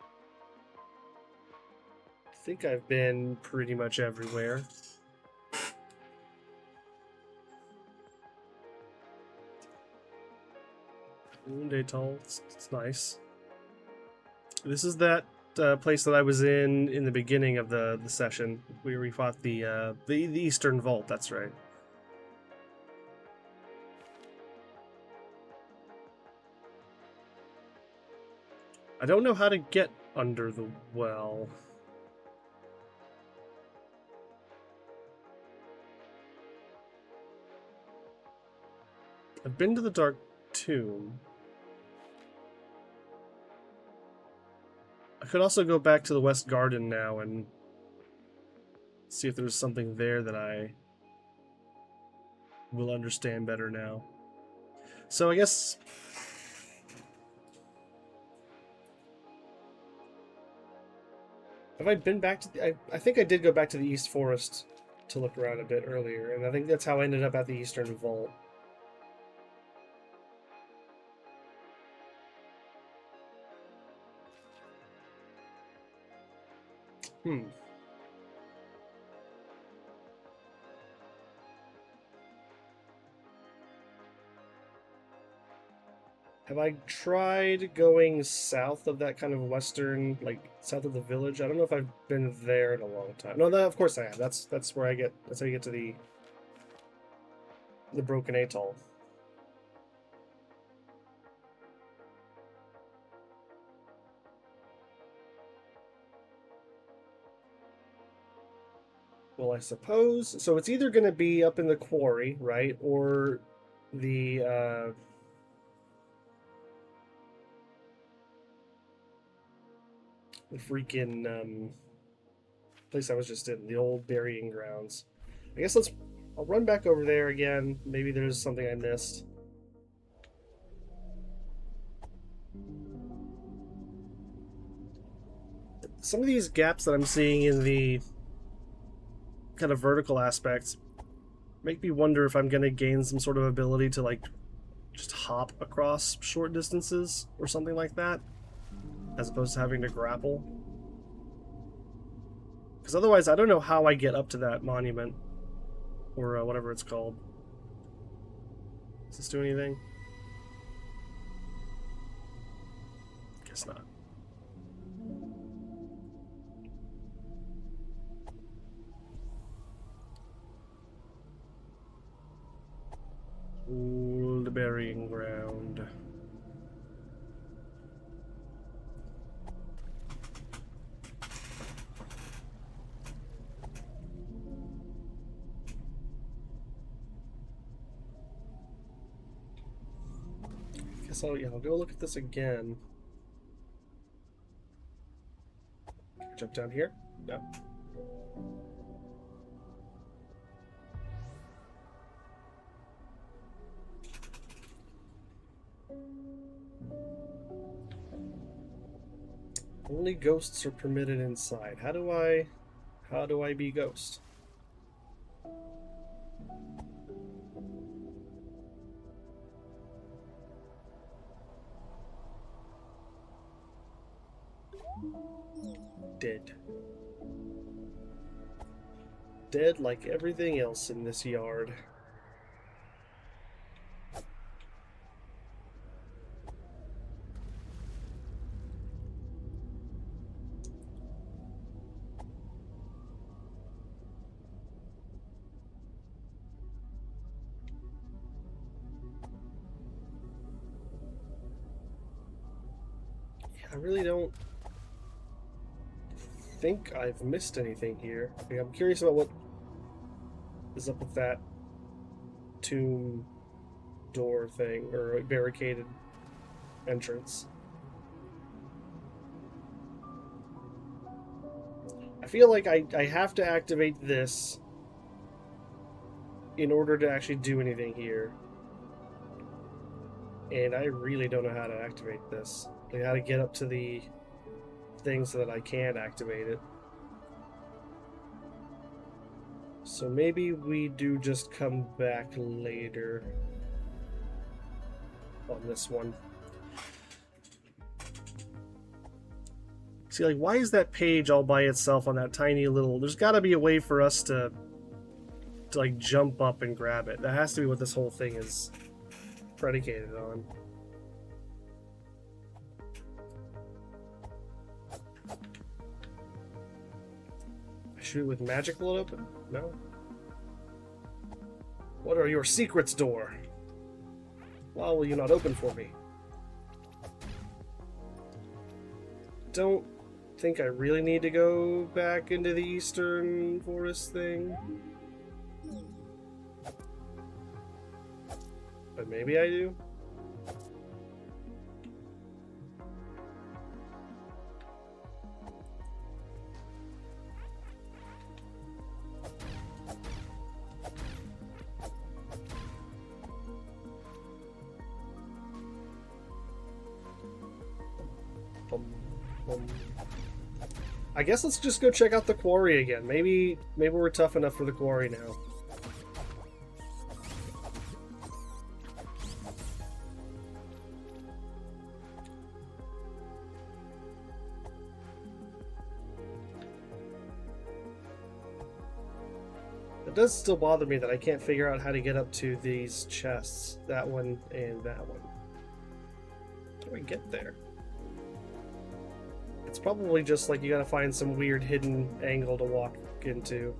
I think I've been pretty much everywhere. Ruined Atoll, it's nice. This is that place that I was in the beginning of the session, where we fought the Eastern Vault, that's right. I don't know how to get under the well. I've been to the Dark Tomb. I could also go back to the West Garden now and see if there's something there that I will understand better now. So I guess Have I been back to the... I think I did go back to the East Forest to look around a bit earlier, and I think that's how I ended up at the Eastern Vault. Have I tried going south of that kind of western, like south of the village? I don't know if I've been there in a long time. No, of course I have. That's where I get. That's how you get to the Broken Atoll. Well, I suppose so. It's either going to be up in the quarry, right, or the freaking place I was just in, the old burying grounds. I guess I'll run back over there again. Maybe there's something I missed. Some of these gaps that I'm seeing in the kind of vertical aspects make me wonder if I'm going to gain some sort of ability to, like, just hop across short distances or something like that, as opposed to having to grapple. Because otherwise, I don't know how I get up to that monument, or whatever it's called. Does this do anything? Guess not. Old burying ground. Guess I'll go look at this again. Jump down here? No. Only ghosts are permitted inside. How do I be ghost? Dead. Dead like everything else in this yard. I really don't think I've missed anything here. I'm curious about what is up with that tomb door thing, or barricaded entrance. I feel like I have to activate this in order to actually do anything here. And I really don't know how to activate this. Like, how to get up to the thing so that I can activate it. So maybe we do just come back later on this one. See, like, why is that page all by itself on that tiny little... There's got to be a way for us to like, jump up and grab it. That has to be what this whole thing is predicated on. Shoot with magic, will it open? No? What are your secrets, door? Why will you not open for me? Don't think I really need to go back into the Eastern Forest thing. But maybe I do. I guess let's just go check out the quarry again. Maybe we're tough enough for the quarry now. It does still bother me that I can't figure out how to get up to these chests. That one and that one. How do I get there? It's probably just like you gotta find some weird hidden angle to walk into.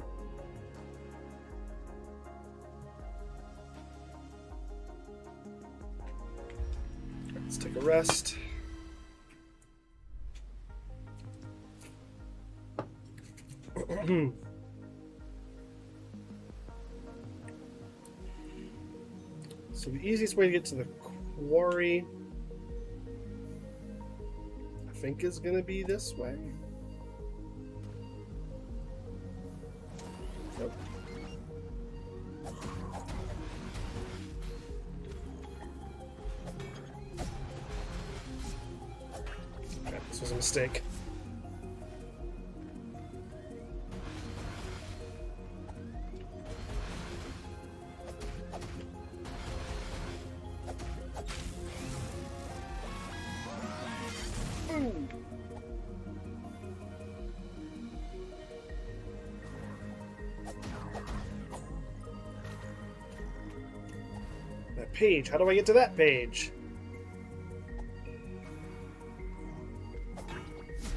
Let's take a rest. So the easiest way to get to the quarry, I think, is going to be this way. Nope. Okay, this was a mistake. That page. How do I get to that page?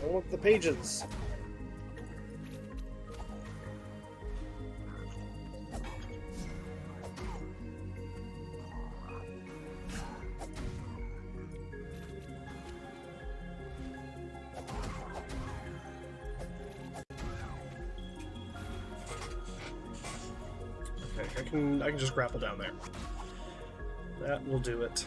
I want the pages. Okay, I can just grapple down there. That will do it.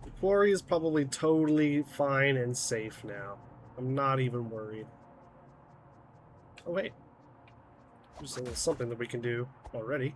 The quarry is probably totally fine and safe now. I'm not even worried. Oh wait. There's a little something that we can do already.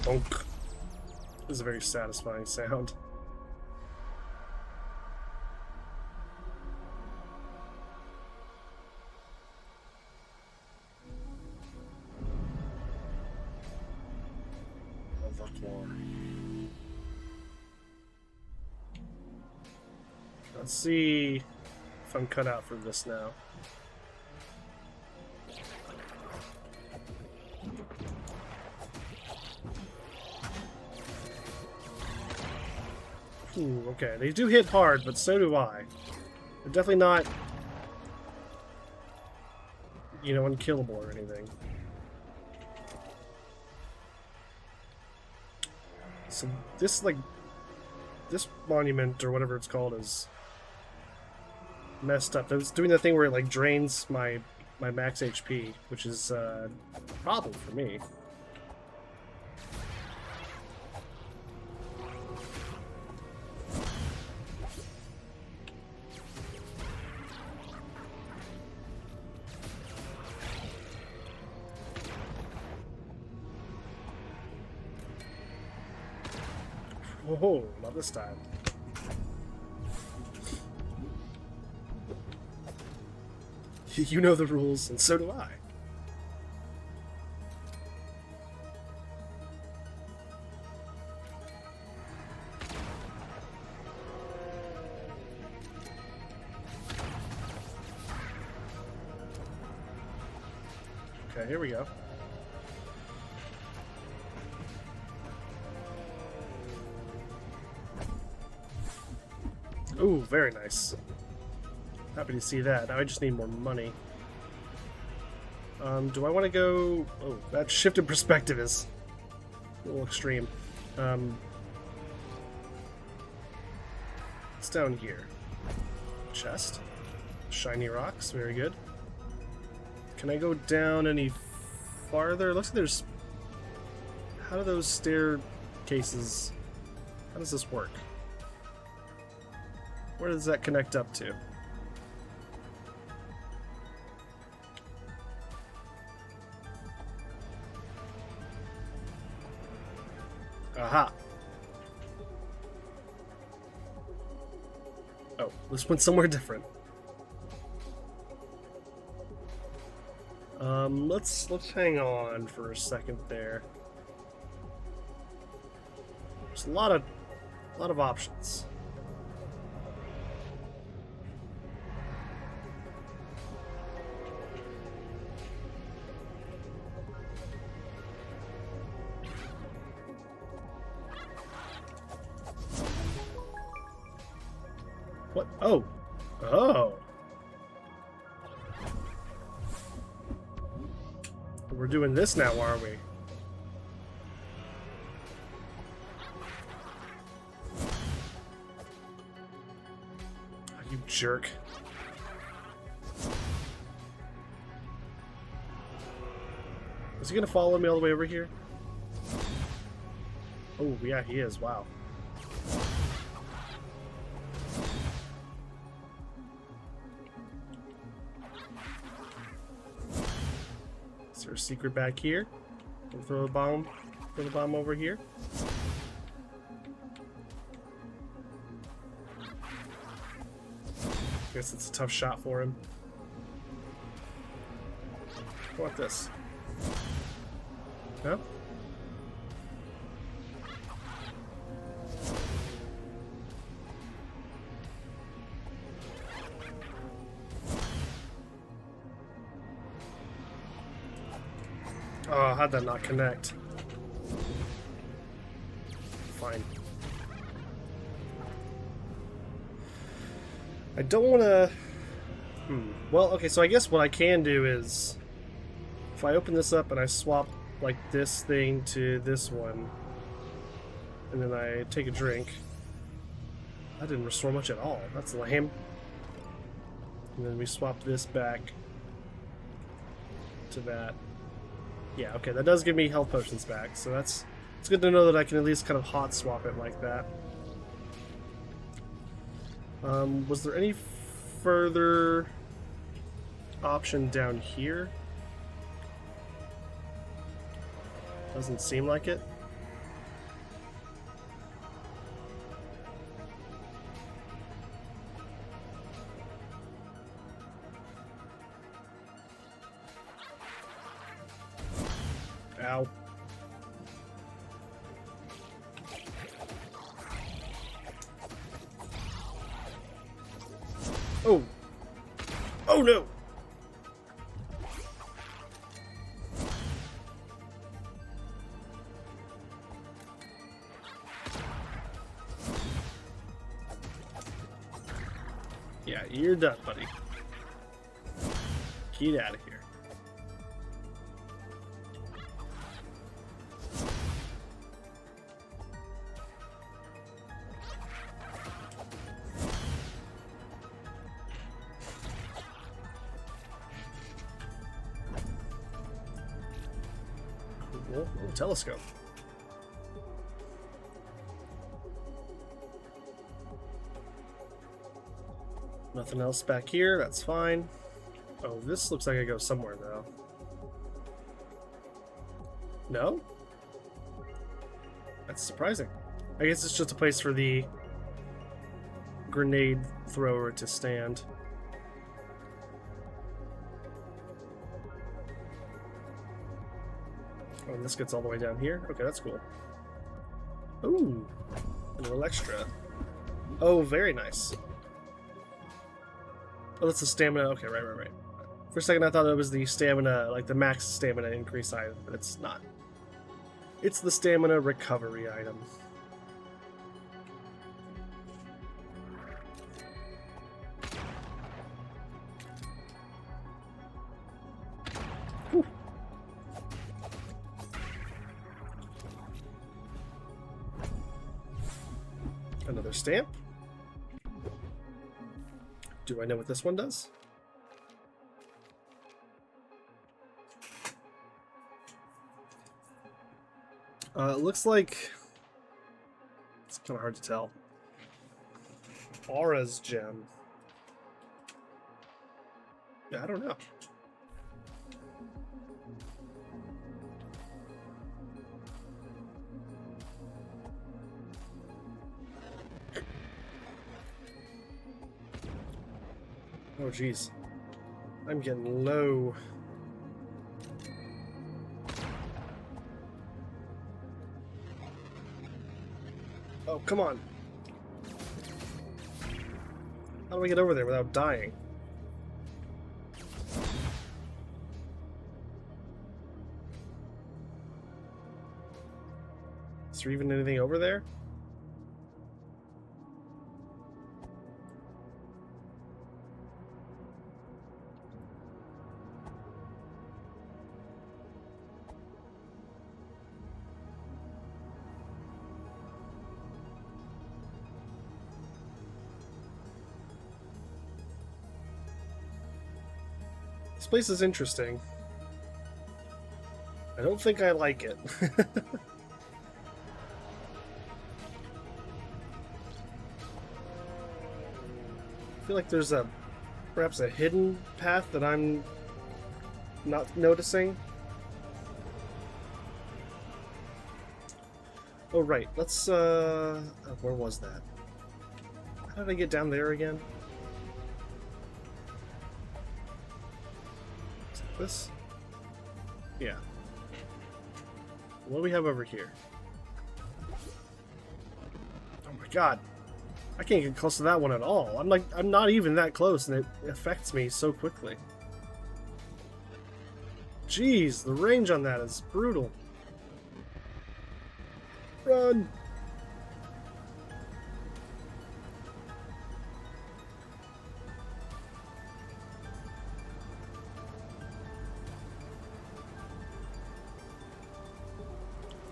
Donk. This is a very satisfying sound. Let's see if I'm cut out for this now. Ooh, okay, they do hit hard, but so do I. They're definitely not, you know, unkillable or anything. So this, like, this monument, or whatever it's called, is messed up. It was doing the thing where it, like, drains my max HP, which is a problem for me. Oh, not this time. You know the rules, and so do I. Okay, here we go. Ooh, very nice. Happy to see that. Now I just need more money. Do I want to go... Oh, that shift in perspective is a little extreme. It's down here. Chest. Shiny rocks, very good. Can I go down any farther? It looks like there's... How do those staircases... How does this work? Where does that connect up to? Aha! Oh, this went somewhere different. Let's hang on for a second there. There's a lot of options. What? Oh. Oh. We're doing this now, aren't we? Oh, you jerk. Is he gonna follow me all the way over here? Oh, yeah, he is. Wow. Is there a secret back here? Can we throw the bomb over here. Guess it's a tough shot for him. How about this? No? Oh, how'd that not connect? Fine. I don't want to... Well, okay, so I guess what I can do is... If I open this up and I swap, like, this thing to this one, and then I take a drink... That didn't restore much at all. That's lame. And then we swap this back to that. Yeah, okay, that does give me health potions back, so it's good to know that I can at least kind of hot swap it like that. Was there any further option down here? Doesn't seem like it. Ow. Oh. Oh no. Yeah, you're done, buddy. Get out of here. Cool. Ooh, telescope. Nothing else back here, that's fine. Oh, this looks like I go somewhere though. No? That's surprising. I guess it's just a place for the grenade thrower to stand. Oh, and this gets all the way down here? Okay, that's cool. Ooh, a little extra. Oh, very nice. Oh, that's the stamina. Okay, right. For a second, I thought it was the stamina, like the max stamina increase item, but it's not. It's the stamina recovery item. Another stamp. Do I know what this one does? It looks like it's kind of hard to tell. Aura's gem. Yeah, I don't know. Oh, jeez. I'm getting low. Oh, come on. How do I get over there without dying? Is there even anything over there? This place is interesting. I don't think I like it. I feel like there's perhaps a hidden path that I'm not noticing. Oh right, let's where was that? How did I get down there again? Is it this? Yeah. What do we have over here? Oh my god. I can't get close to that one at all. I'm not even that close and it affects me so quickly. Jeez, the range on that is brutal. Run!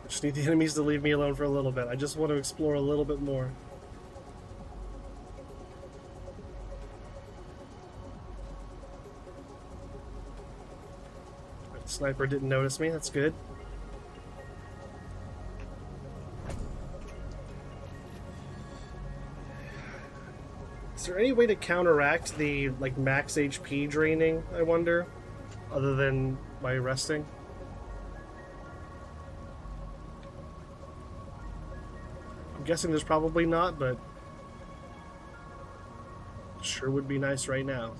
I just need the enemies to leave me alone for a little bit. I just want to explore a little bit more. The sniper didn't notice me, that's good. Is there any way to counteract the max HP draining, I wonder? Other than by resting? I'm guessing there's probably not, but sure would be nice right now.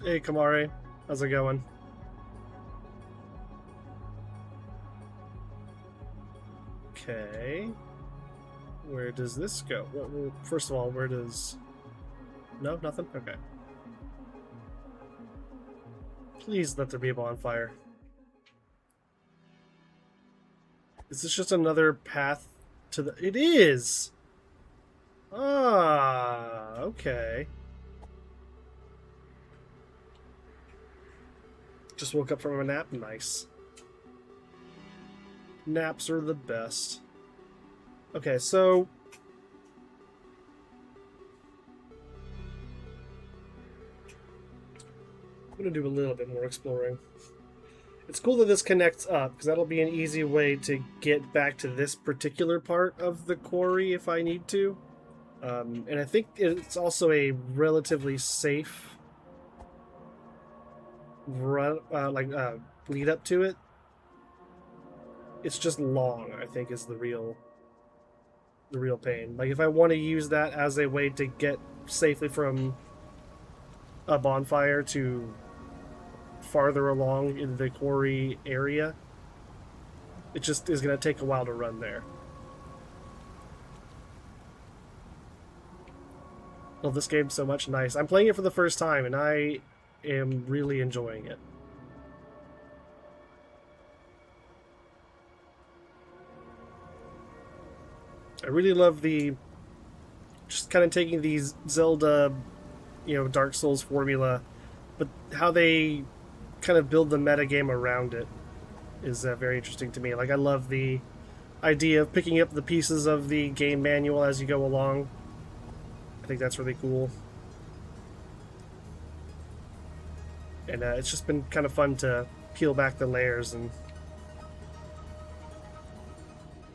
Hey, Kamari. How's it going? Okay. Where does this go? Well, first of all, where does... No? Nothing? Okay. Please let there be a bonfire. Is this just another path to the... It is! Ah, okay. Just woke up from a nap. Nice. Naps are the best. Okay, so... I'm going to do a little bit more exploring. It's cool that this connects up, because that'll be an easy way to get back to this particular part of the quarry if I need to. And I think it's also a relatively safe lead up to it. It's just long, I think, is the real pain. Like, if I want to use that as a way to get safely from a bonfire to farther along in the quarry area, it just is going to take a while to run there. Love this game so much. Nice. I'm playing it for the first time, and I am really enjoying it. I really love the just kind of taking these Zelda, Dark Souls formula, but how they kind of build the metagame around it is very interesting to me. Like, I love the idea of picking up the pieces of the game manual as you go along. I think that's really cool. And it's just been kind of fun to peel back the layers and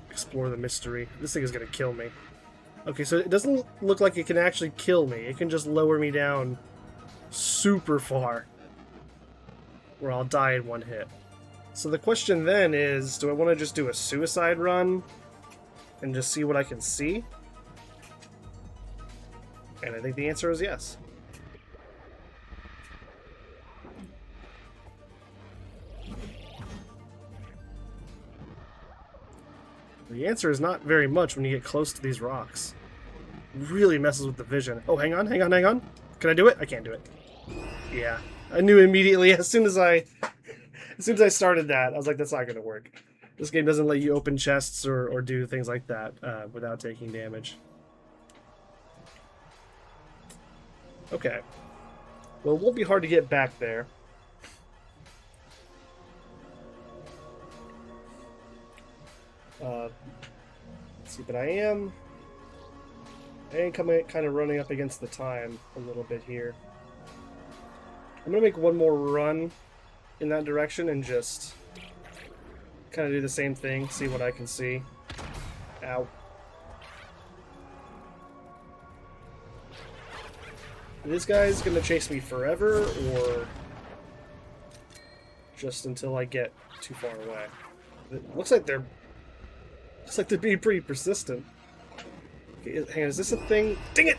explore the mystery. This thing is going to kill me. Okay, so it doesn't look like it can actually kill me. It can just lower me down super far, where I'll die in one hit. So the question then is, do I want to just do a suicide run and just see what I can see? And I think the answer is yes. The answer is not very much when you get close to these rocks. It really messes with the vision. Oh, hang on. Can I do it? I can't do it. Yeah. I knew immediately as soon as I started that, I was like, that's not going to work. This game doesn't let you open chests or do things like that without taking damage. Okay. Well, it won't be hard to get back there. Let's see, but I am kind of running up against the time a little bit here. I'm going to make one more run in that direction and just kind of do the same thing, see what I can see. Ow. Are these guys going to chase me forever, or just until I get too far away? It looks like they're being pretty persistent. Okay, hang on, is this a thing? Dang it!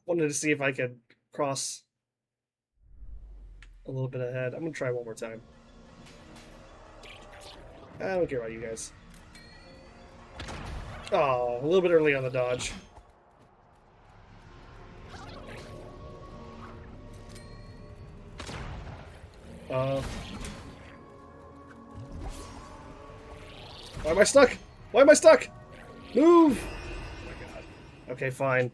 Wanted to see if I could cross a little bit ahead. I'm gonna try one more time. I don't care about you guys. Oh, a little bit early on the dodge. Why am I stuck? Why am I stuck? Move! Oh my god. Okay, fine.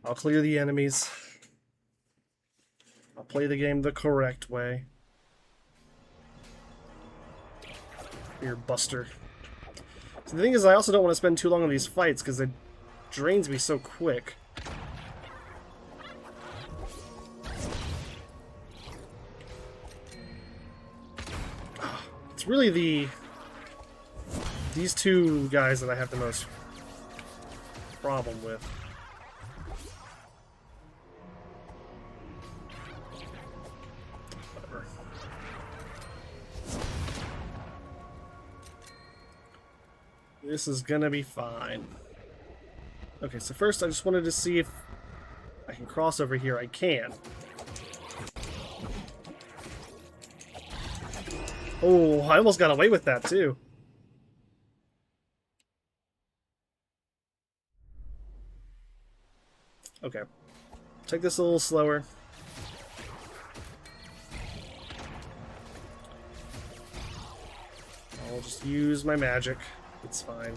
I'll clear the enemies. I'll play the game the correct way. Here, Buster. So the thing is, I also don't want to spend too long on these fights because it drains me so quick. It's really these two guys that I have the most problem with. Whatever. This is gonna be fine. Okay, so first I just wanted to see if I can cross over here. I can. Oh, I almost got away with that too. Okay. Take this a little slower. I'll just use my magic. It's fine.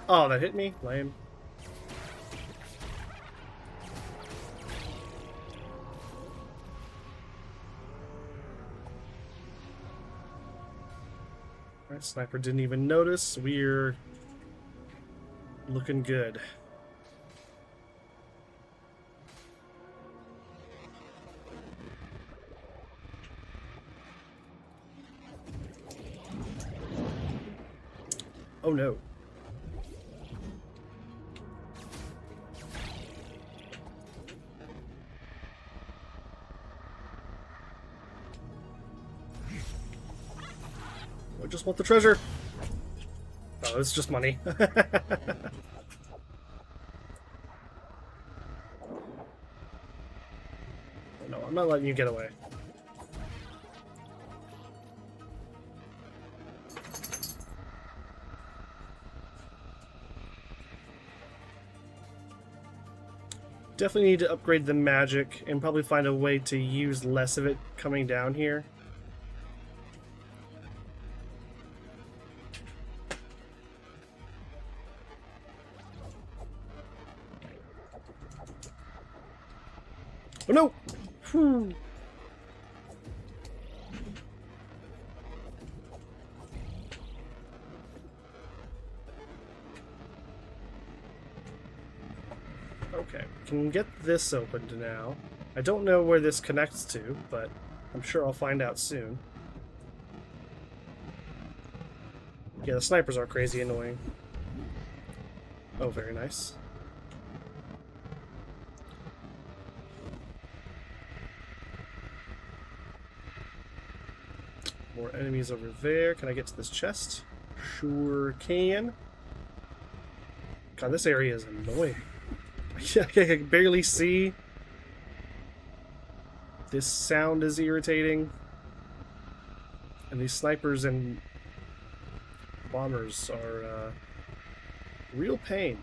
Oh, that hit me? Lame. Alright, sniper didn't even notice. We're looking good. Oh no. I just want the treasure. Oh, it's just money. Oh, no, I'm not letting you get away. Definitely need to upgrade the magic and probably find a way to use less of it coming down here. Oh no! Whew. Okay, can get this opened now. I don't know where this connects to, but I'm sure I'll find out soon. Yeah, the snipers are crazy annoying. Oh, very nice. More enemies over there. Can I get to this chest? Sure can. God, this area is annoying. I can barely see. This sound is irritating. And these snipers and bombers are real pain.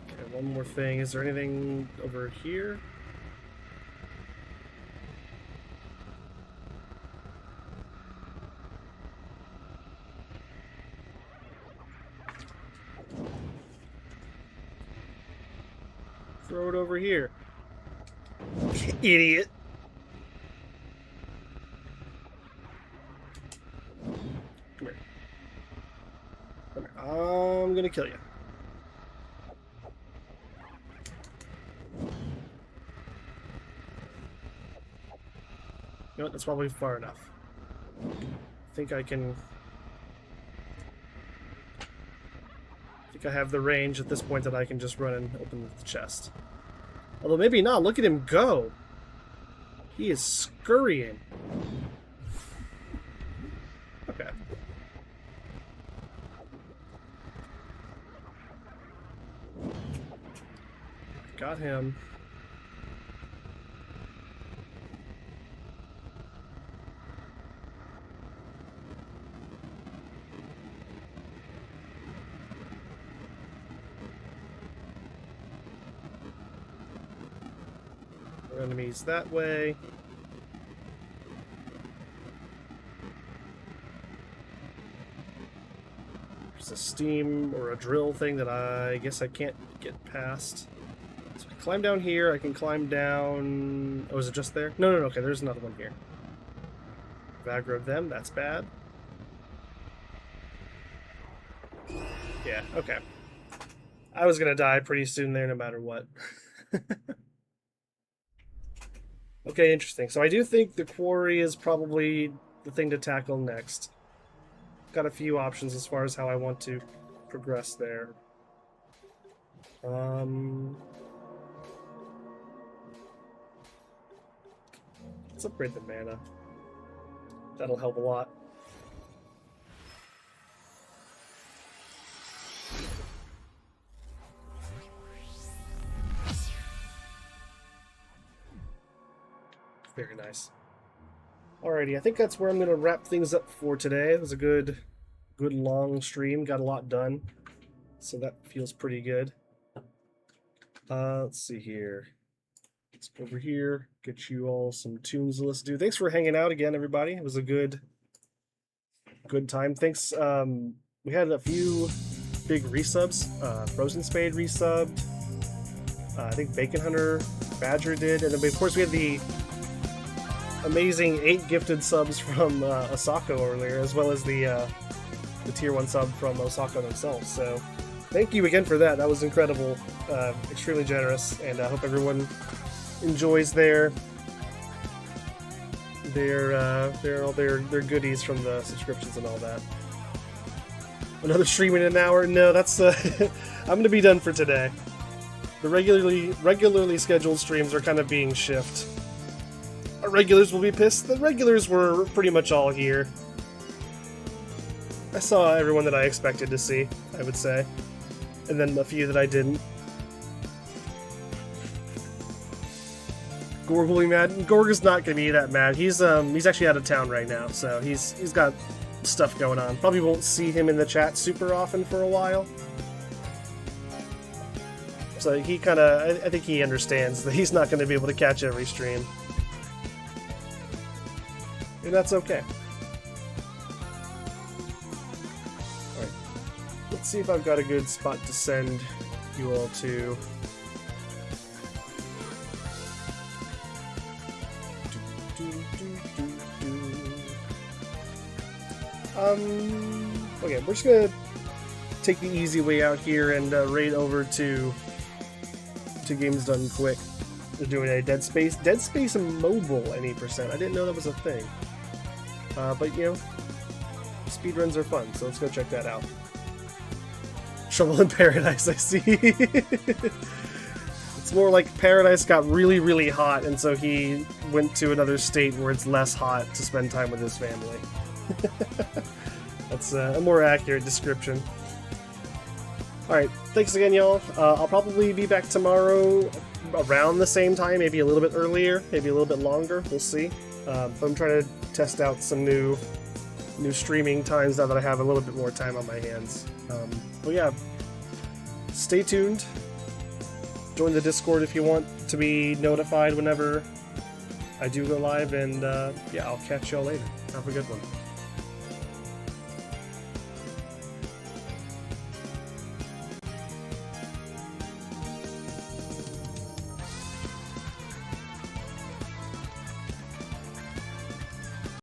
Okay, one more thing. Is there anything over here? Throw it over here. Idiot. Come here. Come here. I'm gonna kill you. You know what? That's probably far enough. I think I can... I think I have the range at this point that I can just run and open the chest. Although maybe not. Look at him go. He is scurrying. Okay. Got him. Enemies that way. There's a steam or a drill thing that I guess I can't get past. So I climb down here, I can climb down... Oh, is it just there? No, okay, there's another one here. I've aggroed them, that's bad. Yeah, okay. I was gonna die pretty soon there no matter what. Okay, interesting. So I do think the quarry is probably the thing to tackle next. Got a few options as far as how I want to progress there. Let's upgrade the mana. That'll help a lot. Very nice. Alrighty, I think that's where I'm going to wrap things up for today. It was a good long stream. Got a lot done. So that feels pretty good. Let's see here. Let's go over here. Get you all some tunes to listen to. Thanks for hanging out again, everybody. It was a good time. Thanks. We had a few big resubs. Frozen Spade resubbed. I think Bacon Hunter Badger did. And then, of course, we had the amazing 8 gifted subs from Osako earlier, as well as the tier 1 sub from Osako themselves. So thank you again for that. That was incredible, extremely generous, and I hope everyone enjoys their goodies from the subscriptions and all that. Another stream in an hour? No, that's I'm gonna be done for today. The regularly scheduled streams are kind of being shifted. Our regulars will be pissed. The regulars were pretty much all here. I saw everyone that I expected to see, I would say. And then a few that I didn't. Gorg will be mad. Gorg is not gonna be that mad. He's actually out of town right now, so he's got stuff going on. Probably won't see him in the chat super often for a while. So he kind of, I think he understands that he's not going to be able to catch every stream. And that's okay. Alright. Let's see if I've got a good spot to send you all to. Okay, we're just gonna take the easy way out here and raid over to Games Done Quick. They're doing a Dead Space mobile any percent. I didn't know that was a thing. But you know, speedruns are fun, so let's go check that out. Trouble in Paradise, I see. It's more like Paradise got really, really hot, and so he went to another state where it's less hot to spend time with his family. That's a more accurate description. Alright, thanks again, y'all. I'll probably be back tomorrow around the same time, maybe a little bit earlier, maybe a little bit longer, we'll see. But I'm trying to test out some new streaming times now that I have a little bit more time on my hands. But yeah, stay tuned. Join the Discord if you want to be notified whenever I do go live, and yeah, I'll catch y'all later. Have a good one.